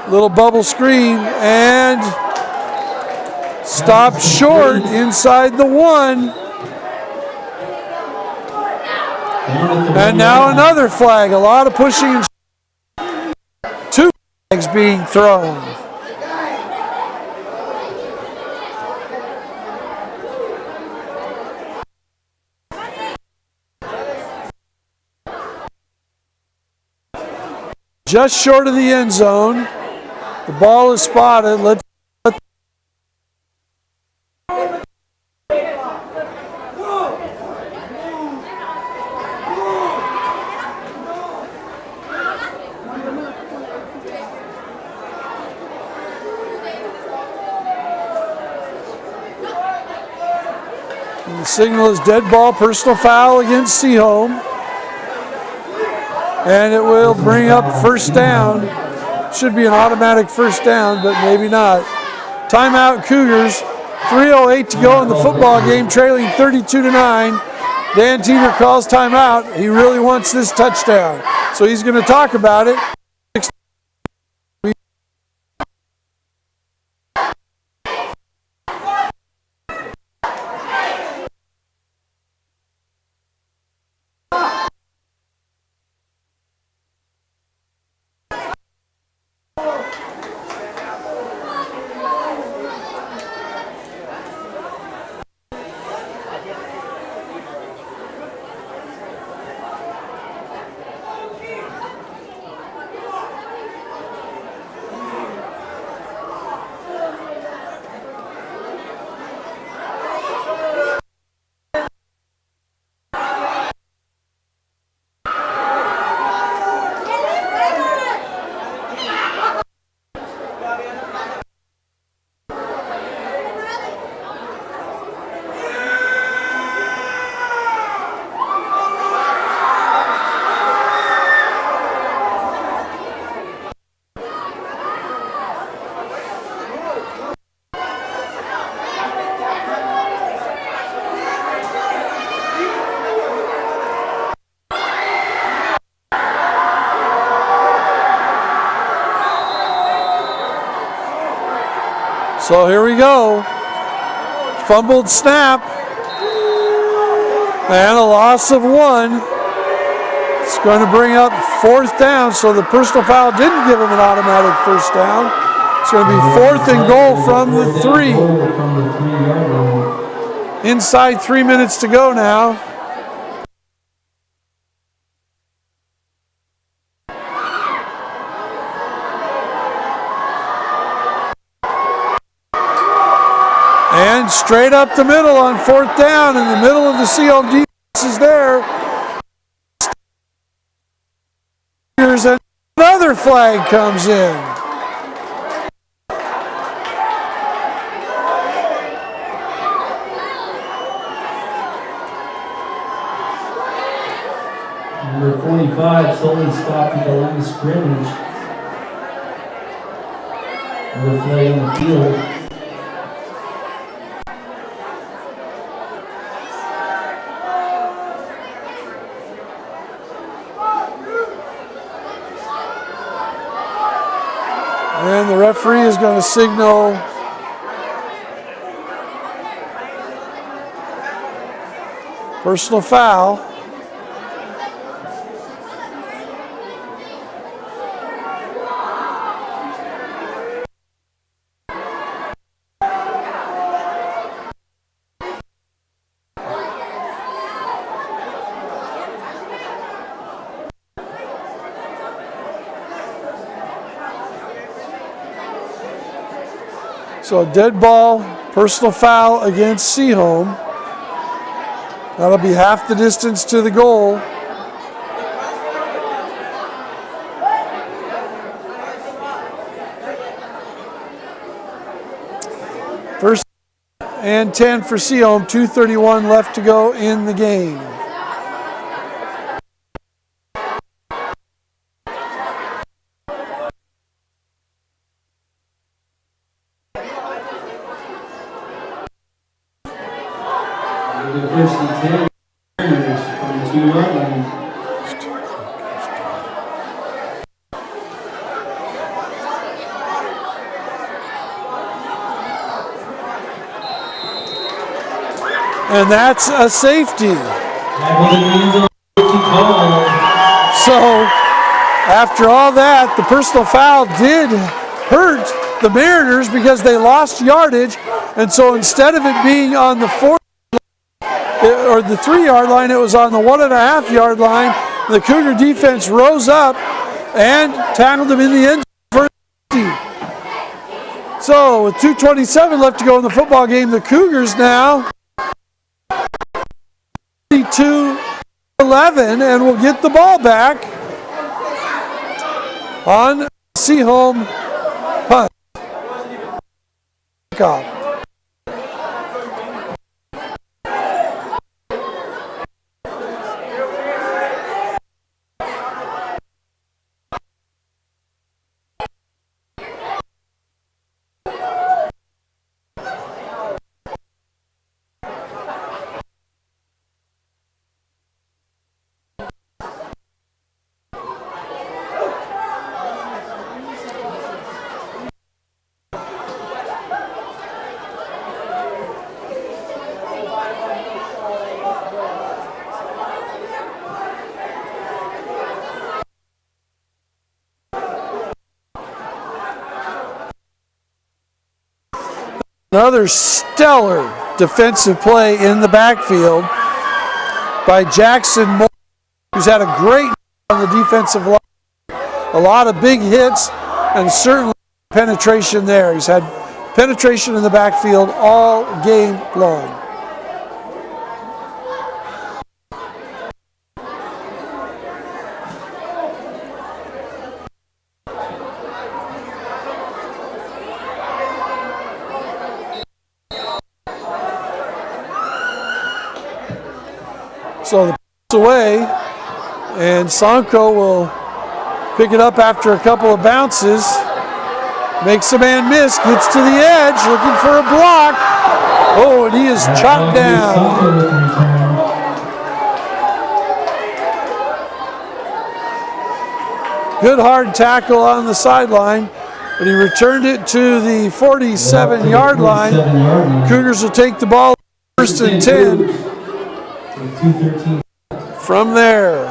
Little bubble screen and stopped short inside the 1. And now another flag. A lot of pushing and 2 flags being thrown. Just short of the end zone. The ball is spotted. Let's the signal is dead ball, personal foul against Sehome. And it will bring up first down. Should be an automatic first down, but maybe not. Timeout Cougars. 3:08 to go in the football game, trailing 32-9. Dan Teeter calls timeout. He really wants this touchdown, so he's going to talk about it. So here we go. Fumbled snap. And a loss of 1. It's going to bring up fourth down, so the personal foul didn't give him an automatic first down. It's going to be 4th and goal from the 3. Inside 3 minutes to go now. And straight up the middle on 4th down, in the middle of the Sehome defense is there. Here's another flag comes in. Number 45 solely stopped at the line of scrimmage. Another play on the field. And the referee is going to signal personal foul. So dead ball, personal foul against Sehome. That'll be half the distance to the goal. First and 10 for Sehome, 2:31 left to go in the game. The first and 10 Mariners from the 2-yard line. And that's a safety. So after all that, the personal foul did hurt the Mariners because they lost yardage. And so instead of it being on the 4 or the 3-yard line, it was on the 1.5-yard line. The Cougar defense rose up and tackled him in the end zone for a safety. So with 2:27 left to go in the football game, the Cougars now 32-11 and will get the ball back on Sehome punt. Kickoff. Another stellar defensive play in the backfield by Jackson Moore, who's had a great on the defensive line. A lot of big hits and certainly penetration there. He's had penetration in the backfield all game long. So the pass away, and Sanko will pick it up after a couple of bounces. Makes a man miss, gets to the edge, looking for a block. Oh, and he is chopped down. Good hard tackle on the sideline, but he returned it to the 47-yard line. Cougars will take the ball first and 10. From there.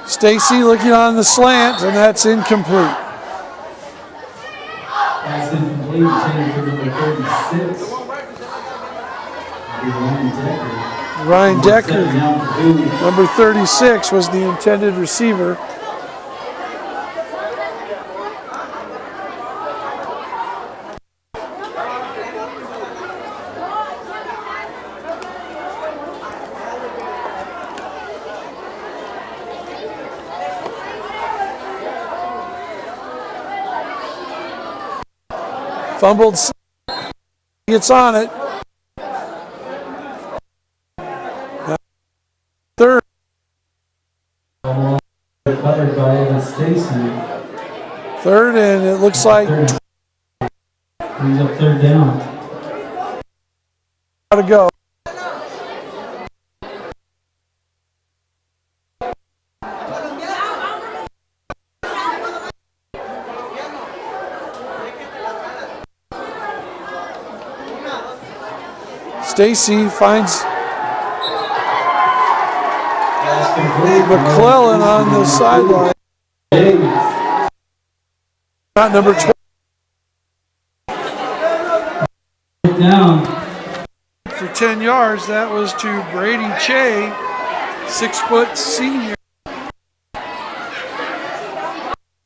Stacy looking on the slant, and that's incomplete. Pass incomplete, intended for number 36. Ryan Decker, number 36, was the intended receiver. Fumbled. Gets on it. Third. Covered by Evan Stacy. Third, and it looks like He's up third down. to go. Stacy finds McClellan on the sideline. Not number 12. Down. For 10 yards, that was to Brady Che, 6-foot senior.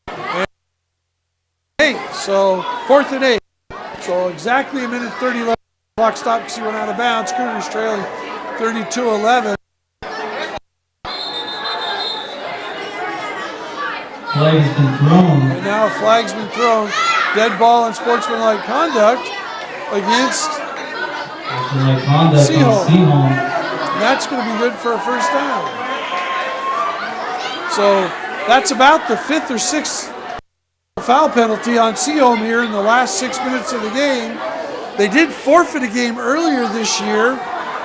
And 8, so 4th and 8. So exactly a minute 30 left. Clock stopped because he went out of bounds. Cougars trailing 32-11. Flag's been thrown. And now a flag's been thrown. Dead ball and sportsmanlike conduct against Sehome. And that's going to be good for a first down. So that's about the 5th or 6th foul penalty on Sehome here in the last 6 minutes of the game. They did forfeit a game earlier this year,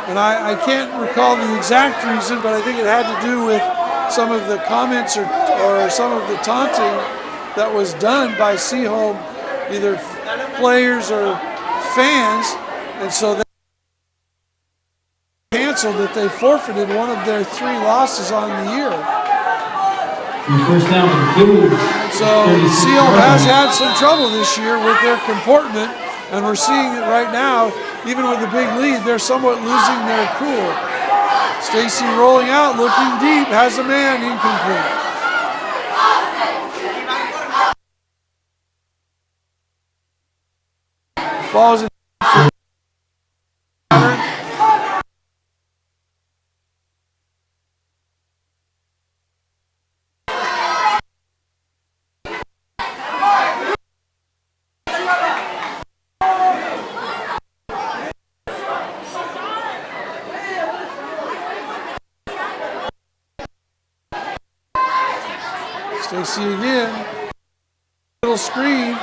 and I can't recall the exact reason, but I think it had to do with some of the comments or some of the taunting that was done by Sehome, either players or fans, and so they canceled that they forfeited one of their 3 losses on the year. First down for the Cougars. So Sehome has had some trouble this year with their comportment, and we're seeing it right now. Even with the big lead, they're somewhat losing their cool. Stacy rolling out, looking deep, has a man, incomplete. Ball's in. Stacy again. Little screen.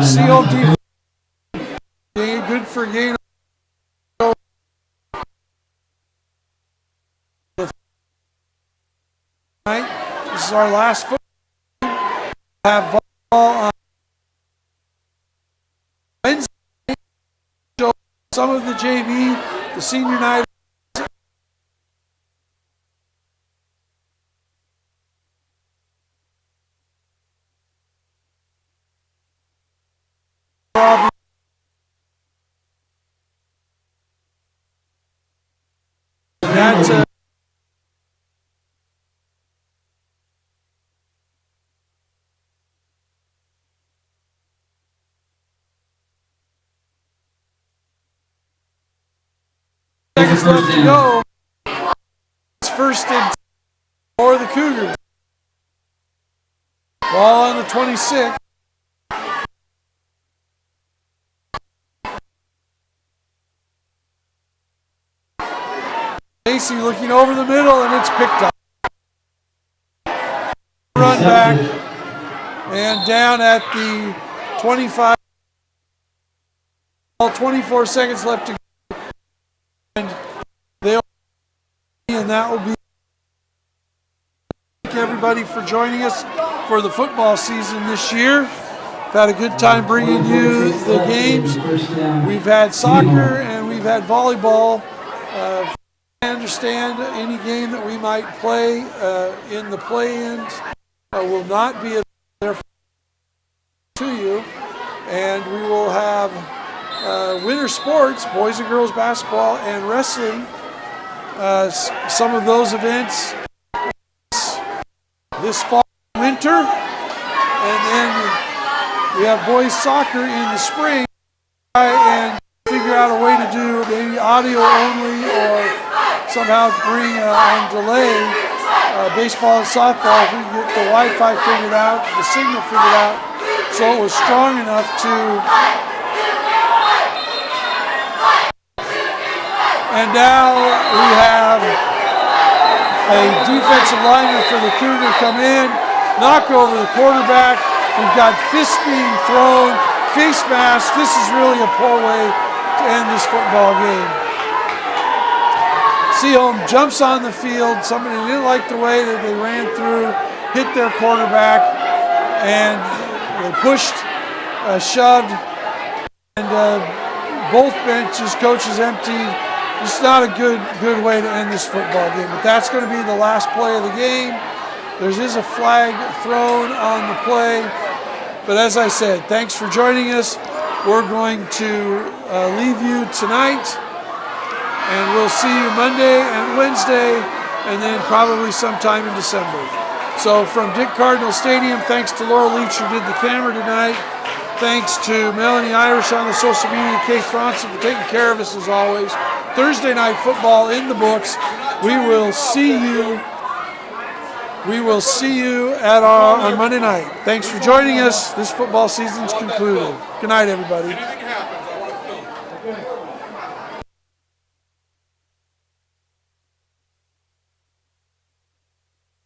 Sehome defense. Good for gain. This is our last foot. Have ball on Wednesday. Show some of the JV, the senior night. That's seconds left to go. It's first and for the Cougars. Ball on the 26. Stacy looking over the middle, and it's picked up. Run back and down at the 25. 24 seconds left to go. And that will be. Thank everybody for joining us for the football season this year. We've had a good time bringing you the games. We've had soccer and we've had volleyball. I understand any game that we might play in the play-ins will not be there to you, and we will have winter sports, boys and girls basketball and wrestling. Some of those events this fall, winter, and then we have boys soccer in the spring. try and figure out a way to do maybe audio only or somehow bring on delay baseball and softball if we can get the Wi-Fi figured out, the signal figured out, so it was strong enough to. And now we have a defensive lineman for the Cougar come in, knock over the quarterback. We've got fists being thrown, face masks. This is really a poor way to end this football game. Sehome jumps on the field. Somebody didn't like the way that they ran through, hit their quarterback, and they pushed, shoved, and both benches, coaches emptied. It's not a good way to end this football game, but that's going to be the last play of the game. There is a flag thrown on the play, but as I said, thanks for joining us. We're going to leave you tonight, and we'll see you Monday and Wednesday, and then probably sometime in December. So from Dick Cardinal Stadium, thanks to Laura Leach who did the camera tonight. Thanks to Melanie Irish on the social media, Kate Thronson for taking care of us as always. Thursday night football in the books. We will see you at on Monday night. Thanks for joining us. This football season's concluded. Good night, everybody.